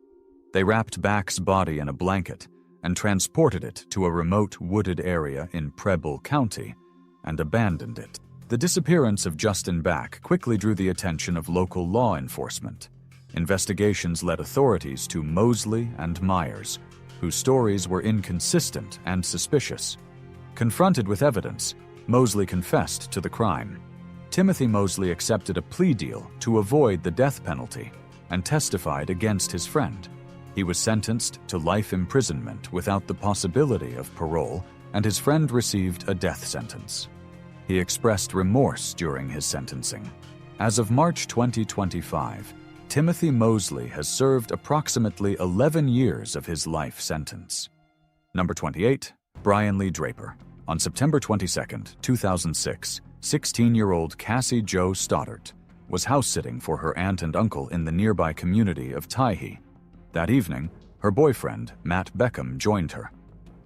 They wrapped Back's body in a blanket and transported it to a remote wooded area in Preble County and abandoned it. The disappearance of Justin Back quickly drew the attention of local law enforcement. Investigations led authorities to Mosley and Myers, whose stories were inconsistent and suspicious. Confronted with evidence, Mosley confessed to the crime. Timothy Mosley accepted a plea deal to avoid the death penalty and testified against his friend. He was sentenced to life imprisonment without the possibility of parole, and his friend received a death sentence. He expressed remorse during his sentencing. As of March 2025, Timothy Mosley has served approximately 11 years of his life sentence. Number 28. Brian Lee Draper. On September 22, 2006, 16-year-old Cassie Jo Stoddart was house-sitting for her aunt and uncle in the nearby community of Tyhee. That evening, her boyfriend, Matt Beckham, joined her.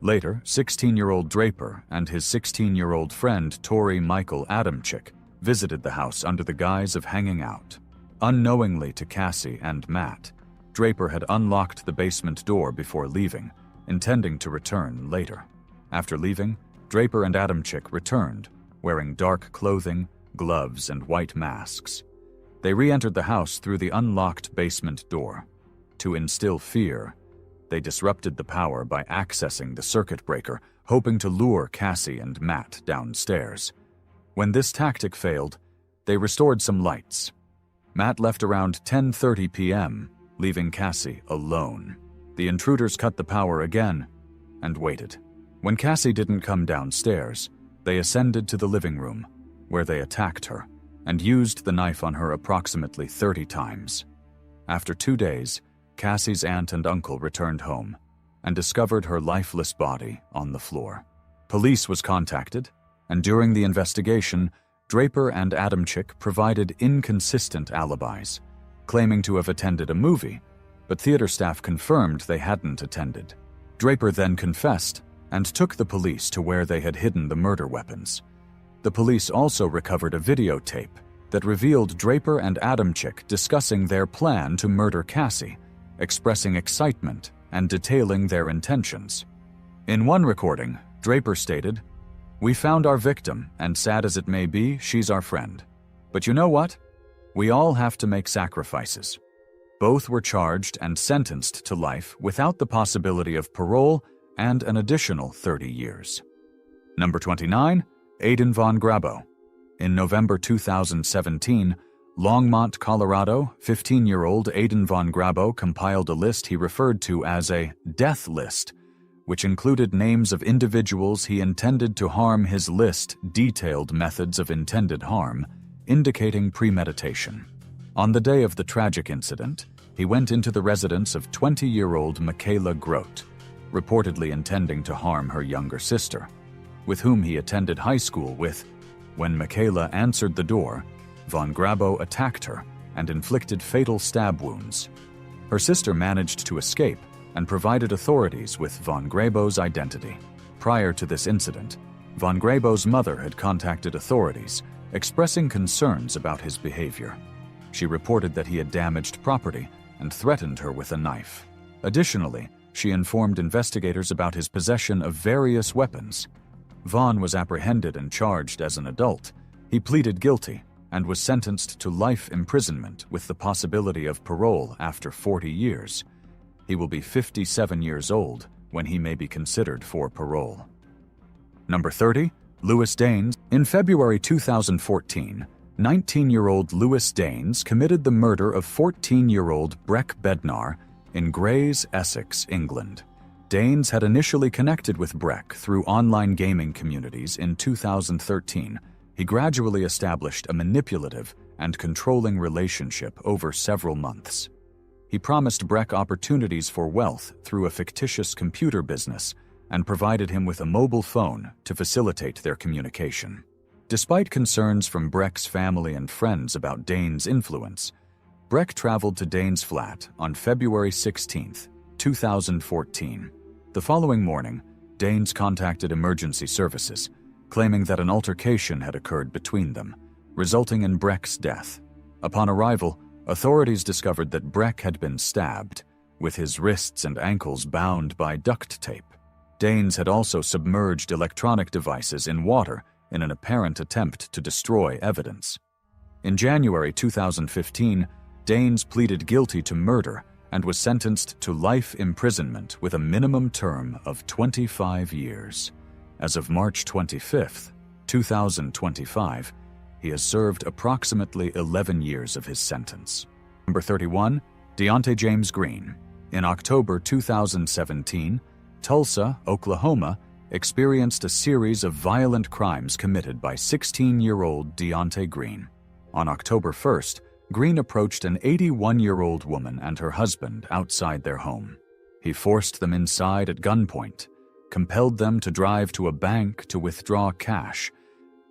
Later, 16-year-old Draper and his 16-year-old friend, Tori Michael Adamczyk, visited the house under the guise of hanging out. Unknowingly to Cassie and Matt, Draper had unlocked the basement door before leaving, intending to return later. After leaving, Draper and Adamczyk returned, wearing dark clothing, gloves, and white masks. They re-entered the house through the unlocked basement door. To instill fear, they disrupted the power by accessing the circuit breaker, hoping to lure Cassie and Matt downstairs. When this tactic failed, they restored some lights. Matt left around 10:30 p.m., leaving Cassie alone. The intruders cut the power again and waited. When Cassie didn't come downstairs, they ascended to the living room, where they attacked her and used the knife on her approximately 30 times. After 2 days, Cassie's aunt and uncle returned home and discovered her lifeless body on the floor. Police was contacted, and during the investigation, Draper and Adamczyk provided inconsistent alibis, claiming to have attended a movie, but theater staff confirmed they hadn't attended. Draper then confessed and took the police to where they had hidden the murder weapons. The police also recovered a videotape that revealed Draper and Adamczyk discussing their plan to murder Cassie, expressing excitement and detailing their intentions. In one recording, Draper stated, "We found our victim, and sad as it may be, she's our friend. But you know what? We all have to make sacrifices." Both were charged and sentenced to life without the possibility of parole and an additional 30 years. Number 29. Aidan von Grabo. In November 2017, Longmont, Colorado, 15-year-old Aidan von Grabo compiled a list he referred to as a death list, which included names of individuals he intended to harm. His list detailed methods of intended harm, indicating premeditation. On the day of the tragic incident, he went into the residence of 20-year-old Michaela Grote, reportedly intending to harm her younger sister, with whom he attended high school with. When Michaela answered the door, von Grabo attacked her and inflicted fatal stab wounds. Her sister managed to escape and provided authorities with von Grabo's identity. Prior to this incident, von Grabo's mother had contacted authorities, expressing concerns about his behavior. She reported that he had damaged property and threatened her with a knife. Additionally, she informed investigators about his possession of various weapons. Von was apprehended and charged as an adult. He pleaded guilty and was sentenced to life imprisonment with the possibility of parole after 40 years. He will be 57 years old when he may be considered for parole. Number 30. Louis Daines. In February 2014, 19-year-old Louis Daines committed the murder of 14-year-old Breck Bednar in Grays, Essex, England. Daines had initially connected with Breck through online gaming communities in 2013. He gradually established a manipulative and controlling relationship over several months. He promised Breck opportunities for wealth through a fictitious computer business and provided him with a mobile phone to facilitate their communication. Despite concerns from Breck's family and friends about Daines' influence, Breck traveled to Daines' flat on February 16, 2014. The following morning, Daines contacted emergency services, claiming that an altercation had occurred between them, resulting in Breck's death. Upon arrival, authorities discovered that Breck had been stabbed, with his wrists and ankles bound by duct tape. Daines had also submerged electronic devices in water in an apparent attempt to destroy evidence. In January 2015, Daines pleaded guilty to murder and was sentenced to life imprisonment with a minimum term of 25 years. As of March 25, 2025, he has served approximately 11 years of his sentence. Number 31. Deontay James Green. In October 2017, Tulsa, Oklahoma, experienced a series of violent crimes committed by 16-year-old Deontay Green. On October 1st, Green approached an 81-year-old woman and her husband outside their home. He forced them inside at gunpoint, compelled them to drive to a bank to withdraw cash,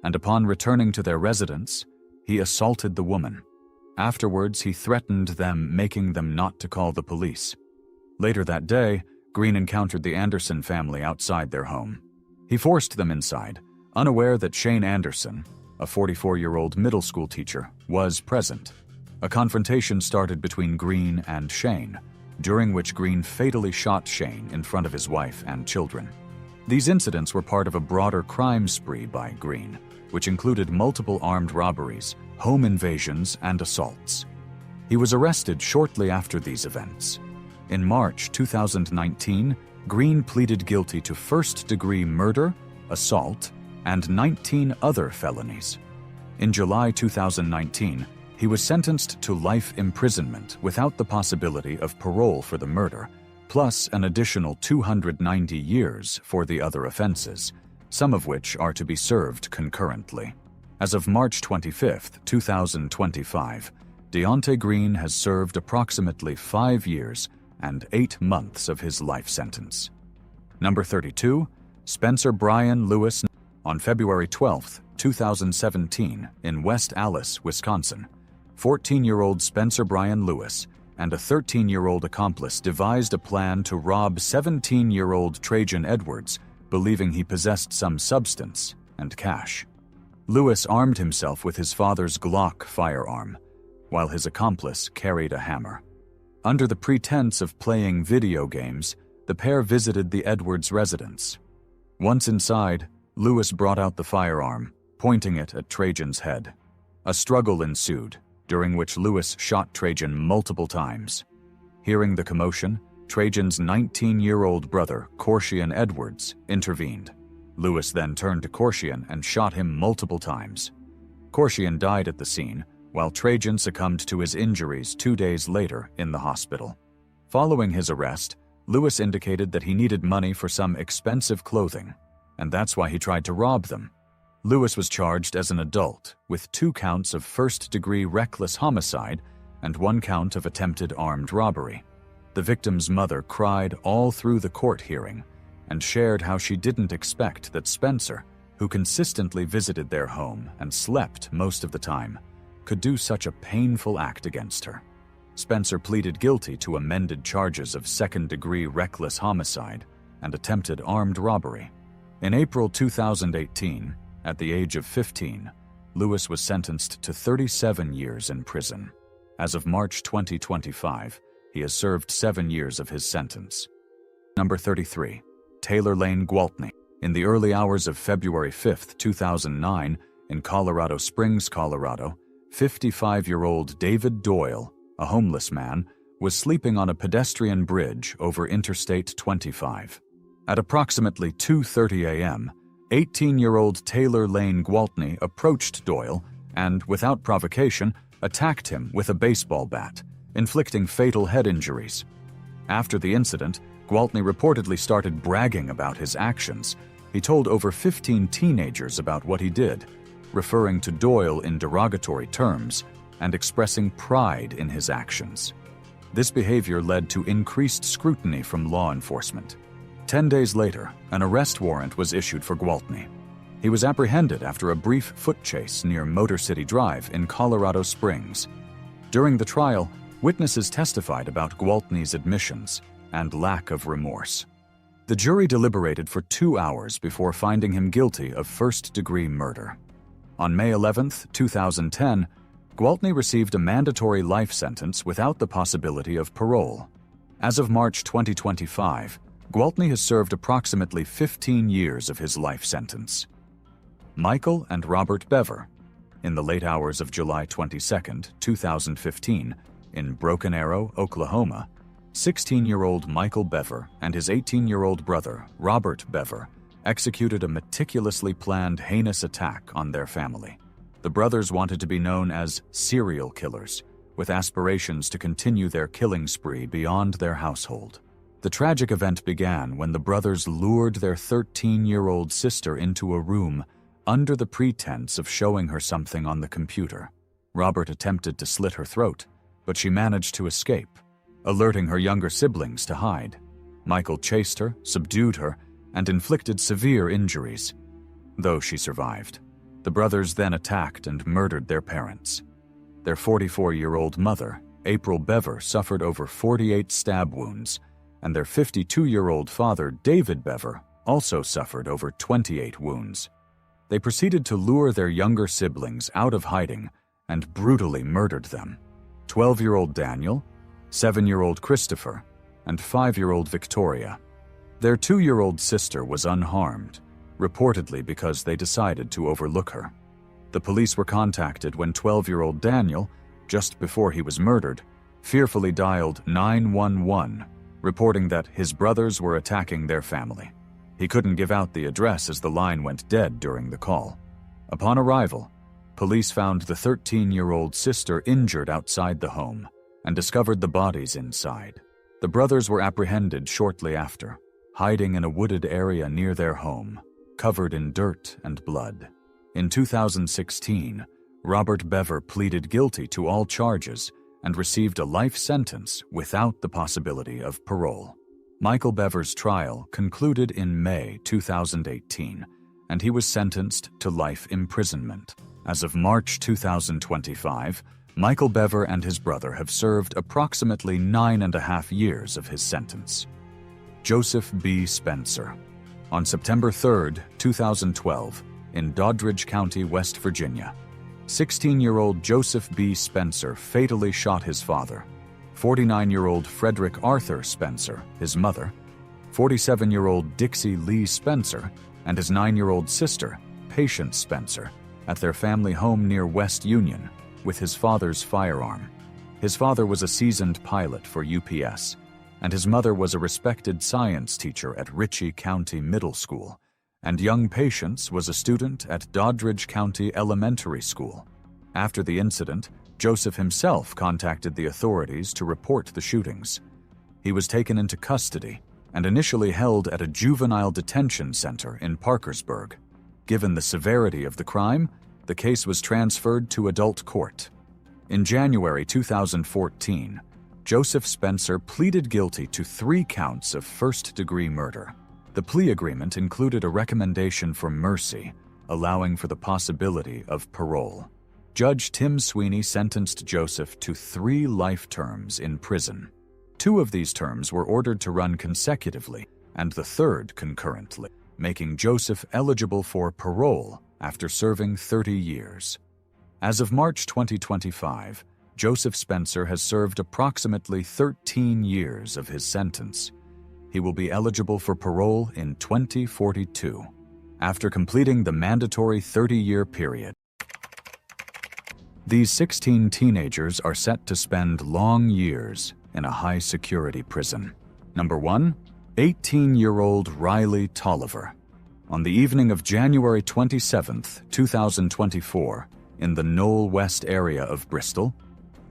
and upon returning to their residence, he assaulted the woman. Afterwards, he threatened them, making them not to call the police. Later that day, Green encountered the Anderson family outside their home. He forced them inside, unaware that Shane Anderson, a 44-year-old middle school teacher, was present. A confrontation started between Green and Shane, during which Green fatally shot Shane in front of his wife and children. These incidents were part of a broader crime spree by Green, which included multiple armed robberies, home invasions, and assaults. He was arrested shortly after these events. In March 2019, Green pleaded guilty to first-degree murder, assault, and 19 other felonies. In July 2019, he was sentenced to life imprisonment without the possibility of parole for the murder, plus an additional 290 years for the other offenses, some of which are to be served concurrently. As of March 25, 2025, Deontay Green has served approximately 5 years and 8 months of his life sentence. Number 32. Spencer Brian Lewis. On February 12, 2017, in West Allis, Wisconsin, 14-year-old Spencer Brian Lewis and a 13-year-old accomplice devised a plan to rob 17-year-old Trajan Edwards, believing he possessed some substance and cash. Lewis armed himself with his father's Glock firearm, while his accomplice carried a hammer. Under the pretense of playing video games, the pair visited the Edwards residence. Once inside, Lewis brought out the firearm, pointing it at Trajan's head. A struggle ensued, during which Lewis shot Trajan multiple times. Hearing the commotion, Trajan's 19-year-old brother, Corsian Edwards, intervened. Lewis then turned to Corsian and shot him multiple times. Corsian died at the scene, while Trajan succumbed to his injuries 2 days later in the hospital. Following his arrest, Lewis indicated that he needed money for some expensive clothing, and that's why he tried to rob them. Lewis was charged as an adult with 2 counts of first-degree reckless homicide and 1 count of attempted armed robbery. The victim's mother cried all through the court hearing and shared how she didn't expect that Spencer, who consistently visited their home and slept most of the time, could do such a painful act against her. Spencer pleaded guilty to amended charges of second-degree reckless homicide and attempted armed robbery. In April 2018, at the age of 15, Lewis was sentenced to 37 years in prison. As of March 2025, he has served 7 years of his sentence. Number 33. Taylor Lane Gwaltney. In the early hours of February 5, 2009, in Colorado Springs, Colorado, 55-year-old David Doyle, a homeless man, was sleeping on a pedestrian bridge over Interstate 25. At approximately 2:30 a.m., 18-year-old Taylor Lane Gwaltney approached Doyle and, without provocation, attacked him with a baseball bat, inflicting fatal head injuries. After the incident, Gwaltney reportedly started bragging about his actions. He told over 15 teenagers about what he did, referring to Doyle in derogatory terms and expressing pride in his actions. This behavior led to increased scrutiny from law enforcement. 10 days later, an arrest warrant was issued for Gwaltney. He was apprehended after a brief foot chase near Motor City Drive in Colorado Springs. During the trial, witnesses testified about Gwaltney's admissions and lack of remorse. The jury deliberated for 2 hours before finding him guilty of first-degree murder. On May 11, 2010, Gwaltney received a mandatory life sentence without the possibility of parole. As of March 2025, Gwaltney has served approximately 15 years of his life sentence. Michael and Robert Bever. In the late hours of July 22, 2015, in Broken Arrow, Oklahoma, 16-year-old Michael Bever and his 18-year-old brother, Robert Bever, executed a meticulously planned heinous attack on their family. The brothers wanted to be known as serial killers, with aspirations to continue their killing spree beyond their household. The tragic event began when the brothers lured their 13-year-old sister into a room under the pretense of showing her something on the computer. Robert attempted to slit her throat, but she managed to escape, alerting her younger siblings to hide. Michael chased her, subdued her, and inflicted severe injuries. Though she survived, the brothers then attacked and murdered their parents. Their 44-year-old mother, April Bever, suffered over 48 stab wounds, and their 52-year-old father, David Bever, also suffered over 28 wounds. They proceeded to lure their younger siblings out of hiding and brutally murdered them. 12-year-old Daniel, 7-year-old Christopher, and 5-year-old Victoria. Their 2-year-old sister was unharmed, reportedly because they decided to overlook her. The police were contacted when 12-year-old Daniel, just before he was murdered, fearfully dialed 911, reporting that his brothers were attacking their family. He couldn't give out the address as the line went dead during the call. Upon arrival, police found the 13-year-old sister injured outside the home and discovered the bodies inside. The brothers were apprehended shortly after, hiding in a wooded area near their home, covered in dirt and blood. In 2016, Robert Bever pleaded guilty to all charges and received a life sentence without the possibility of parole. Michael Bever's trial concluded in May 2018, and he was sentenced to life imprisonment. As of March 2025, Michael Bever and his brother have served approximately 9.5 years of his sentence. Joseph B. Spencer. On September 3, 2012, in Doddridge County, West Virginia, 16-year-old Joseph B. Spencer fatally shot his father, 49-year-old Frederick Arthur Spencer, his mother, 47-year-old Dixie Lee Spencer, and his 9-year-old sister, Patience Spencer, at their family home near West Union with his father's firearm. His father was a seasoned pilot for UPS, and his mother was a respected science teacher at Ritchie County Middle School and young Patience was a student at Doddridge County Elementary School. After the incident, Joseph himself contacted the authorities to report the shootings. He was taken into custody and initially held at a juvenile detention center in Parkersburg. Given the severity of the crime, the case was transferred to adult court. In January 2014, Joseph Spencer pleaded guilty to 3 counts of first-degree murder. The plea agreement included a recommendation for mercy, allowing for the possibility of parole. Judge Tim Sweeney sentenced Joseph to 3 life terms in prison. 2 of these terms were ordered to run consecutively, and the 3rd concurrently, making Joseph eligible for parole after serving 30 years. As of March 2025, Joseph Spencer has served approximately 13 years of his sentence. He will be eligible for parole in 2042, after completing the mandatory 30-year period. These 16 teenagers are set to spend long years in a high-security prison. Number 1, 18-year-old Riley Toliver. On the evening of January 27, 2024, in the Knoll West area of Bristol,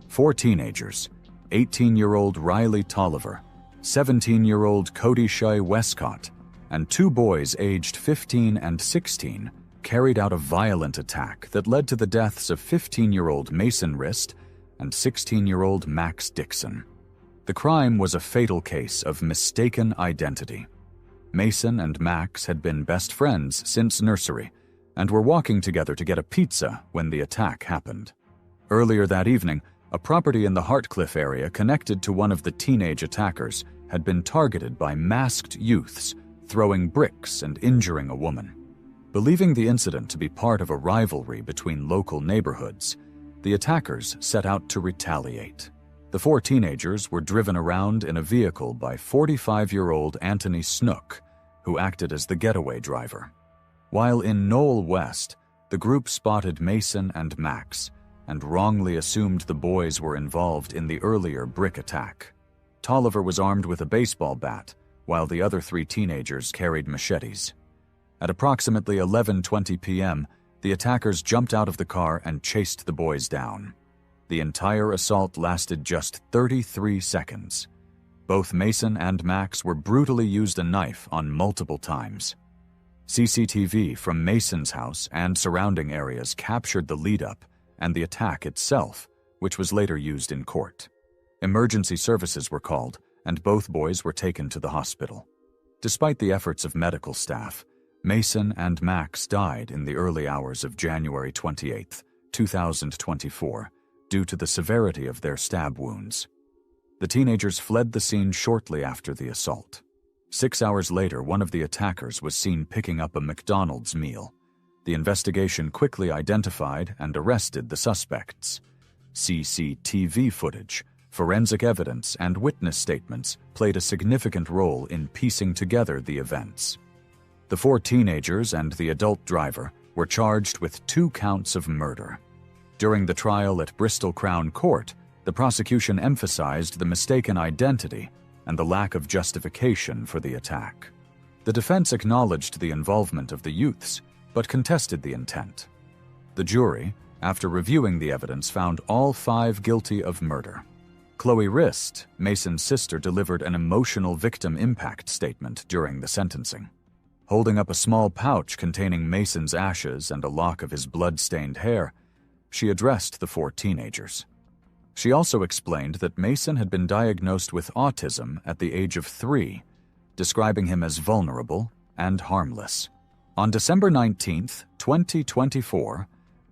4 teenagers, 18-year-old Riley Toliver, 17-year-old Cody Shea Westcott, and 2 boys aged 15 and 16 carried out a violent attack that led to the deaths of 15-year-old Mason Rist and 16-year-old Max Dixon. The crime was a fatal case of mistaken identity. Mason and Max had been best friends since nursery and were walking together to get a pizza when the attack happened. Earlier that evening, a property in the Hartcliffe area connected to one of the teenage attackers had been targeted by masked youths, throwing bricks and injuring a woman. Believing the incident to be part of a rivalry between local neighborhoods, the attackers set out to retaliate. The 4 teenagers were driven around in a vehicle by 45-year-old Anthony Snook, who acted as the getaway driver. While in Knoll West, the group spotted Mason and Max and wrongly assumed the boys were involved in the earlier brick attack. Toliver was armed with a baseball bat, while the other 3 teenagers carried machetes. At approximately 11:20 p.m., the attackers jumped out of the car and chased the boys down. The entire assault lasted just 33 seconds. Both Mason and Max were brutally used a knife on multiple times. CCTV from Mason's house and surrounding areas captured the lead-up and the attack itself, which was later used in court. Emergency services were called, and both boys were taken to the hospital. Despite the efforts of medical staff, Mason and Max died in the early hours of January 28, 2024, due to the severity of their stab wounds. The teenagers fled the scene shortly after the assault. 6 hours later, one of the attackers was seen picking up a McDonald's meal. The investigation quickly identified and arrested the suspects. CCTV footage, forensic evidence, and witness statements played a significant role in piecing together the events. The 4 teenagers and the adult driver were charged with 2 counts of murder. During the trial at Bristol Crown Court, the prosecution emphasized the mistaken identity and the lack of justification for the attack. The defense acknowledged the involvement of the youths, but contested the intent. The jury, after reviewing the evidence, found all 5 guilty of murder. Chloe Rist, Mason's sister, delivered an emotional victim impact statement during the sentencing. Holding up a small pouch containing Mason's ashes and a lock of his blood-stained hair, she addressed the 4 teenagers. She also explained that Mason had been diagnosed with autism at the age of 3, describing him as vulnerable and harmless. On December 19, 2024,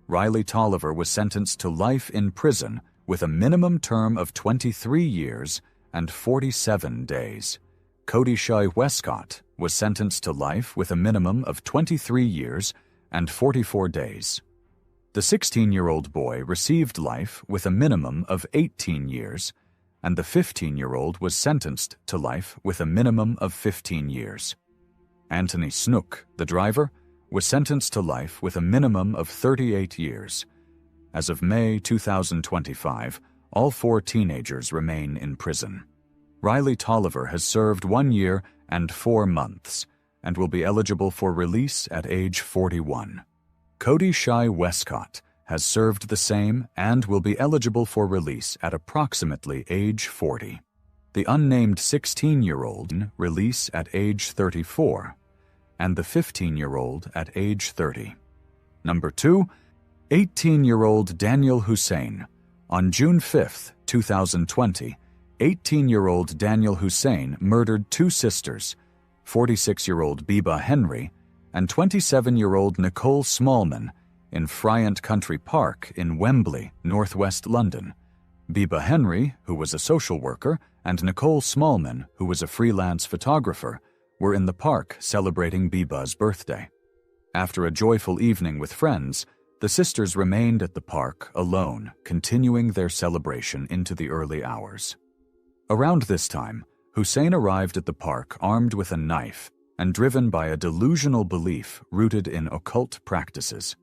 Riley Toliver was sentenced to life in prison with a minimum term of 23 years and 47 days. Cody Shea Westcott was sentenced to life with a minimum of 23 years and 44 days. The 16-year-old boy received life with a minimum of 18 years, and the 15-year-old was sentenced to life with a minimum of 15 years. Anthony Snook, the driver, was sentenced to life with a minimum of 38 years. As of May 2025, all 4 teenagers remain in prison. Riley Toliver has served 1 year and 4 months, and will be eligible for release at age 41. Cody Shy Westcott has served the same and will be eligible for release at approximately age 40. The unnamed 16-year-old release at age 34, and the 15-year-old at age 30. Number 2, 18-year-old Daniel Hussein. On June 5, 2020, 18-year-old Daniel Hussein murdered two sisters, 46-year-old Biba Henry and 27-year-old Nicole Smallman, in Friant Country Park in Wembley, northwest London. Biba Henry, who was a social worker, and Nicole Smallman, who was a freelance photographer, were in the park celebrating Biba's birthday. After a joyful evening with friends, the sisters remained at the park alone, continuing their celebration into the early hours. Around this time, Hussein arrived at the park armed with a knife and driven by a delusional belief rooted in occult practices.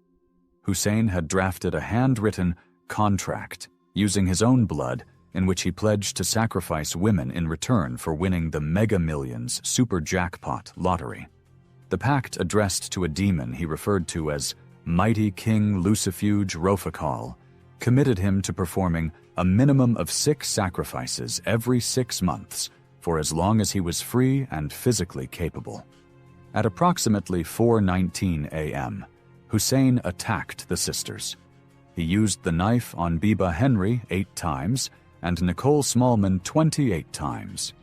Hussein had drafted a handwritten contract using his own blood in which he pledged to sacrifice women in return for winning the Mega Millions Super Jackpot lottery. The pact addressed to a demon he referred to as Mighty King Lucifuge Rophakal committed him to performing a minimum of 6 sacrifices every 6 months for as long as he was free and physically capable. At approximately 4:19 a.m., Hussein attacked the sisters. He used the knife on Biba Henry 8 times and Nicole Smallman 28 times.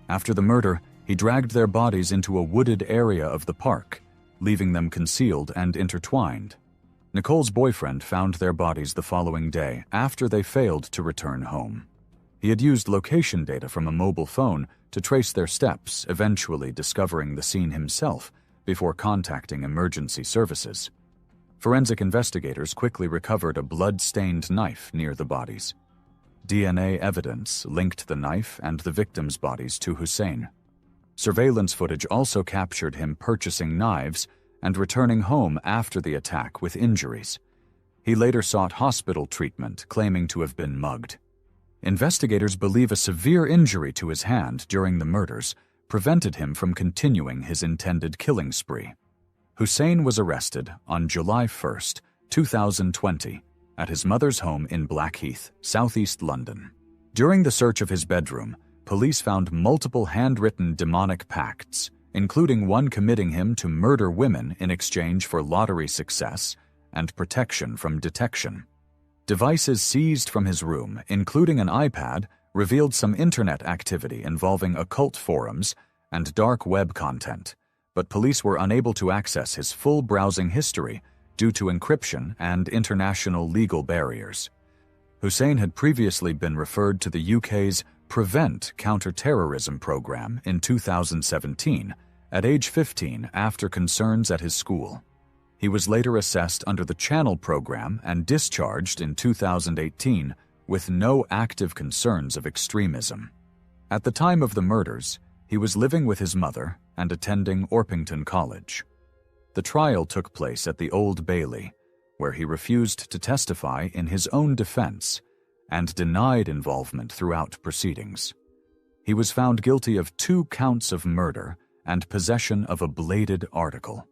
After the murder, he dragged their bodies into a wooded area of the park, leaving them concealed and intertwined. Nicole's boyfriend found their bodies the following day after they failed to return home. He had used location data from a mobile phone to trace their steps, eventually discovering the scene himself before contacting emergency services. Forensic investigators quickly recovered a blood-stained knife near the bodies. DNA evidence linked the knife and the victims' bodies to Hussein. Surveillance footage also captured him purchasing knives and returning home after the attack with injuries. He later sought hospital treatment, claiming to have been mugged. Investigators believe a severe injury to his hand during the murders prevented him from continuing his intended killing spree. Hussein was arrested on July 1, 2020, at his mother's home in Blackheath, southeast London. During the search of his bedroom, police found multiple handwritten demonic pacts, including one committing him to murder women in exchange for lottery success and protection from detection. Devices seized from his room, including an iPad, revealed some internet activity involving occult forums and dark web content, but police were unable to access his full browsing history due to encryption and international legal barriers. Hussein had previously been referred to the UK's Prevent Counter-Terrorism program in 2017, at age 15 after concerns at his school. He was later assessed under the Channel program and discharged in 2018 with no active concerns of extremism. At the time of the murders, he was living with his mother and attending Orpington College. The trial took place at the Old Bailey, where he refused to testify in his own defense and denied involvement throughout proceedings. He was found guilty of 2 counts of murder and possession of a bladed article.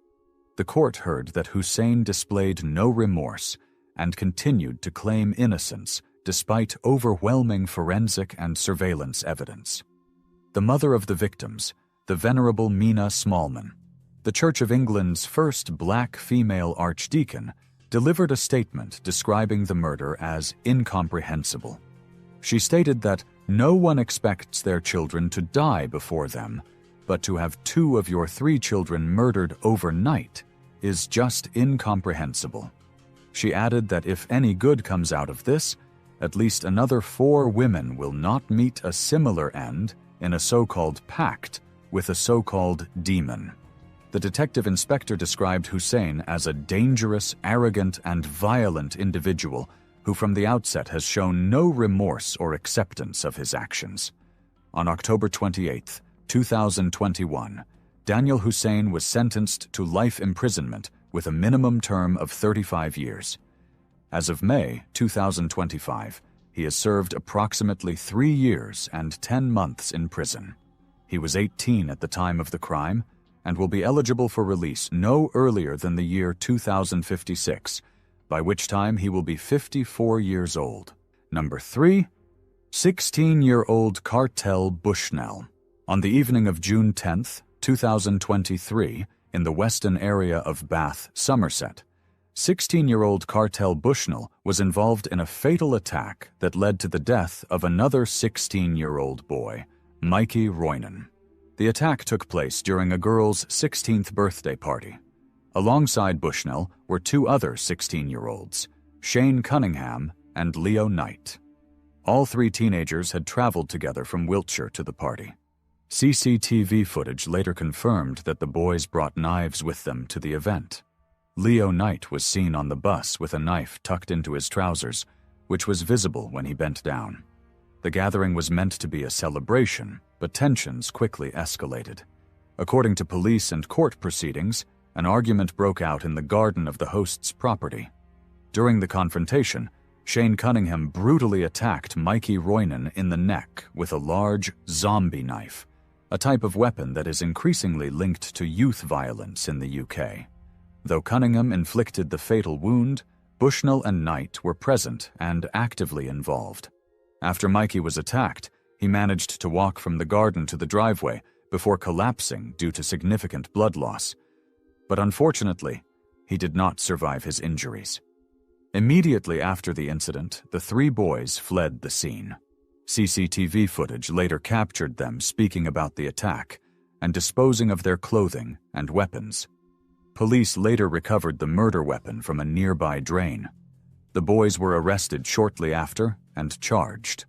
The court heard that Hussein displayed no remorse and continued to claim innocence despite overwhelming forensic and surveillance evidence. The mother of the victims, the Venerable Mina Smallman, the Church of England's first black female archdeacon, delivered a statement describing the murder as incomprehensible. She stated that no one expects their children to die before them, but to have 2 of your 3 children murdered overnight is just incomprehensible. She added that if any good comes out of this, at least another 4 women will not meet a similar end in a so-called pact with a so-called demon. The detective inspector described Hussein as a dangerous, arrogant, and violent individual who from the outset has shown no remorse or acceptance of his actions. On October 28, 2021, Daniel Hussein was sentenced to life imprisonment with a minimum term of 35 years. As of May 2025, he has served approximately 3 years and 10 months in prison. He was 18 at the time of the crime and will be eligible for release no earlier than the year 2056, by which time he will be 54 years old. Number 3. 16-year-old Cartel Bushnell. On the evening of June 10, 2023, in the western area of Bath, Somerset, 16-year-old Cartel Bushnell was involved in a fatal attack that led to the death of another 16-year-old boy, Mikey Roynan. The attack took place during a girl's 16th birthday party. Alongside Bushnell were two other 16-year-olds, Shane Cunningham and Leo Knight. All three teenagers had traveled together from Wiltshire to the party. CCTV footage later confirmed that the boys brought knives with them to the event. Leo Knight was seen on the bus with a knife tucked into his trousers, which was visible when he bent down. The gathering was meant to be a celebration, but tensions quickly escalated. According to police and court proceedings, an argument broke out in the garden of the host's property. During the confrontation, Shane Cunningham brutally attacked Mikey Roynan in the neck with a large zombie knife, a type of weapon that is increasingly linked to youth violence in the UK. Though Cunningham inflicted the fatal wound, Bushnell and Knight were present and actively involved. After Mikey was attacked, he managed to walk from the garden to the driveway before collapsing due to significant blood loss. But unfortunately, he did not survive his injuries. Immediately after the incident, the three boys fled the scene. CCTV footage later captured them speaking about the attack and disposing of their clothing and weapons. Police later recovered the murder weapon from a nearby drain. The boys were arrested shortly after and charged.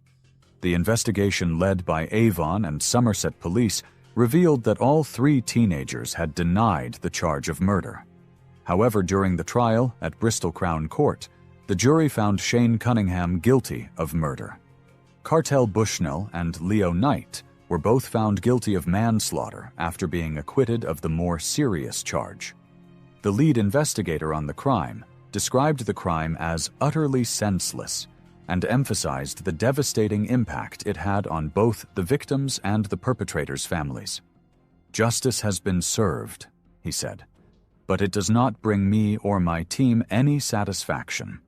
The investigation led by Avon and Somerset police revealed that all three teenagers had denied the charge of murder. However, during the trial at Bristol Crown Court, the jury found Shane Cunningham guilty of murder. Cartel Bushnell and Leo Knight were both found guilty of manslaughter after being acquitted of the more serious charge. The lead investigator on the crime described the crime as utterly senseless and emphasized the devastating impact it had on both the victims and the perpetrators' families. "Justice has been served," he said, "but it does not bring me or my team any satisfaction."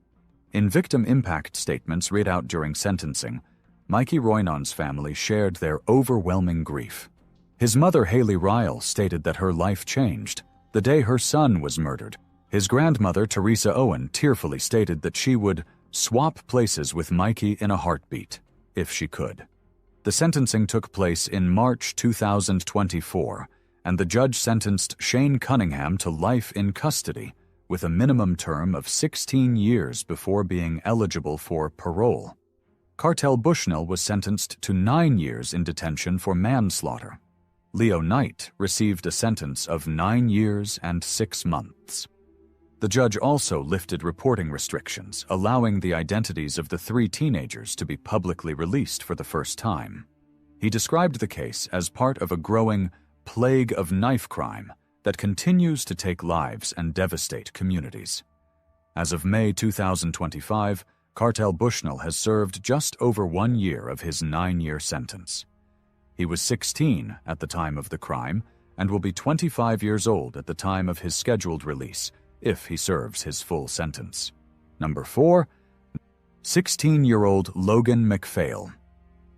In victim impact statements read out during sentencing, Mikey Roynan's family shared their overwhelming grief. His mother, Hayley Ryle, stated that her life changed the day her son was murdered. His grandmother, Teresa Owen, tearfully stated that she would swap places with Mikey in a heartbeat, if she could. The sentencing took place in March 2024, and the judge sentenced Shane Cunningham to life in custody, with a minimum term of 16 years before being eligible for parole. Cartel Bushnell was sentenced to 9 years in detention for manslaughter. Leo Knight received a sentence of 9 years and 6 months. The judge also lifted reporting restrictions, allowing the identities of the three teenagers to be publicly released for the first time. He described the case as part of a growing plague of knife crime that continues to take lives and devastate communities. As of May 2025, Cartel Bushnell has served just over 1 year of his 9-year sentence. He was 16 at the time of the crime and will be 25 years old at the time of his scheduled release, if he serves his full sentence. Number 4. 16-year-old Logan Marcveigh.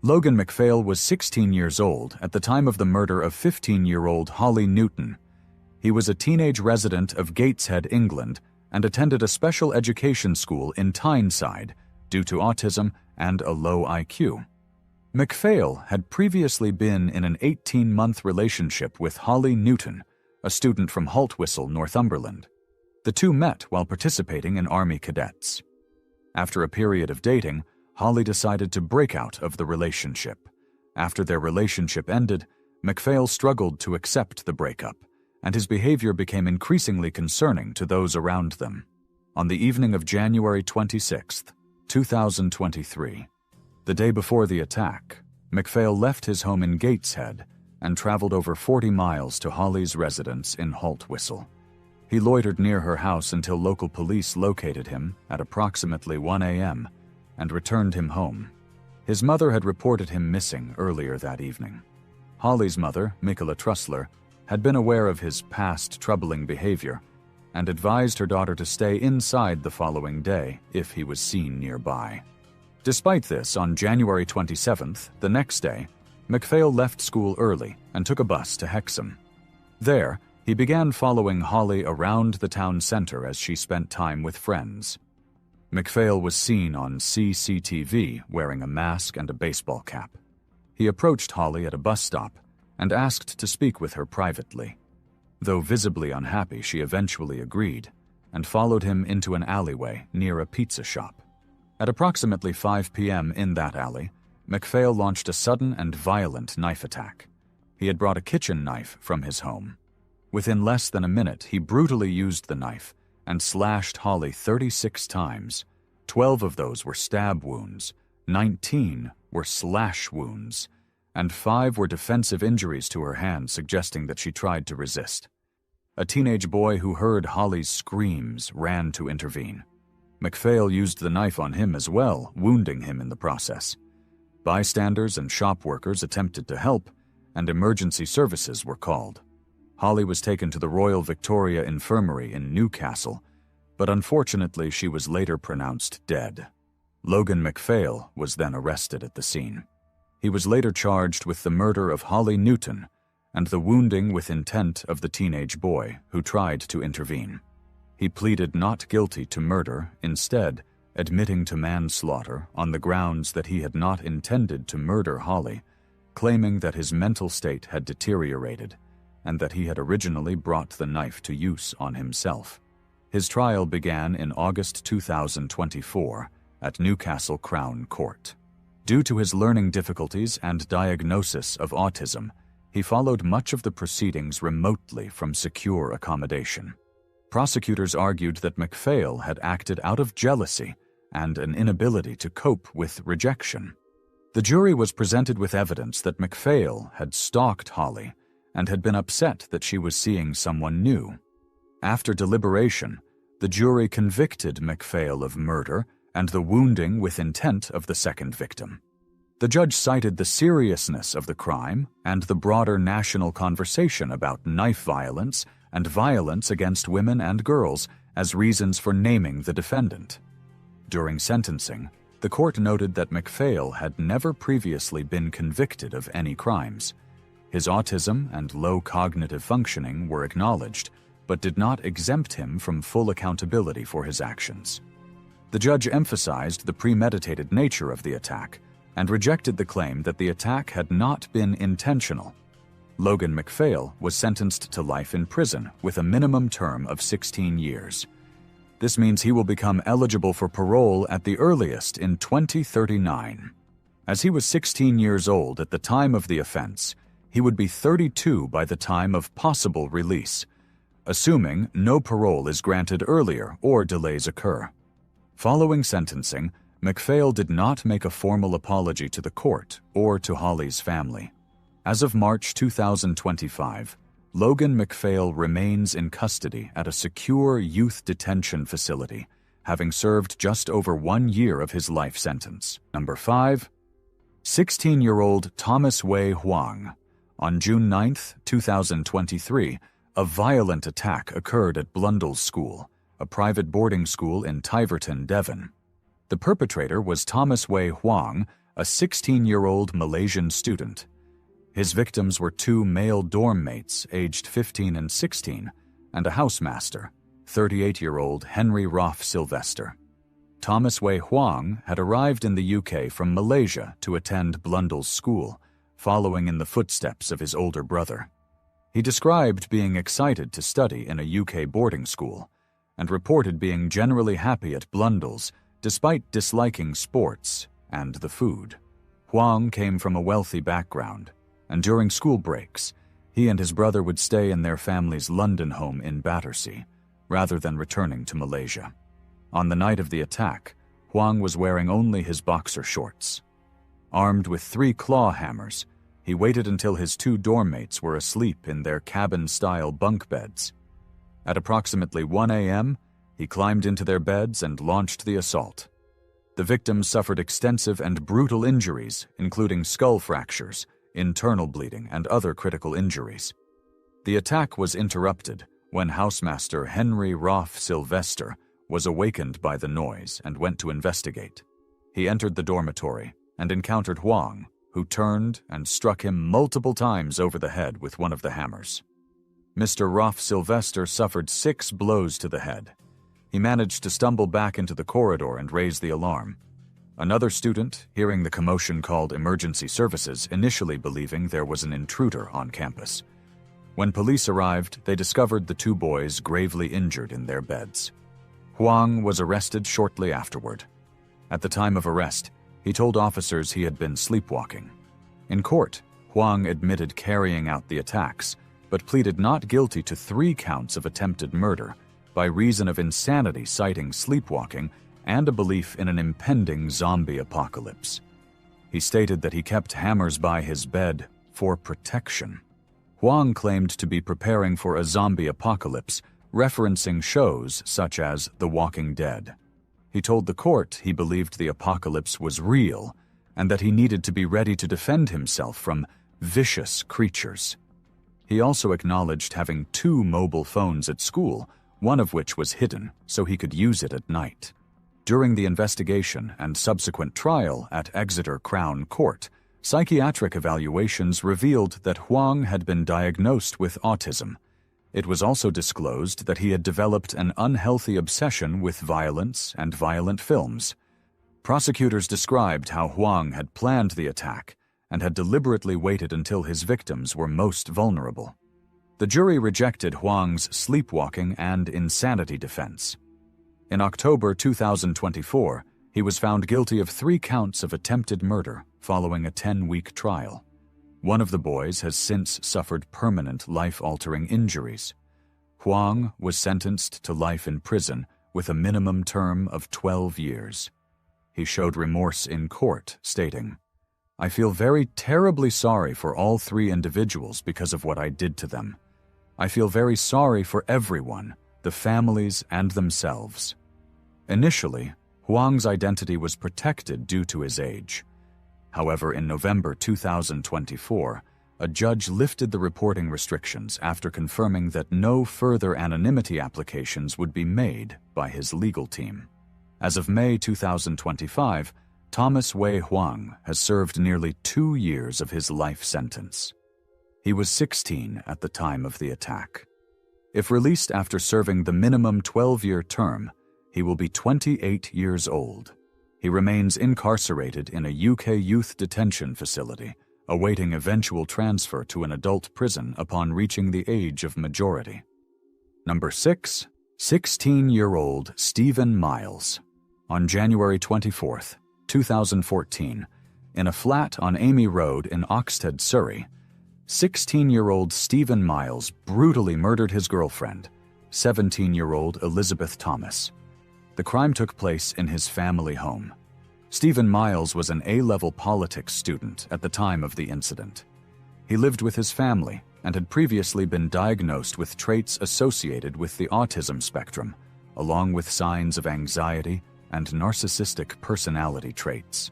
Logan Marcveigh was 16 years old at the time of the murder of 15-year-old Holly Newton. He was a teenage resident of Gateshead, England, and attended a special education school in Tyneside due to autism and a low IQ. Marcveigh had previously been in an 18-month relationship with Holly Newton, a student from Haltwhistle, Northumberland. The two met while participating in Army cadets. After a period of dating, Holly decided to break out of the relationship. After their relationship ended, Marcveigh struggled to accept the breakup, and his behavior became increasingly concerning to those around them. On the evening of January 26, 2023, the day before the attack, Marcveigh left his home in Gateshead and traveled over 40 miles to Holly's residence in Haltwhistle. He loitered near her house until local police located him at approximately 1 a.m. and returned him home. His mother had reported him missing earlier that evening. Holly's mother, Michaela Trussler, had been aware of his past troubling behavior and advised her daughter to stay inside the following day if he was seen nearby. Despite this, on January 27th, the next day, MacPhail left school early and took a bus to Hexham. There, he began following Holly around the town center as she spent time with friends. MacPhail was seen on CCTV wearing a mask and a baseball cap. He approached Holly at a bus stop and asked to speak with her privately. Though visibly unhappy, she eventually agreed and followed him into an alleyway near a pizza shop. At approximately 5 p.m. in that alley, MacPhail launched a sudden and violent knife attack. He had brought a kitchen knife from his home. Within less than a minute, he brutally used the knife and slashed Holly 36 times. 12 of those were stab wounds, 19 were slash wounds, and 5 were defensive injuries to her hand, suggesting that she tried to resist. A teenage boy who heard Holly's screams ran to intervene. MacPhail used the knife on him as well, wounding him in the process. Bystanders and shop workers attempted to help, and emergency services were called. Holly was taken to the Royal Victoria Infirmary in Newcastle, but unfortunately she was later pronounced dead. Logan Marcveigh was then arrested at the scene. He was later charged with the murder of Holly Newton and the wounding with intent of the teenage boy who tried to intervene. He pleaded not guilty to murder, instead admitting to manslaughter on the grounds that he had not intended to murder Holly, claiming that his mental state had deteriorated and that he had originally brought the knife to use on himself. His trial began in August 2024 at Newcastle Crown Court. Due to his learning difficulties and diagnosis of autism, he followed much of the proceedings remotely from secure accommodation. Prosecutors argued that MacPhail had acted out of jealousy and an inability to cope with rejection. The jury was presented with evidence that MacPhail had stalked Holly and had been upset that she was seeing someone new. After deliberation, the jury convicted MacPhail of murder and the wounding with intent of the second victim. The judge cited the seriousness of the crime and the broader national conversation about knife violence and violence against women and girls as reasons for naming the defendant. During sentencing, the court noted that MacPhail had never previously been convicted of any crimes. His autism and low cognitive functioning were acknowledged, but did not exempt him from full accountability for his actions. The judge emphasized the premeditated nature of the attack and rejected the claim that the attack had not been intentional. Logan Marcveigh was sentenced to life in prison with a minimum term of 16 years. This means he will become eligible for parole at the earliest in 2039. As he was 16 years old at the time of the offense, he would be 32 by the time of possible release, assuming no parole is granted earlier or delays occur. Following sentencing, MacPhail did not make a formal apology to the court or to Holly's family. As of March 2025, Logan Marcveigh remains in custody at a secure youth detention facility, having served just over 1 year of his life sentence. Number 5. 16-year-old Thomas Wei Huang. On June 9, 2023, a violent attack occurred at Blundell's School, a private boarding school in Tiverton, Devon. The perpetrator was Thomas Wei Huang, a 16-year-old Malaysian student. His victims were 2 male dorm mates aged 15 and 16, and a housemaster, 38-year-old Henry Roff Sylvester. Thomas Wei Huang had arrived in the UK from Malaysia to attend Blundell's School, following in the footsteps of his older brother. He described being excited to study in a UK boarding school, and reported being generally happy at Blundell's despite disliking sports and the food. Huang came from a wealthy background, and during school breaks, he and his brother would stay in their family's London home in Battersea, rather than returning to Malaysia. On the night of the attack, Huang was wearing only his boxer shorts. Armed with 3 claw hammers, he waited until his 2 dorm mates were asleep in their cabin-style bunk beds. At approximately 1 a.m., he climbed into their beds and launched the assault. The victims suffered extensive and brutal injuries, including skull fractures, internal bleeding, and other critical injuries. The attack was interrupted when housemaster Henry Roff Sylvester was awakened by the noise and went to investigate. He entered the dormitory and encountered Huang, who turned and struck him multiple times over the head with one of the hammers. Mr. Roff Sylvester suffered 6 blows to the head. He managed to stumble back into the corridor and raise the alarm. Another student, hearing the commotion, called emergency services, initially believing there was an intruder on campus. When police arrived, they discovered the 2 boys gravely injured in their beds. Huang was arrested shortly afterward. At the time of arrest, he told officers he had been sleepwalking. In court, Huang admitted carrying out the attacks, but pleaded not guilty to 3 counts of attempted murder by reason of insanity citing sleepwalking and a belief in an impending zombie apocalypse. He stated that he kept hammers by his bed for protection. Huang claimed to be preparing for a zombie apocalypse, referencing shows such as The Walking Dead. He told the court he believed the apocalypse was real and that he needed to be ready to defend himself from vicious creatures. He also acknowledged having 2 mobile phones at school, one of which was hidden so he could use it at night. During the investigation and subsequent trial at Exeter Crown Court, psychiatric evaluations revealed that Huang had been diagnosed with autism. It was also disclosed that he had developed an unhealthy obsession with violence and violent films. Prosecutors described how Huang had planned the attack and had deliberately waited until his victims were most vulnerable. The jury rejected Huang's sleepwalking and insanity defense. In October 2024, he was found guilty of 3 counts of attempted murder following a 10-week trial. One of the boys has since suffered permanent life-altering injuries. Huang was sentenced to life in prison with a minimum term of 12 years. He showed remorse in court, stating, "I feel very terribly sorry for all 3 individuals because of what I did to them. I feel very sorry for everyone, the families and themselves." Initially, Huang's identity was protected due to his age. However, in November 2024, a judge lifted the reporting restrictions after confirming that no further anonymity applications would be made by his legal team. As of May 2025, Thomas Wei Huang has served nearly 2 years of his life sentence. He was 16 at the time of the attack. If released after serving the minimum 12-year term, he will be 28 years old. He remains incarcerated in a UK youth detention facility, awaiting eventual transfer to an adult prison upon reaching the age of majority. Number 6. 16-year-old Stephen Miles. On January 24, 2014, in a flat on Amy Road in Oxted, Surrey, 16-year-old Stephen Miles brutally murdered his girlfriend, 17-year-old Elizabeth Thomas. The crime took place in his family home. Stephen Miles was an A-level politics student at the time of the incident. He lived with his family and had previously been diagnosed with traits associated with the autism spectrum, along with signs of anxiety and narcissistic personality traits.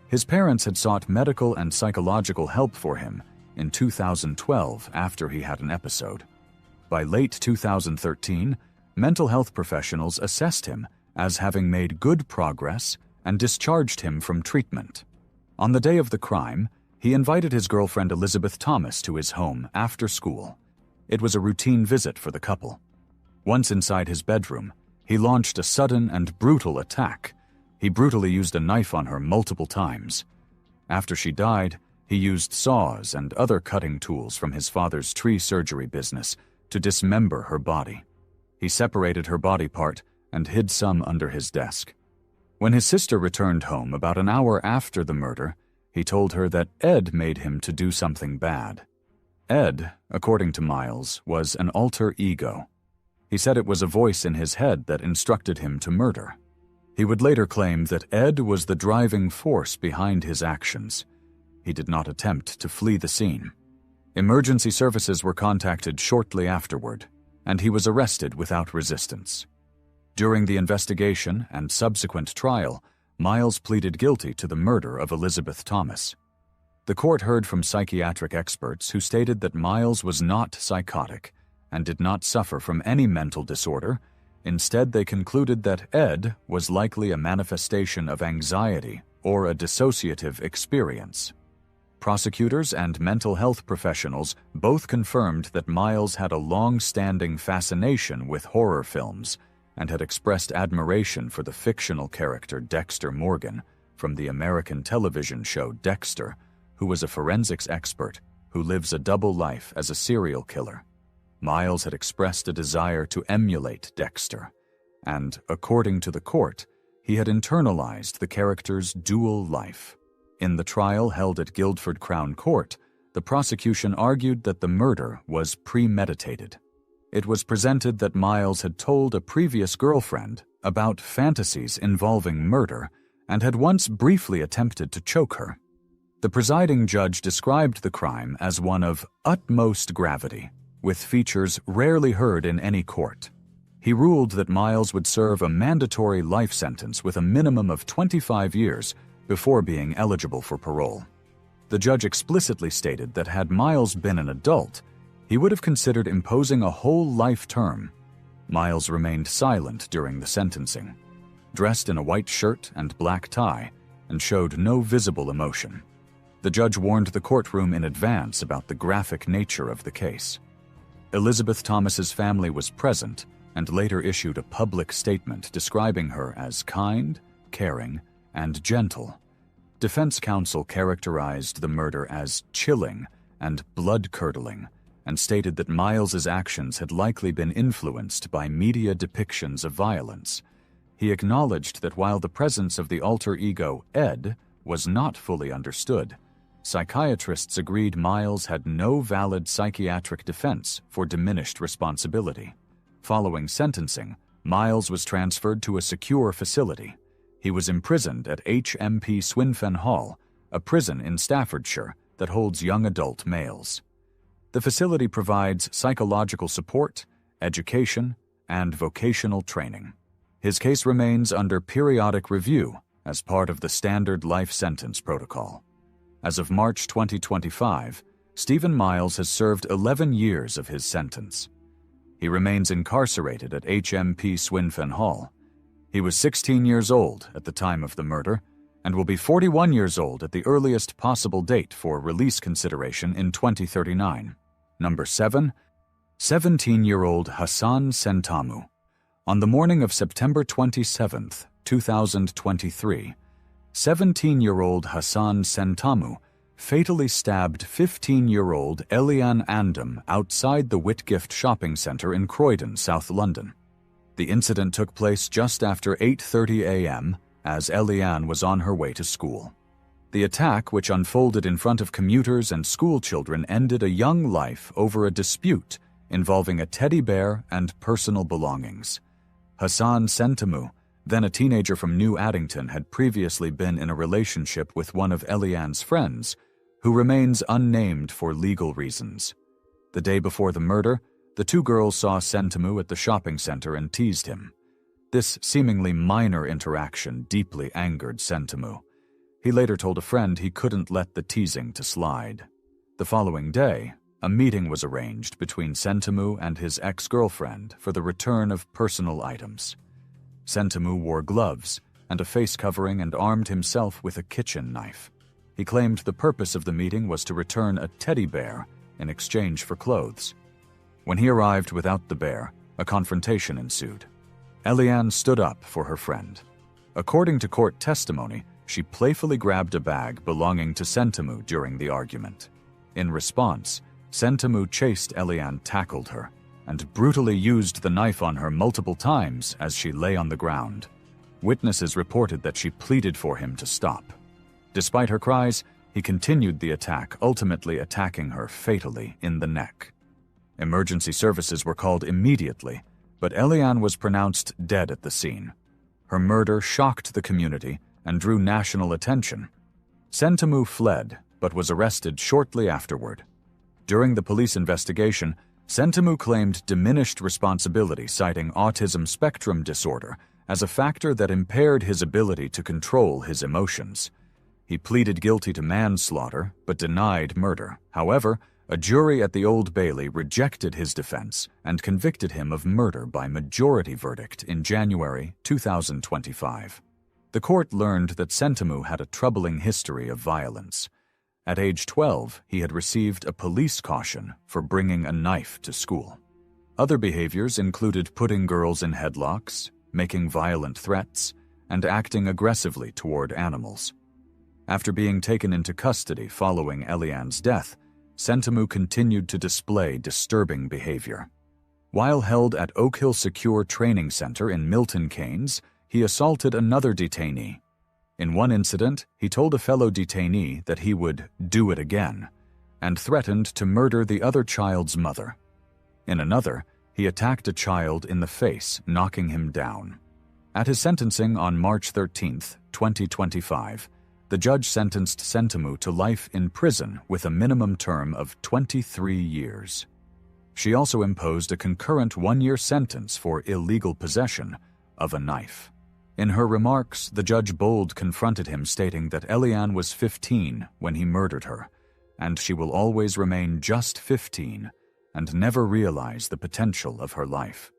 His parents had sought medical and psychological help for him in 2012 after he had an episode. By late 2013, mental health professionals assessed him as having made good progress and discharged him from treatment. On the day of the crime, he invited his girlfriend Elizabeth Thomas to his home after school. It was a routine visit for the couple. Once inside his bedroom, he launched a sudden and brutal attack. He brutally used a knife on her multiple times. After she died, he used saws and other cutting tools from his father's tree surgery business to dismember her body. He separated her body part and hid some under his desk. When his sister returned home about an hour after the murder, he told her that Ed made him to do something bad. Ed, according to Miles, was an alter ego. He said it was a voice in his head that instructed him to murder. He would later claim that Ed was the driving force behind his actions. He did not attempt to flee the scene. Emergency services were contacted shortly afterward, and he was arrested without resistance. During the investigation and subsequent trial, Miles pleaded guilty to the murder of Elizabeth Thomas. The court heard from psychiatric experts who stated that Miles was not psychotic and did not suffer from any mental disorder. Instead, they concluded that Ed was likely a manifestation of anxiety or a dissociative experience. Prosecutors and mental health professionals both confirmed that Miles had a long-standing fascination with horror films and had expressed admiration for the fictional character Dexter Morgan from the American television show Dexter, who was a forensics expert who lives a double life as a serial killer. Miles had expressed a desire to emulate Dexter, and, according to the court, he had internalized the character's dual life. In the trial held at Guildford Crown Court, the prosecution argued that the murder was premeditated. It was presented that Miles had told a previous girlfriend about fantasies involving murder and had once briefly attempted to choke her. The presiding judge described the crime as one of utmost gravity, with features rarely heard in any court. He ruled that Miles would serve a mandatory life sentence with a minimum of 25 years before being eligible for parole. The judge explicitly stated that had Miles been an adult, he would have considered imposing a whole life term. Miles remained silent during the sentencing, dressed in a white shirt and black tie, and showed no visible emotion. The judge warned the courtroom in advance about the graphic nature of the case. Elizabeth Thomas's family was present and later issued a public statement describing her as kind, caring, and gentle. Defense counsel characterized the murder as chilling and blood-curdling and stated that Miles's actions had likely been influenced by media depictions of violence. He acknowledged that while the presence of the alter ego, Ed, was not fully understood, psychiatrists agreed Miles had no valid psychiatric defense for diminished responsibility. Following sentencing, Miles was transferred to a secure facility. He was imprisoned at HMP Swinfen Hall, a prison in Staffordshire that holds young adult males. The facility provides psychological support, education, and vocational training. His case remains under periodic review as part of the standard life sentence protocol. As of March 2025, Stephen Miles has served 11 years of his sentence. He remains incarcerated at HMP Swinfen Hall. He was 16 years old at the time of the murder and will be 41 years old at the earliest possible date for release consideration in 2039. Number 7. 17-year-old Hassan Santamu. On the morning of September 27, 2023, 17-year-old Hassan Santamu fatally stabbed 15-year-old Eliane Andam outside the Whitgift shopping centre in Croydon, South London. The incident took place just after 8:30 a.m. as Eliane was on her way to school. The attack, which unfolded in front of commuters and school children, ended a young life over a dispute involving a teddy bear and personal belongings. Hassan Santamu, then a teenager from New Addington, had previously been in a relationship with one of Eliane's friends, who remains unnamed for legal reasons. The day before the murder, the two girls saw Santamu at the shopping center and teased him. This seemingly minor interaction deeply angered Santamu. He later told a friend he couldn't let the teasing to slide. The following day, a meeting was arranged between Santamu and his ex-girlfriend for the return of personal items. Santamu wore gloves and a face covering and armed himself with a kitchen knife. He claimed the purpose of the meeting was to return a teddy bear in exchange for clothes. When he arrived without the bear, a confrontation ensued. Eliane stood up for her friend. According to court testimony, she playfully grabbed a bag belonging to Santamu during the argument. In response, Santamu chased Eliane, tackled her, and brutally used the knife on her multiple times as she lay on the ground. Witnesses reported that she pleaded for him to stop. Despite her cries, he continued the attack, ultimately attacking her fatally in the neck. Emergency services were called immediately, but Eliane was pronounced dead at the scene. Her murder shocked the community and drew national attention. Santamu fled, but was arrested shortly afterward. During the police investigation, Santamu claimed diminished responsibility, citing autism spectrum disorder as a factor that impaired his ability to control his emotions. He pleaded guilty to manslaughter, but denied murder. However, a jury at the Old Bailey rejected his defense and convicted him of murder by majority verdict in January 2025. The court learned that Santamu had a troubling history of violence. At age 12, he had received a police caution for bringing a knife to school. Other behaviors included putting girls in headlocks, making violent threats, and acting aggressively toward animals. After being taken into custody following Eliane's death, Santamu continued to display disturbing behavior. While held at Oak Hill Secure Training Center in Milton Keynes, he assaulted another detainee. In one incident, he told a fellow detainee that he would do it again, and threatened to murder the other child's mother. In another, he attacked a child in the face, knocking him down. At his sentencing on March 13, 2025, the judge sentenced Santamu to life in prison with a minimum term of 23 years. She also imposed a concurrent one-year sentence for illegal possession of a knife. In her remarks, the Judge Bold confronted him, stating that Eliane was 15 when he murdered her, and she will always remain just 15 and never realize the potential of her life.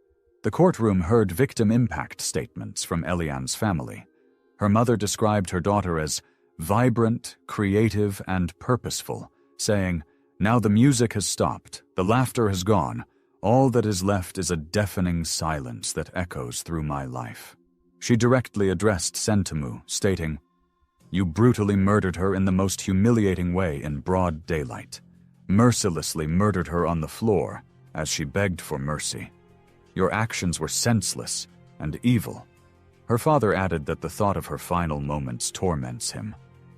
The courtroom heard victim impact statements from Eliane's family. Her mother described her daughter as vibrant, creative, and purposeful, saying, "Now the music has stopped, the laughter has gone, all that is left is a deafening silence that echoes through my life." She directly addressed Santamu, stating, "You brutally murdered her in the most humiliating way in broad daylight, mercilessly murdered her on the floor as she begged for mercy. Your actions were senseless and evil." Her father added that the thought of her final moments torments him,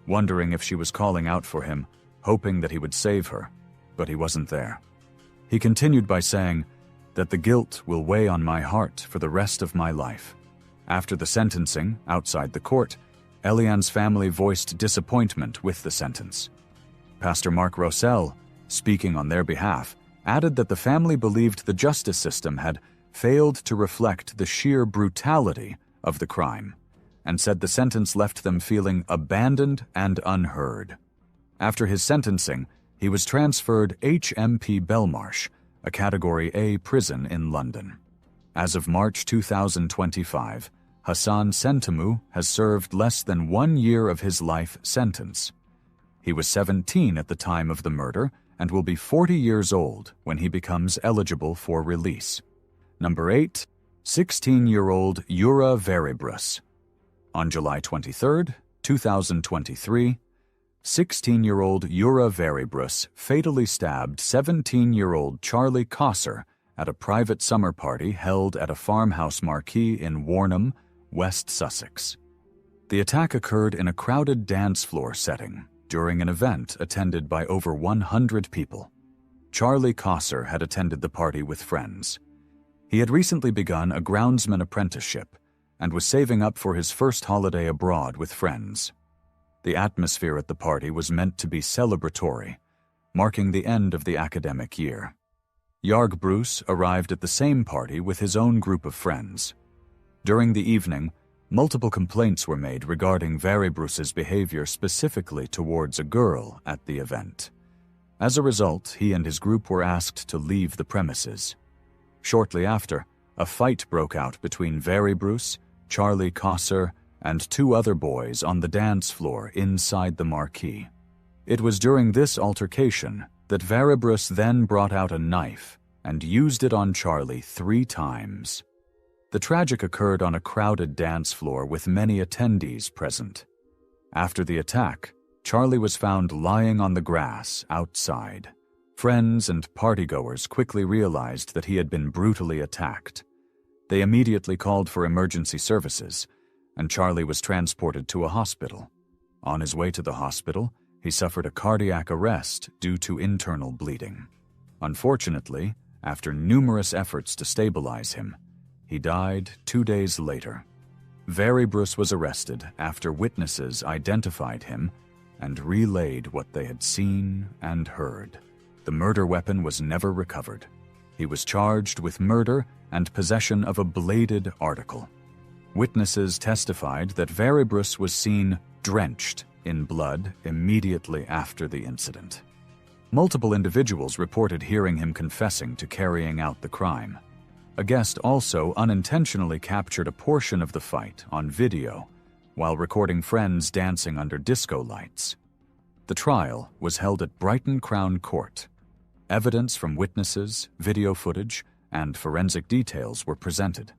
wondering if she was calling out for him, hoping that he would save her, but he wasn't there. He continued by saying that the guilt will weigh on my heart for the rest of my life. After the sentencing, outside the court, Eliane's family voiced disappointment with the sentence. Pastor Mark Rossell, speaking on their behalf, added that the family believed the justice system had failed to reflect the sheer brutality of the crime, and said the sentence left them feeling abandoned and unheard. After his sentencing, he was transferred HMP Belmarsh, a Category A prison in London. As of March 2025, Hassan Santamu has served less than 1 year of his life sentence. He was 17 at the time of the murder and will be 40 years old when he becomes eligible for release. Number 8. 16-year-old Yura Varybrus. On July 23, 2023, 16-year-old Yura Varybrus fatally stabbed 17-year-old Charlie Kosser at a private summer party held at a farmhouse marquee in Warnham, West Sussex. The attack occurred in a crowded dance floor setting during an event attended by over 100 people. Charlie Kosser had attended the party with friends. He had recently begun a groundsman apprenticeship and was saving up for his first holiday abroad with friends. The atmosphere at the party was meant to be celebratory, marking the end of the academic year. Yarg Bruce arrived at the same party with his own group of friends. During the evening, multiple complaints were made regarding Varybrus's behavior, specifically towards a girl at the event. As a result, he and his group were asked to leave the premises. Shortly after, a fight broke out between Varybrus, Charlie Kosser, and 2 other boys on the dance floor inside the marquee. It was during this altercation that Varybrus then brought out a knife and used it on Charlie 3 times. The tragic occurred on a crowded dance floor with many attendees present. After the attack, Charlie was found lying on the grass outside. Friends and partygoers quickly realized that he had been brutally attacked. They immediately called for emergency services, and Charlie was transported to a hospital. On his way to the hospital, he suffered a cardiac arrest due to internal bleeding. Unfortunately, after numerous efforts to stabilize him, he died 2 days later. Varybrus was arrested after witnesses identified him and relayed what they had seen and heard. The murder weapon was never recovered. He was charged with murder and possession of a bladed article. Witnesses testified that Varybrus was seen drenched in blood immediately after the incident. Multiple individuals reported hearing him confessing to carrying out the crime. A guest also unintentionally captured a portion of the fight on video while recording friends dancing under disco lights. The trial was held at Brighton Crown Court. Evidence from witnesses, video footage, and forensic details were presented.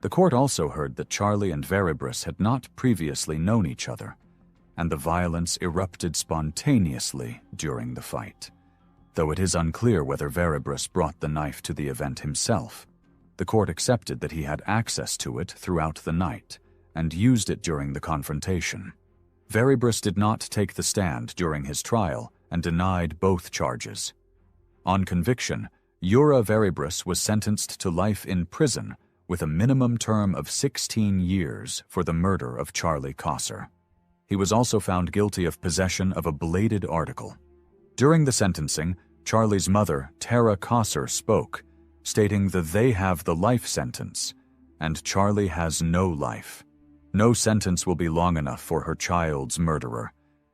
The court also heard that Charlie and Varybrus had not previously known each other, and the violence erupted spontaneously during the fight. Though it is unclear whether Varybrus brought the knife to the event himself, the court accepted that he had access to it throughout the night and used it during the confrontation. Varybrus did not take the stand during his trial and denied both charges. On conviction, Yura Varybrus was sentenced to life in prison with a minimum term of 16 years for the murder of Charlie Cossar. He was also found guilty of possession of a bladed article. During the sentencing, Charlie's mother, Tara Cossar, spoke, stating that they have the life sentence, and Charlie has no life. No sentence will be long enough for her child's murderer,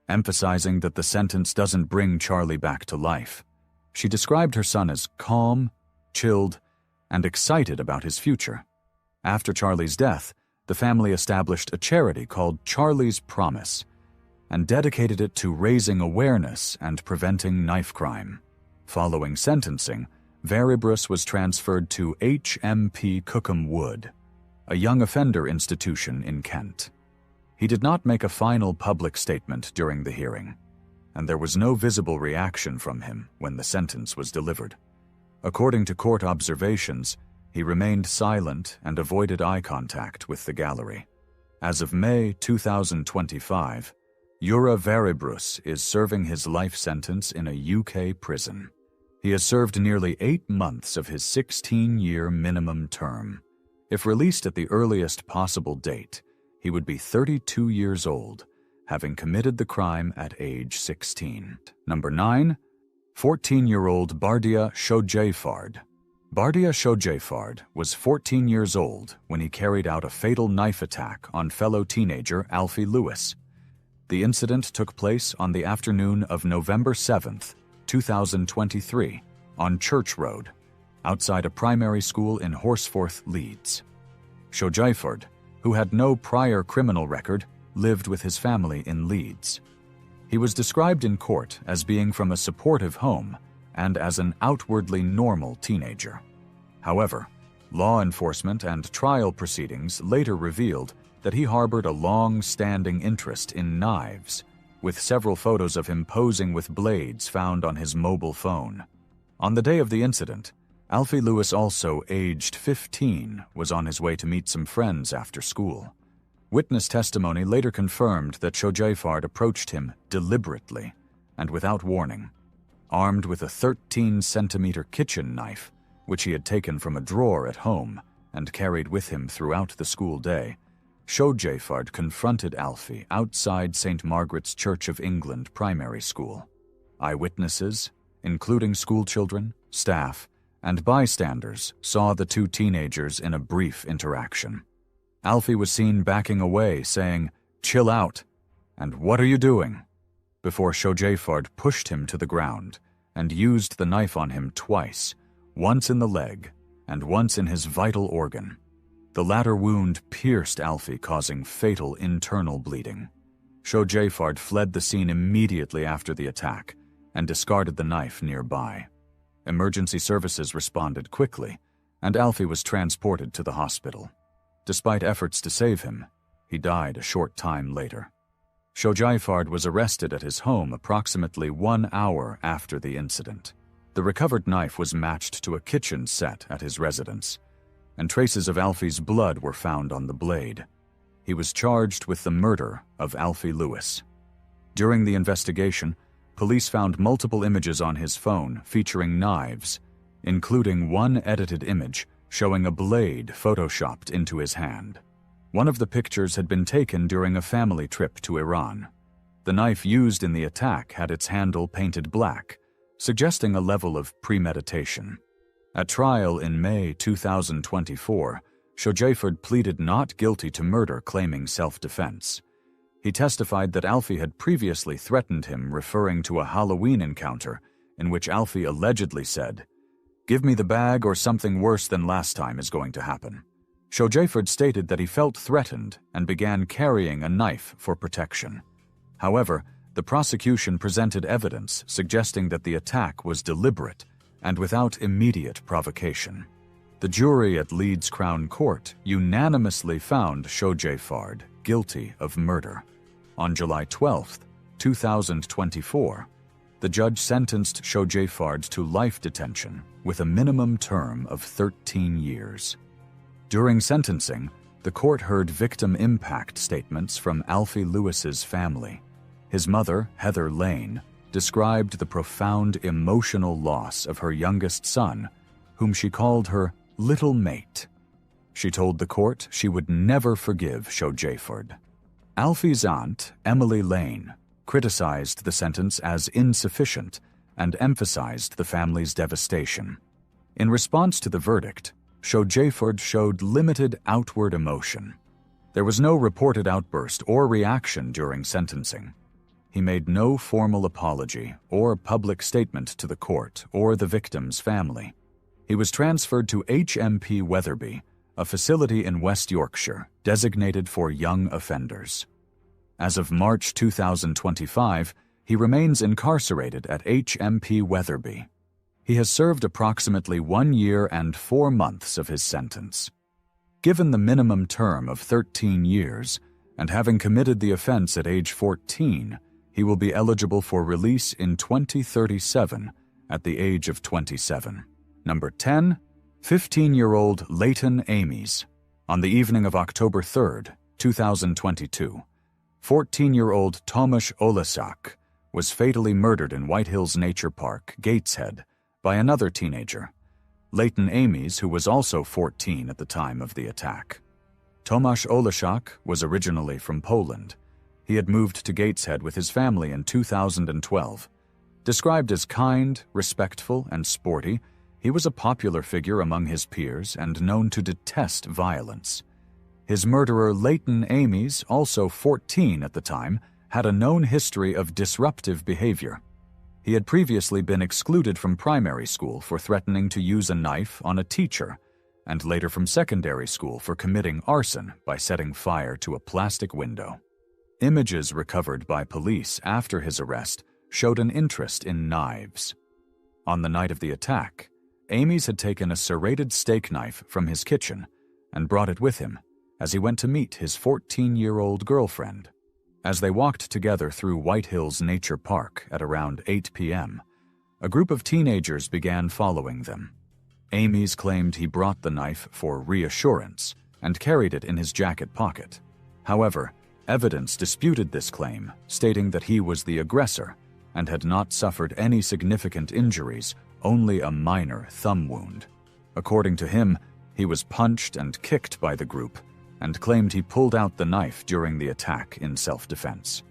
emphasizing that the sentence doesn't bring Charlie back to life. She described her son as calm, chilled, and excited about his future. After Charlie's death, the family established a charity called Charlie's Promise and dedicated it to raising awareness and preventing knife crime. Following sentencing, Varybrus was transferred to HMP Cookham Wood, a young offender institution in Kent. He did not make a final public statement during the hearing, and there was no visible reaction from him when the sentence was delivered. According to court observations, he remained silent and avoided eye contact with the gallery. As of May 2025, Yura Varybrus is serving his life sentence in a UK prison. He has served nearly 8 months of his 16-year minimum term. If released at the earliest possible date, he would be 32 years old, having committed the crime at age 16. Number 9. 14-year-old Bardia Shojaeifard. Bardia Shojaeifard was 14 years old when he carried out a fatal knife attack on fellow teenager Alfie Lewis. The incident took place on the afternoon of November 7, 2023, on Church Road, outside a primary school in Horsforth, Leeds. Shojaeifard, who had no prior criminal record, lived with his family in Leeds. He was described in court as being from a supportive home and as an outwardly normal teenager. However, law enforcement and trial proceedings later revealed that he harbored a long-standing interest in knives, with several photos of him posing with blades found on his mobile phone. On the day of the incident, Alfie Lewis, also aged 15, was on his way to meet some friends after school. Witness testimony later confirmed that Shojaeifard approached him deliberately and without warning. Armed with a 13-centimeter kitchen knife, which he had taken from a drawer at home and carried with him throughout the school day, Shojaeifard confronted Alfie outside St. Margaret's Church of England primary school. Eyewitnesses, including schoolchildren, staff, and bystanders, saw the two teenagers in a brief interaction. Alfie was seen backing away, saying, "Chill out," and "What are you doing?" before Shojaeifard pushed him to the ground and used the knife on him twice, once in the leg and once in his vital organ. The latter wound pierced Alfie, causing fatal internal bleeding. Shojaeifard fled the scene immediately after the attack and discarded the knife nearby. Emergency services responded quickly, and Alfie was transported to the hospital. Despite efforts to save him, he died a short time later. Shojaeifard was arrested at his home approximately 1 hour after the incident. The recovered knife was matched to a kitchen set at his residence, and traces of Alfie's blood were found on the blade. He was charged with the murder of Alfie Lewis. During the investigation, police found multiple images on his phone featuring knives, including one edited image showing a blade photoshopped into his hand. One of the pictures had been taken during a family trip to Iran. The knife used in the attack had its handle painted black, suggesting a level of premeditation. At trial in May 2024, Shojaeifard pleaded not guilty to murder, claiming self-defense. He testified that Alfie had previously threatened him, referring to a Halloween encounter in which Alfie allegedly said, "Give me the bag or something worse than last time is going to happen." Shojaeifard stated that he felt threatened and began carrying a knife for protection. However, the prosecution presented evidence suggesting that the attack was deliberate and without immediate provocation. The jury at Leeds Crown Court unanimously found Shojaeifard guilty of murder. On July 12, 2024, the judge sentenced Shojaeifard to life detention with a minimum term of 13 years. During sentencing, the court heard victim impact statements from Alfie Lewis's family. His mother, Heather Lane, described the profound emotional loss of her youngest son, whom she called her little mate. She told the court she would never forgive Shojaeifard. Alfie's aunt, Emily Lane, criticized the sentence as insufficient and emphasized the family's devastation. In response to the verdict, Shojaeifard showed limited outward emotion. There was no reported outburst or reaction during sentencing. He made no formal apology or public statement to the court or the victim's family. He was transferred to HMP Wetherby, a facility in West Yorkshire designated for young offenders. As of March 2025, he remains incarcerated at HMP Wetherby. He has served approximately 1 year and 4 months of his sentence. Given the minimum term of 13 years, and having committed the offense at age 14, he will be eligible for release in 2037 at the age of 27. Number 10. 15-year-old Leighton Ames. On the evening of October 3, 2022, 14-year-old Tomasz Olesak was fatally murdered in White Hills Nature Park, Gateshead, by another teenager, Leighton Ames, who was also 14 at the time of the attack. Tomasz Olesak was originally from Poland. He had moved to Gateshead with his family in 2012. Described as kind, respectful, and sporty, he was a popular figure among his peers and known to detest violence. His murderer, Leighton Ames, also 14 at the time, had a known history of disruptive behavior. He had previously been excluded from primary school for threatening to use a knife on a teacher, and later from secondary school for committing arson by setting fire to a plastic window. Images recovered by police after his arrest showed an interest in knives. On the night of the attack, Ames had taken a serrated steak knife from his kitchen and brought it with him as he went to meet his 14-year-old girlfriend. As they walked together through White Hills Nature Park at around 8 p.m., a group of teenagers began following them. Ames claimed he brought the knife for reassurance and carried it in his jacket pocket. However, evidence disputed this claim, stating that he was the aggressor and had not suffered any significant injuries, only a minor thumb wound. According to him, he was punched and kicked by the group and claimed he pulled out the knife during the attack in self-defense.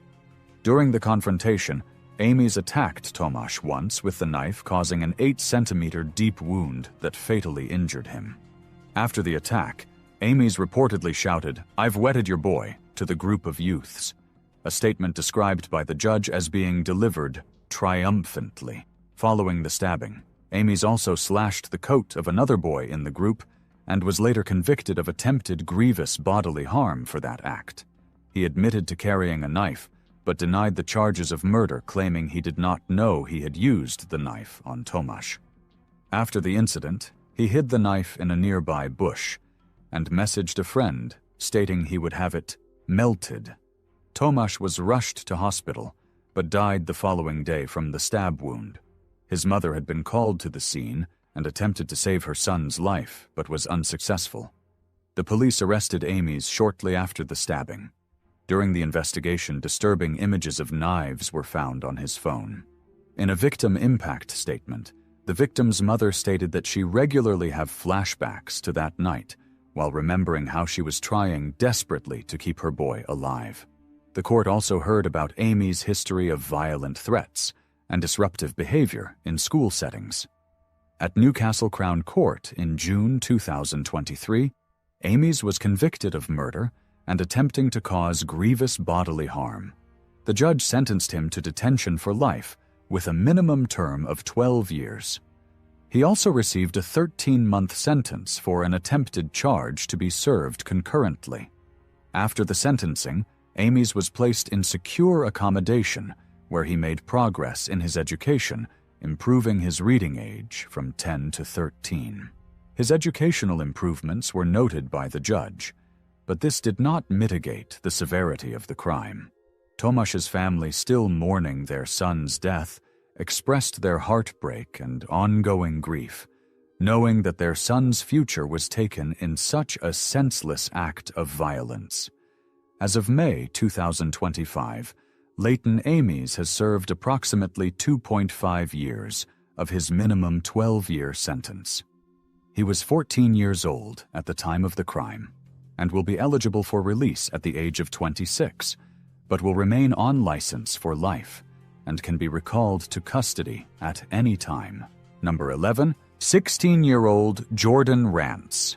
During the confrontation, Ames attacked Tomasz once with the knife, causing an 8-centimeter deep wound that fatally injured him. After the attack, Ames reportedly shouted, "I've wetted your boy," to the group of youths, a statement described by the judge as being delivered triumphantly. Following the stabbing, Ames also slashed the coat of another boy in the group and was later convicted of attempted grievous bodily harm for that act. He admitted to carrying a knife, but denied the charges of murder, claiming he did not know he had used the knife on Tomasz. After the incident, he hid the knife in a nearby bush and messaged a friend, stating he would have it melted. Tomasz was rushed to hospital, but died the following day from the stab wound. His mother had been called to the scene and attempted to save her son's life, but was unsuccessful. The police arrested Ames shortly after the stabbing. During the investigation, disturbing images of knives were found on his phone. In a victim impact statement, the victim's mother stated that she regularly had flashbacks to that night, while remembering how she was trying desperately to keep her boy alive. The court also heard about Amy's history of violent threats and disruptive behavior in school settings. At Newcastle Crown Court in June 2023, Ames was convicted of murder and attempting to cause grievous bodily harm. The judge sentenced him to detention for life with a minimum term of 12 years. He also received a 13-month sentence for an attempted charge to be served concurrently. After the sentencing, Ames was placed in secure accommodation, where he made progress in his education, improving his reading age from 10 to 13. His educational improvements were noted by the judge, but this did not mitigate the severity of the crime. Tomasz's family, still mourning their son's death, expressed their heartbreak and ongoing grief, knowing that their son's future was taken in such a senseless act of violence. As of May 2025, Leighton Ames has served approximately 2.5 years of his minimum 12-year sentence. He was 14 years old at the time of the crime and will be eligible for release at the age of 26, but will remain on license for life and can be recalled to custody at any time. Number 11, 16-year-old Jordan Rance.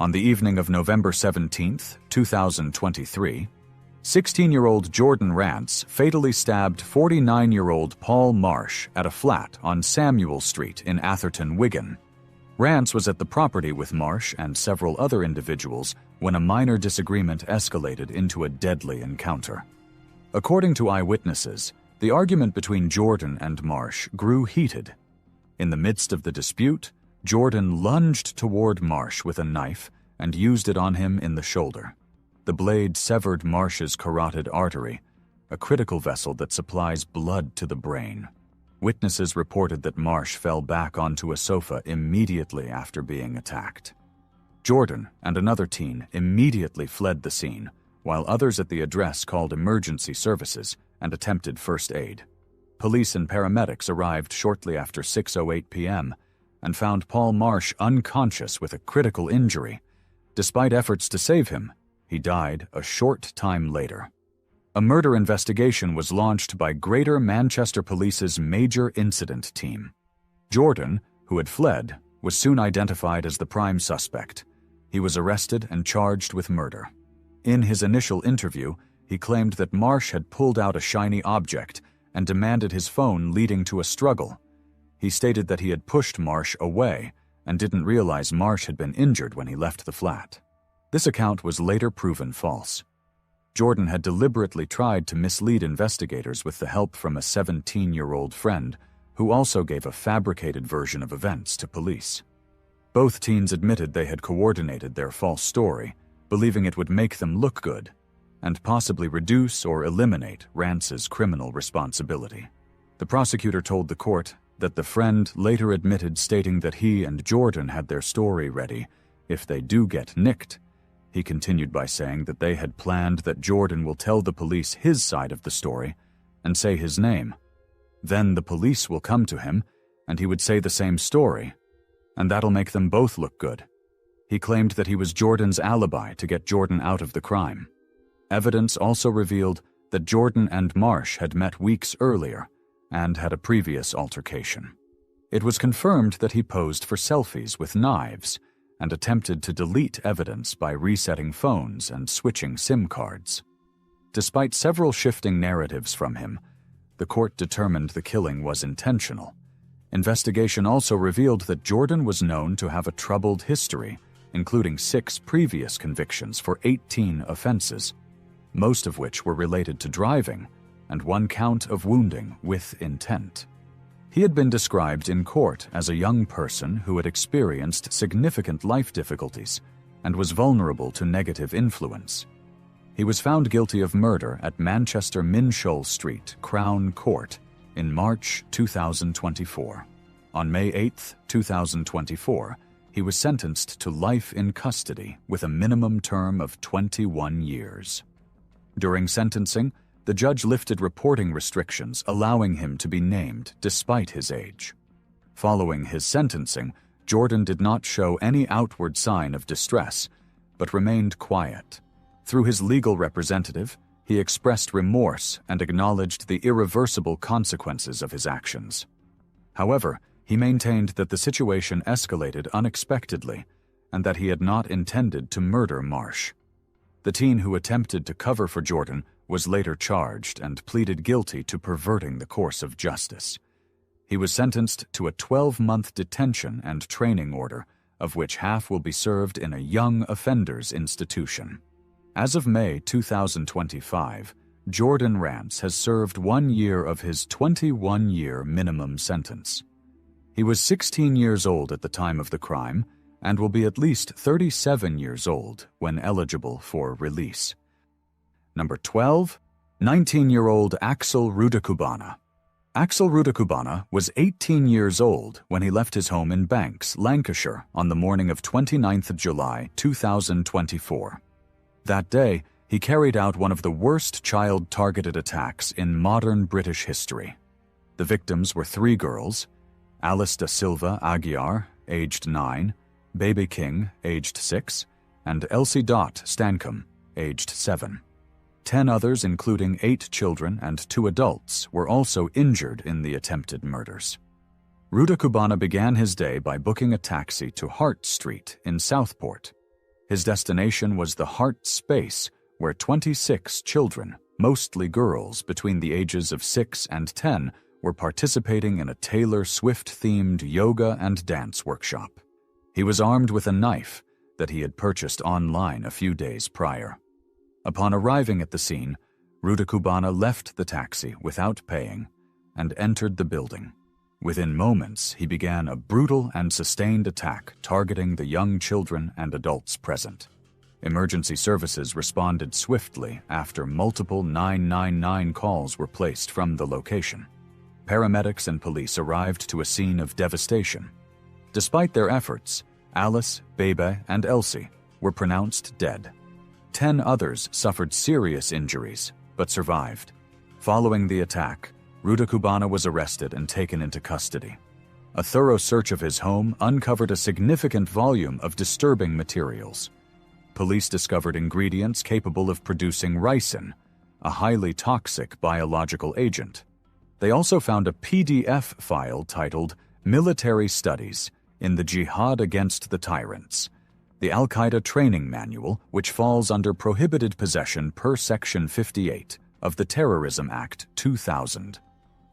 On the evening of November 17, 2023, 16-year-old Jordan Rance fatally stabbed 49-year-old Paul Marsh at a flat on Samuel Street in Atherton, Wigan. Rance was at the property with Marsh and several other individuals when a minor disagreement escalated into a deadly encounter. According to eyewitnesses, the argument between Jordan and Marsh grew heated. In the midst of the dispute, Jordan lunged toward Marsh with a knife and used it on him in the shoulder. The blade severed Marsh's carotid artery, a critical vessel that supplies blood to the brain. Witnesses reported that Marsh fell back onto a sofa immediately after being attacked. Jordan and another teen immediately fled the scene, while others at the address called emergency services and attempted first aid. Police and paramedics arrived shortly after 6:08 p.m. and found Paul Marsh unconscious with a critical injury. Despite efforts to save him, he died a short time later. A murder investigation was launched by Greater Manchester Police's Major Incident Team. Jordan, who had fled, was soon identified as the prime suspect. He was arrested and charged with murder. In his initial interview, he claimed that Marsh had pulled out a shiny object and demanded his phone, leading to a struggle. He stated that he had pushed Marsh away and didn't realize Marsh had been injured when he left the flat. This account was later proven false. Jordan had deliberately tried to mislead investigators with the help from a 17-year-old friend who also gave a fabricated version of events to police. Both teens admitted they had coordinated their false story, believing it would make them look good and possibly reduce or eliminate Rance's criminal responsibility. The prosecutor told the court that the friend later admitted, stating that he and Jordan had their story ready if they do get nicked. He continued by saying that they had planned that Jordan will tell the police his side of the story and say his name. Then the police will come to him and he would say the same story, and that'll make them both look good. He claimed that he was Jordan's alibi to get Jordan out of the crime. Evidence also revealed that Jordan and Marsh had met weeks earlier and had a previous altercation. It was confirmed that he posed for selfies with knives and attempted to delete evidence by resetting phones and switching SIM cards. Despite several shifting narratives from him, the court determined the killing was intentional. Investigation also revealed that Jordan was known to have a troubled history, including 6 previous convictions for 18 offenses, most of which were related to driving, and 1 count of wounding with intent. He had been described in court as a young person who had experienced significant life difficulties and was vulnerable to negative influence. He was found guilty of murder at Manchester Minshull Street, Crown Court, in March 2024. On May 8, 2024, he was sentenced to life in custody with a minimum term of 21 years. During sentencing, the judge lifted reporting restrictions, allowing him to be named despite his age. Following his sentencing, Jordan did not show any outward sign of distress, but remained quiet. Through his legal representative, he expressed remorse and acknowledged the irreversible consequences of his actions. However, he maintained that the situation escalated unexpectedly and that he had not intended to murder Marsh. The teen who attempted to cover for Jordan was later charged and pleaded guilty to perverting the course of justice. He was sentenced to a 12-month detention and training order, of which half will be served in a young offenders institution. As of May 2025, Jordan Rance has served 1 year of his 21-year minimum sentence. He was 16 years old at the time of the crime and will be at least 37 years old when eligible for release. Number 12, 19-year-old Axel Rudakubana. Axel Rudakubana was 18 years old when he left his home in Banks, Lancashire, on the morning of 29th July 2024. That day, he carried out one of the worst child-targeted attacks in modern British history. The victims were 3 girls: Alice da Silva Aguiar, aged 9, Baby King, aged 6, and Elsie Dot Stancombe, aged 7. 10 others, including 8 children and 2 adults, were also injured in the attempted murders. Rudakubana began his day by booking a taxi to Hart Street in Southport. His destination was the Hart Space, where 26 children, mostly girls between the ages of 6 and 10, were participating in a Taylor Swift-themed yoga and dance workshop. He was armed with a knife that he had purchased online a few days prior. Upon arriving at the scene, Rudakubana left the taxi without paying and entered the building. Within moments, he began a brutal and sustained attack targeting the young children and adults present. Emergency services responded swiftly after multiple 999 calls were placed from the location. Paramedics and police arrived to a scene of devastation. Despite their efforts, Alice, Bebe, and Elsie were pronounced dead. 10 others suffered serious injuries, but survived. Following the attack, Rudakubana was arrested and taken into custody. A thorough search of his home uncovered a significant volume of disturbing materials. Police discovered ingredients capable of producing ricin, a highly toxic biological agent. They also found a PDF file titled Military Studies in the Jihad Against the Tyrants, the Al-Qaeda training manual, which falls under prohibited possession per Section 58 of the Terrorism Act 2000.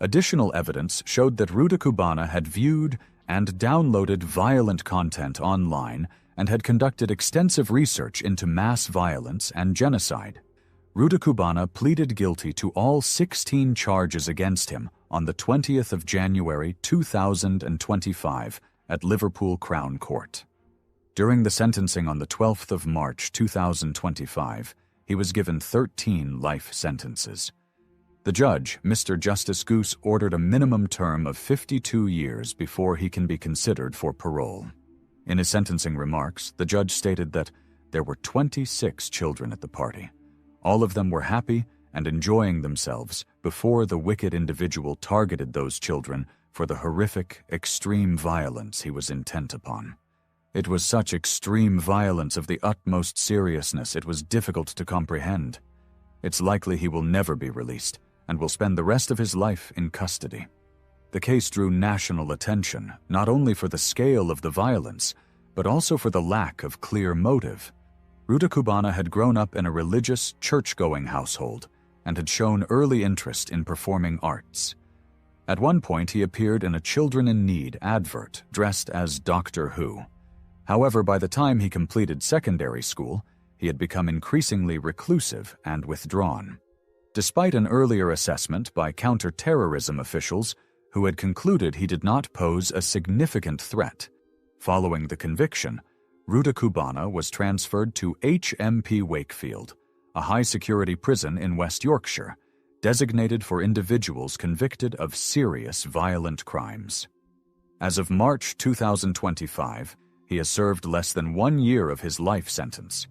Additional evidence showed that Rudakubana had viewed and downloaded violent content online and had conducted extensive research into mass violence and genocide. Rudakubana pleaded guilty to all 16 charges against him on the 20th of January 2025 at Liverpool Crown Court. During the sentencing on the 12th of March 2025, he was given 13 life sentences. The judge, Mr. Justice Goose, ordered a minimum term of 52 years before he can be considered for parole. In his sentencing remarks, the judge stated that there were 26 children at the party. All of them were happy and enjoying themselves before the wicked individual targeted those children for the horrific, extreme violence he was intent upon. It was such extreme violence of the utmost seriousness it was difficult to comprehend. It's likely he will never be released and will spend the rest of his life in custody. The case drew national attention not only for the scale of the violence, but also for the lack of clear motive. Rudakubana had grown up in a religious, church-going household and had shown early interest in performing arts. At one point, he appeared in a Children in Need advert dressed as Doctor Who. However, by the time he completed secondary school, he had become increasingly reclusive and withdrawn. Despite an earlier assessment by counter-terrorism officials who had concluded he did not pose a significant threat, following the conviction, Rudakubana was transferred to HMP Wakefield, a high-security prison in West Yorkshire, designated for individuals convicted of serious violent crimes. As of March 2025, he has served less than 1 year of his life sentence.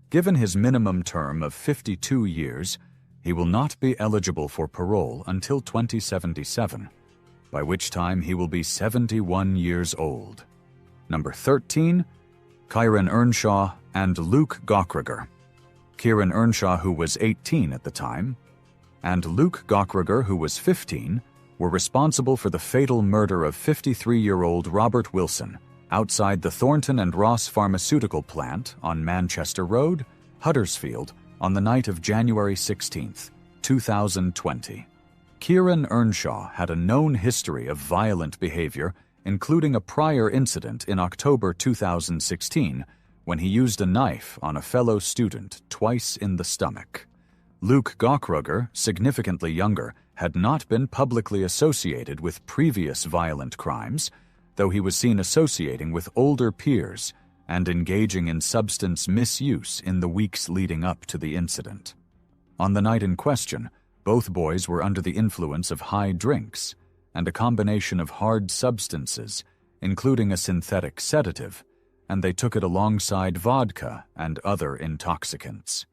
Given his minimum term of 52 years, he will not be eligible for parole until 2077, by which time he will be 71 years old. Number 13, Kieran Earnshaw and Luke Gokriger. Kieran Earnshaw, who was 18 at the time, and Luke Gokriger, who was 15, were responsible for the fatal murder of 53-year-old Robert Wilson outside the Thornton and Ross pharmaceutical plant on Manchester Road, Huddersfield, on the night of January 16, 2020. Kieran Earnshaw had a known history of violent behavior, including a prior incident in October 2016 when he used a knife on a fellow student twice in the stomach. Luke Gockrugger, significantly younger, had not been publicly associated with previous violent crimes, though he was seen associating with older peers and engaging in substance misuse in the weeks leading up to the incident. On the night in question, both boys were under the influence of high drinks and a combination of hard substances, including a synthetic sedative, and they took it alongside vodka and other intoxicants.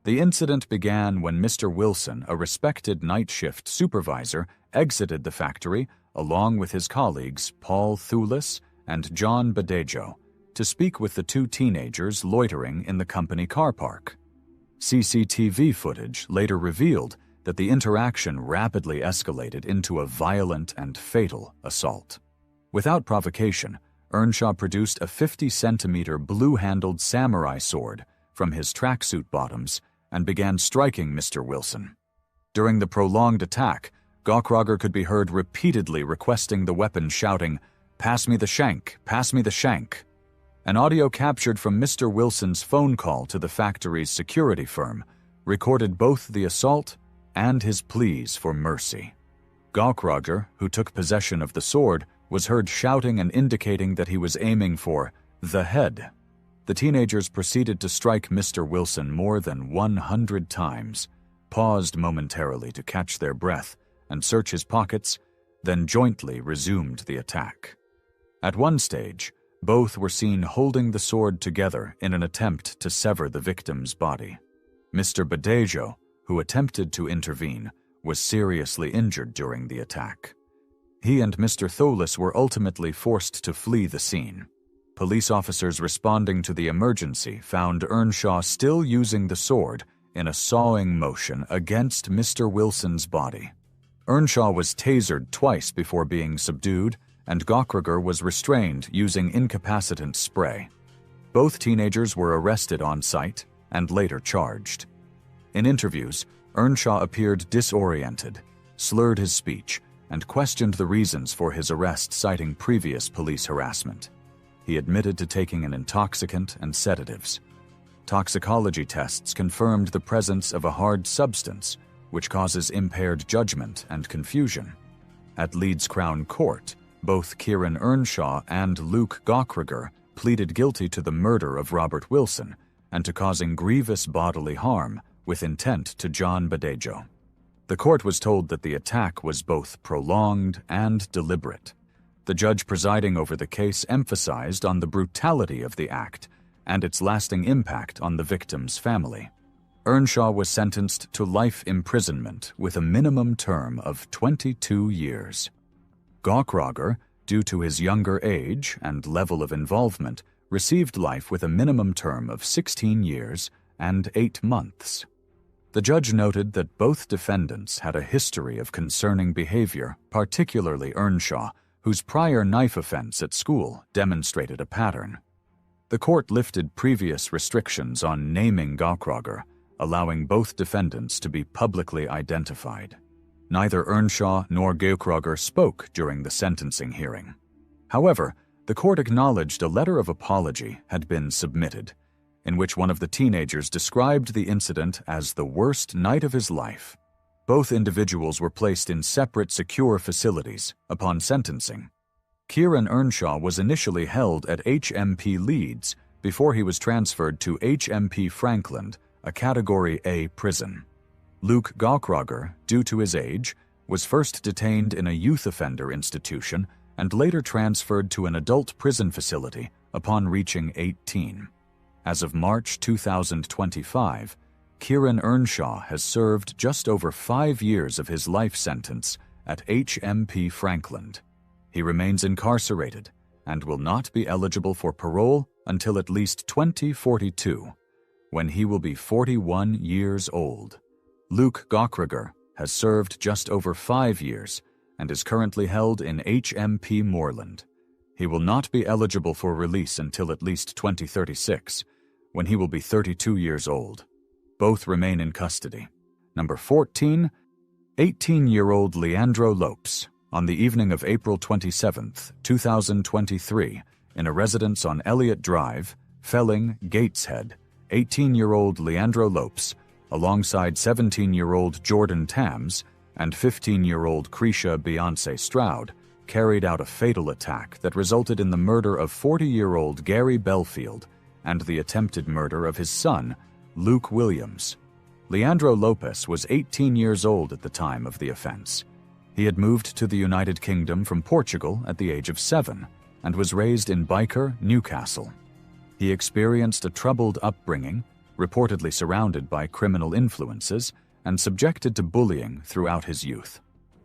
The incident began when Mr. Wilson, a respected night shift supervisor, exited the factory along with his colleagues Paul Thulis and John Badejo to speak with the two teenagers loitering in the company car park. CCTV footage later revealed that the interaction rapidly escalated into a violent and fatal assault. Without provocation, Earnshaw produced a 50-centimeter blue-handled samurai sword from his tracksuit bottoms and began striking Mr. Wilson. During the prolonged attack, Gockrugger could be heard repeatedly requesting the weapon, shouting, "Pass me the shank, pass me the shank." An audio captured from Mr. Wilson's phone call to the factory's security firm recorded both the assault and his pleas for mercy. Gockrugger, who took possession of the sword, was heard shouting and indicating that he was aiming for the head. The teenagers proceeded to strike Mr. Wilson more than 100 times, paused momentarily to catch their breath and search his pockets, then jointly resumed the attack. At one stage, both were seen holding the sword together in an attempt to sever the victim's body. Mr. Badejo, who attempted to intervene, was seriously injured during the attack. He and Mr. Thulis were ultimately forced to flee the scene. Police officers responding to the emergency found Earnshaw still using the sword in a sawing motion against Mr. Wilson's body. Earnshaw was tasered twice before being subdued, and Gockrugger was restrained using incapacitant spray. Both teenagers were arrested on site and later charged. In interviews, Earnshaw appeared disoriented, slurred his speech, and questioned the reasons for his arrest, citing previous police harassment. He admitted to taking an intoxicant and sedatives. Toxicology tests confirmed the presence of a hard substance, which causes impaired judgment and confusion. At Leeds Crown Court, both Kieran Earnshaw and Luke Gockrugger pleaded guilty to the murder of Robert Wilson and to causing grievous bodily harm with intent to John Badejo. The court was told that the attack was both prolonged and deliberate. The judge presiding over the case emphasized on the brutality of the act and its lasting impact on the victim's family. Earnshaw was sentenced to life imprisonment with a minimum term of 22 years. Gockrugger, due to his younger age and level of involvement, received life with a minimum term of 16 years and 8 months. The judge noted that both defendants had a history of concerning behavior, particularly Earnshaw, whose prior knife offense at school demonstrated a pattern. The court lifted previous restrictions on naming Gockrugger, allowing both defendants to be publicly identified. Neither Earnshaw nor Gockrugger spoke during the sentencing hearing. However, the court acknowledged a letter of apology had been submitted, in which one of the teenagers described the incident as the worst night of his life. Both individuals were placed in separate secure facilities upon sentencing. Kieran Earnshaw was initially held at HMP Leeds before he was transferred to HMP Frankland, a Category A prison. Luke Gockrugger, due to his age, was first detained in a youth offender institution and later transferred to an adult prison facility upon reaching 18. As of March 2025, Kieran Earnshaw has served just over 5 years of his life sentence at HMP Frankland. He remains incarcerated and will not be eligible for parole until at least 2042, when he will be 41 years old. Luke Gockrugger has served just over 5 years and is currently held in HMP Moorland. He will not be eligible for release until at least 2036, when he will be 32 years old. Both remain in custody. Number 14, 18-year-old Leandro Lopes, on the evening of April 27, 2023, in a residence on Elliott Drive, Felling, Gateshead. 18-year-old Leandro Lopes, alongside 17-year-old Jordan Tams and 15-year-old Cretia Beyonce Stroud, carried out a fatal attack that resulted in the murder of 40-year-old Gary Belfield and the attempted murder of his son, Luke Williams. Leandro Lopes was 18 years old at the time of the offense. He had moved to the United Kingdom from Portugal at the age of 7 and was raised in Byker, Newcastle. He experienced a troubled upbringing, reportedly surrounded by criminal influences and subjected to bullying throughout his youth.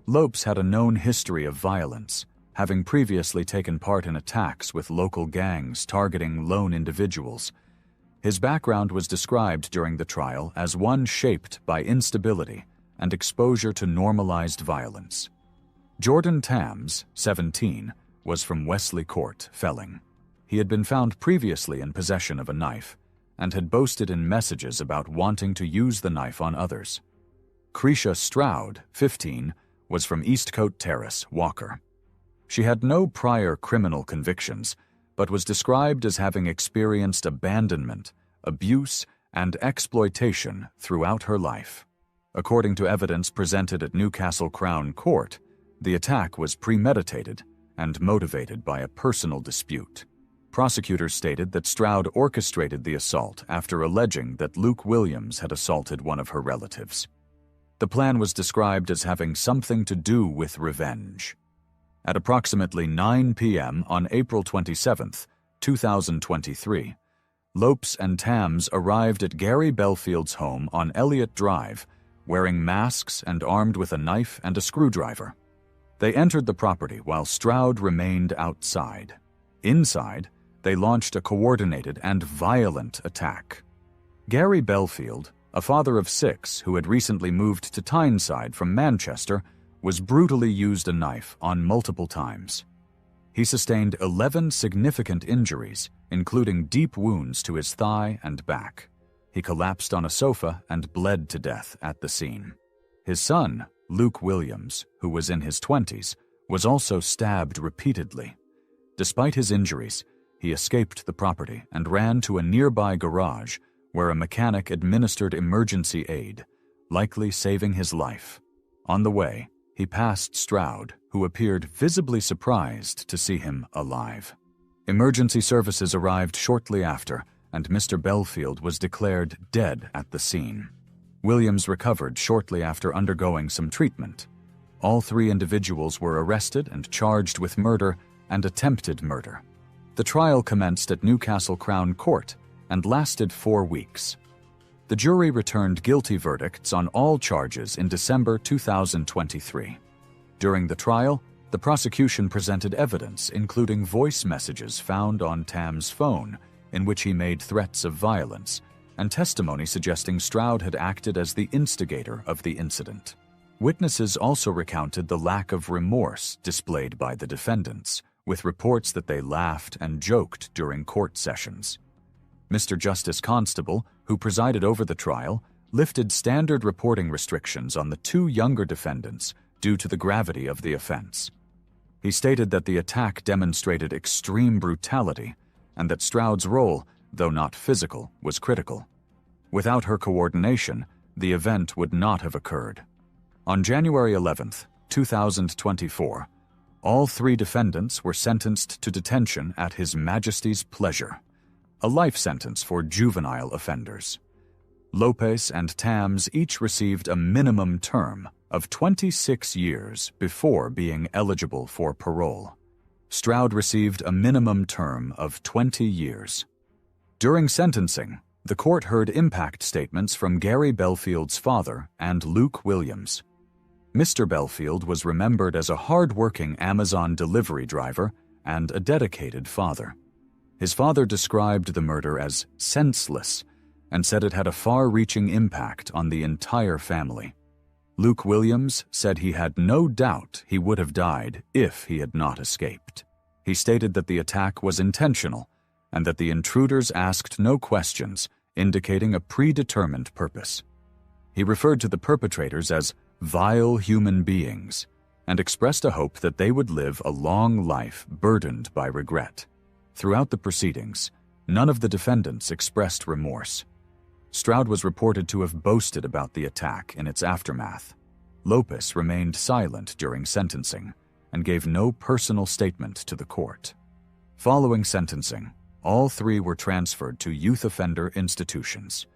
Lopes had a known history of violence, having previously taken part in attacks with local gangs targeting lone individuals. His background was described during the trial as one shaped by instability and exposure to normalized violence. Jordan Tams, 17, was from Wesley Court, Felling. He had been found previously in possession of a knife and had boasted in messages about wanting to use the knife on others. Cretia Stroud, 15, was from Eastcote Terrace, Walker. She had no prior criminal convictions, but was described as having experienced abandonment, abuse, and exploitation throughout her life. According to evidence presented at Newcastle Crown Court, the attack was premeditated and motivated by a personal dispute. Prosecutors stated that Stroud orchestrated the assault after alleging that Luke Williams had assaulted one of her relatives. The plan was described as having something to do with revenge. At approximately 9 p.m. on April 27, 2023, Lopes and Tams arrived at Gary Belfield's home on Elliott Drive, wearing masks and armed with a knife and a screwdriver. They entered the property while Stroud remained outside. Inside, they launched a coordinated and violent attack. Gary Belfield, a father of 6 who had recently moved to Tyneside from Manchester, was brutally used a knife on multiple times. He sustained 11 significant injuries, including deep wounds to his thigh and back. He collapsed on a sofa and bled to death at the scene. His son, Luke Williams, who was in his 20s, was also stabbed repeatedly. Despite his injuries, he escaped the property and ran to a nearby garage where a mechanic administered emergency aid, likely saving his life. On the way, he passed Stroud, who appeared visibly surprised to see him alive. Emergency services arrived shortly after, and Mr. Belfield was declared dead at the scene. Williams recovered shortly after undergoing some treatment. All 3 individuals were arrested and charged with murder and attempted murder. The trial commenced at Newcastle Crown Court and lasted 4 weeks. The jury returned guilty verdicts on all charges in December 2023. During the trial, the prosecution presented evidence including voice messages found on Tam's phone in which he made threats of violence, and testimony suggesting Stroud had acted as the instigator of the incident. Witnesses also recounted the lack of remorse displayed by the defendants, with reports that they laughed and joked during court sessions. Mr. Justice Constable, who presided over the trial, lifted standard reporting restrictions on the 2 younger defendants due to the gravity of the offense. He stated that the attack demonstrated extreme brutality and that Stroud's role, though not physical, was critical. Without her coordination, the event would not have occurred. On January 11, 2024, all 3 defendants were sentenced to detention at His Majesty's pleasure, a life sentence for juvenile offenders. Lopes and Tams each received a minimum term of 26 years before being eligible for parole. Stroud received a minimum term of 20 years. During sentencing, the court heard impact statements from Gary Belfield's father and Luke Williams. Mr. Belfield was remembered as a hard-working Amazon delivery driver and a dedicated father. His father described the murder as senseless and said it had a far-reaching impact on the entire family. Luke Williams said he had no doubt he would have died if he had not escaped. He stated that the attack was intentional and that the intruders asked no questions, indicating a predetermined purpose. He referred to the perpetrators as vile human beings and expressed a hope that they would live a long life burdened by regret. Throughout the proceedings, none of the defendants expressed remorse. Stroud was reported to have boasted about the attack in its aftermath. Lopez remained silent during sentencing and gave no personal statement to the court. Following sentencing, all three were transferred to youth offender institutions.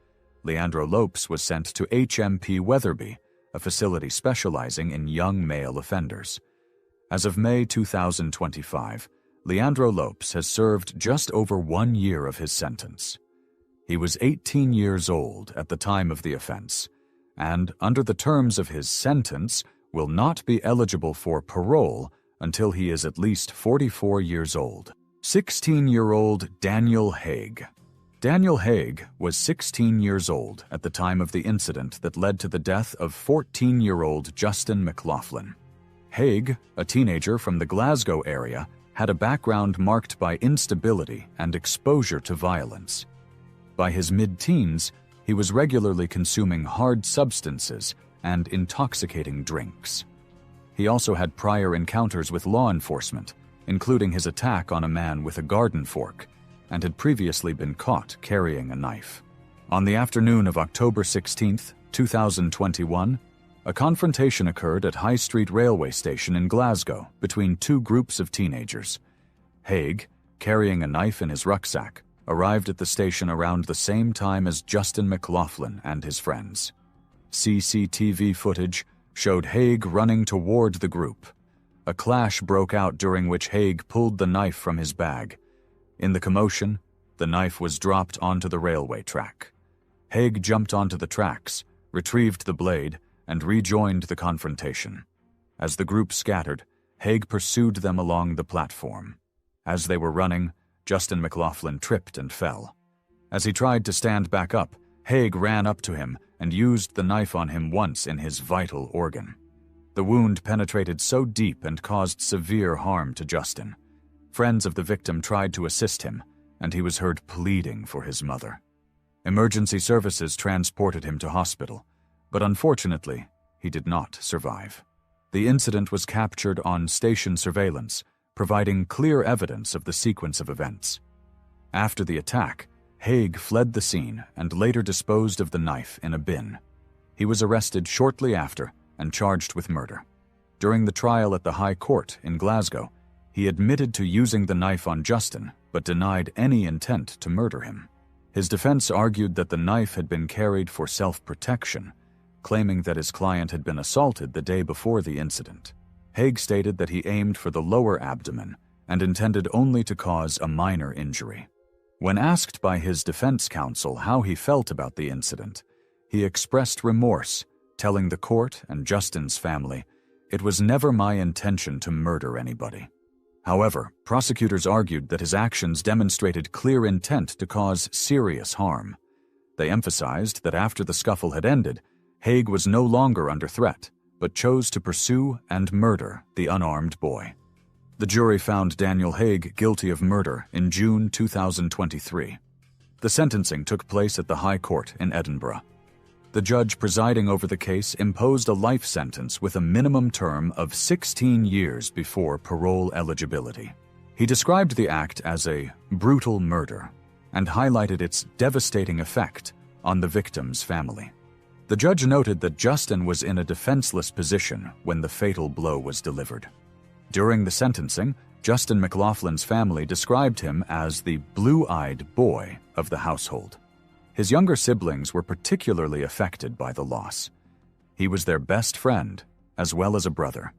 Leandro Lopes was sent to HMP Weatherby, a facility specializing in young male offenders. As of May 2025, Leandro Lopes has served just over 1 year of his sentence. He was 18 years old at the time of the offense, and under the terms of his sentence, will not be eligible for parole until he is at least 44 years old. 16-year-old Daniel Haig. Daniel Haig was 16 years old at the time of the incident that led to the death of 14-year-old Justin McLaughlin. Haig, a teenager from the Glasgow area, had a background marked by instability and exposure to violence. By his mid-teens, he was regularly consuming hard substances and intoxicating drinks. He also had prior encounters with law enforcement, including his attack on a man with a garden fork, and had previously been caught carrying a knife. On the afternoon of October 16, 2021, a confrontation occurred at High Street Railway Station in Glasgow between two groups of teenagers. Haig, carrying a knife in his rucksack, arrived at the station around the same time as Justin McLaughlin and his friends. CCTV footage showed Haig running toward the group. A clash broke out during which Haig pulled the knife from his bag. In the commotion, the knife was dropped onto the railway track. Haig jumped onto the tracks, retrieved the blade, and rejoined the confrontation. As the group scattered, Haig pursued them along the platform. As they were running, Justin McLaughlin tripped and fell. As he tried to stand back up, Haig ran up to him and used the knife on him once in his vital organ. The wound penetrated so deep and caused severe harm to Justin. Friends of the victim tried to assist him, and he was heard pleading for his mother. Emergency services transported him to hospital, but unfortunately, he did not survive. The incident was captured on station surveillance, providing clear evidence of the sequence of events. After the attack, Haig fled the scene and later disposed of the knife in a bin. He was arrested shortly after and charged with murder. During the trial at the High Court in Glasgow, he admitted to using the knife on Justin, but denied any intent to murder him. His defense argued that the knife had been carried for self-protection, claiming that his client had been assaulted the day before the incident. Haig stated that he aimed for the lower abdomen and intended only to cause a minor injury. When asked by his defense counsel how he felt about the incident, he expressed remorse, telling the court and Justin's family, "It was never my intention to murder anybody." However, prosecutors argued that his actions demonstrated clear intent to cause serious harm. They emphasized that after the scuffle had ended, Haig was no longer under threat, but chose to pursue and murder the unarmed boy. The jury found Daniel Haig guilty of murder in June 2023. The sentencing took place at the High Court in Edinburgh. The judge presiding over the case imposed a life sentence with a minimum term of 16 years before parole eligibility. He described the act as a brutal murder and highlighted its devastating effect on the victim's family. The judge noted that Justin was in a defenseless position when the fatal blow was delivered. During the sentencing, Justin McLaughlin's family described him as the blue-eyed boy of the household. His younger siblings were particularly affected by the loss. He was their best friend, as well as a brother.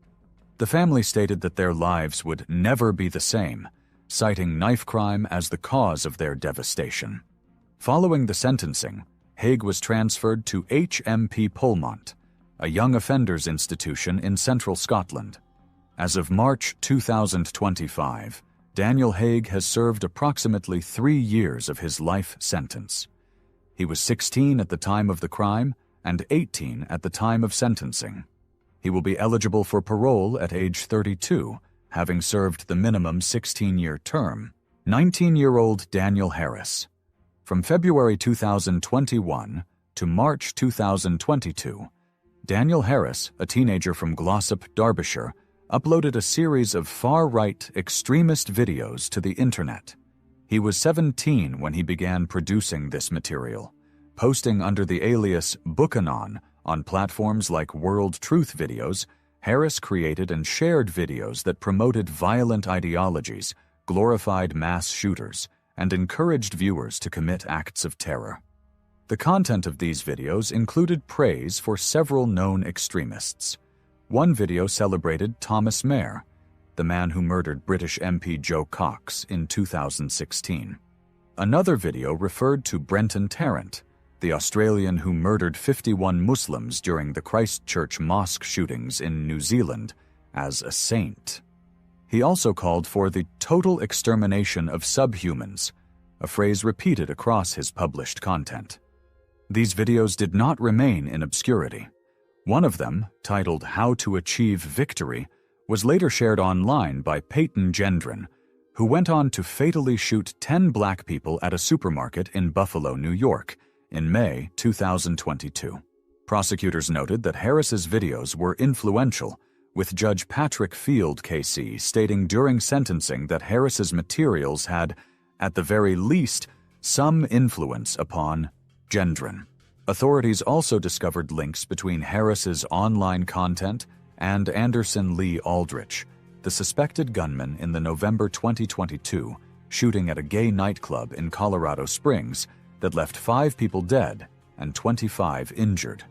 The family stated that their lives would never be the same, citing knife crime as the cause of their devastation. Following the sentencing, Haig was transferred to HMP Polmont, a young offenders institution in central Scotland. As of March 2025, Daniel Haig has served approximately 3 years of his life sentence. He was 16 at the time of the crime and 18 at the time of sentencing. He will be eligible for parole at age 32, having served the minimum 16-year term. 19-year-old Daniel Harris. From February 2021 to March 2022, Daniel Harris, a teenager from Glossop, Derbyshire, uploaded a series of far-right extremist videos to the internet. He was 17 when he began producing this material, posting under the alias Bookanon on platforms like World Truth Videos. Harris created and shared videos that promoted violent ideologies, glorified mass shooters, and encouraged viewers to commit acts of terror. The content of these videos included praise for several known extremists. One video celebrated Thomas Mair, the man who murdered British MP Joe Cox in 2016. Another video referred to Brenton Tarrant, the Australian who murdered 51 Muslims during the Christchurch mosque shootings in New Zealand, as a saint. He also called for the total extermination of subhumans, a phrase repeated across his published content. These videos did not remain in obscurity. One of them, titled How to Achieve Victory, was later shared online by Peyton Gendron, who went on to fatally shoot 10 black people at a supermarket in Buffalo, New York, in May 2022. Prosecutors noted that Harris's videos were influential, with Judge Patrick Field KC stating during sentencing that Harris's materials had, at the very least, some influence upon Gendron. Authorities also discovered links between Harris's online content and Anderson Lee Aldrich, the suspected gunman in the November 2022 shooting at a gay nightclub in Colorado Springs that left 5 people dead and 25 injured.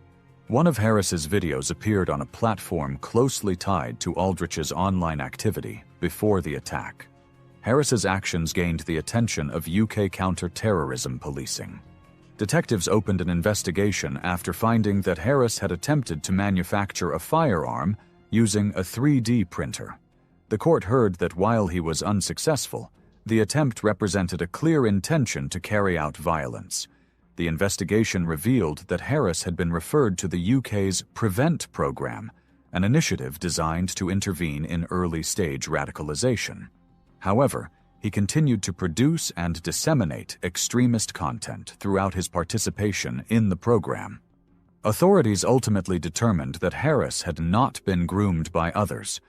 One of Harris's videos appeared on a platform closely tied to Aldrich's online activity before the attack. Harris's actions gained the attention of UK counter-terrorism policing. Detectives opened an investigation after finding that Harris had attempted to manufacture a firearm using a 3D printer. The court heard that while he was unsuccessful, the attempt represented a clear intention to carry out violence. The investigation revealed that Harris had been referred to the UK's PREVENT program, an initiative designed to intervene in early-stage radicalization. However, he continued to produce and disseminate extremist content throughout his participation in the program. Authorities ultimately determined that Harris had not been groomed by others,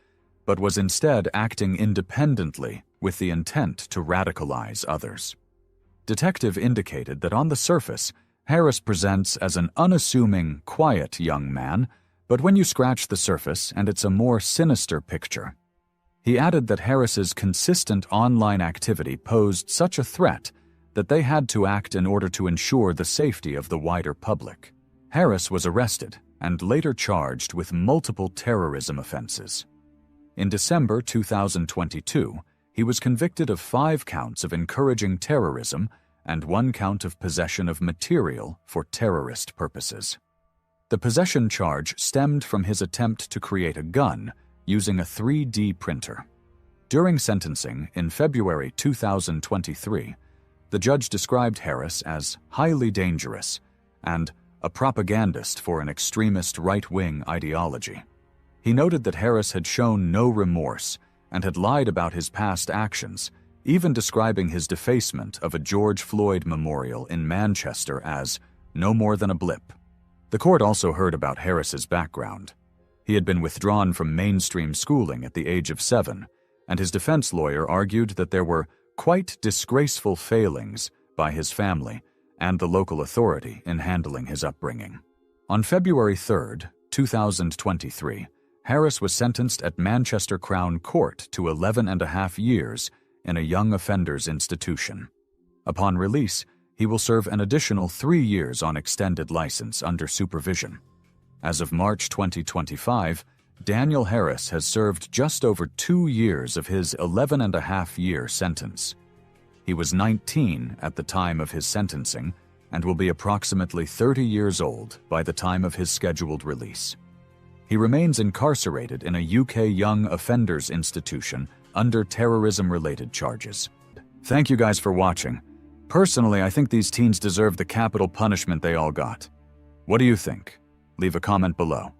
but was instead acting independently with the intent to radicalize others. Detective indicated that on the surface, Harris presents as an unassuming, quiet young man, but when you scratch the surface and it's a more sinister picture. He added that Harris's consistent online activity posed such a threat that they had to act in order to ensure the safety of the wider public. Harris was arrested and later charged with multiple terrorism offenses. In December 2022, he was convicted of 5 counts of encouraging terrorism and 1 count of possession of material for terrorist purposes. The possession charge stemmed from his attempt to create a gun using a 3D printer. During sentencing in February 2023, the judge described Harris as highly dangerous and a propagandist for an extremist right-wing ideology. He noted that Harris had shown no remorse and had lied about his past actions, even describing his defacement of a George Floyd memorial in Manchester as no more than a blip. The court also heard about Harris's background. He had been withdrawn from mainstream schooling at the age of 7, and his defense lawyer argued that there were quite disgraceful failings by his family and the local authority in handling his upbringing. On February 3, 2023, Harris was sentenced at Manchester Crown Court to 11.5 years in a young offenders institution. Upon release, he will serve an additional 3 years on extended license under supervision. As of March 2025, Daniel Harris has served just over 2 years of his 11.5-year sentence. He was 19 at the time of his sentencing and will be approximately 30 years old by the time of his scheduled release. He remains incarcerated in a UK young offenders institution under terrorism-related charges. Thank you guys for watching. Personally, I think these teens deserve the capital punishment they all got. What do you think? Leave a comment below.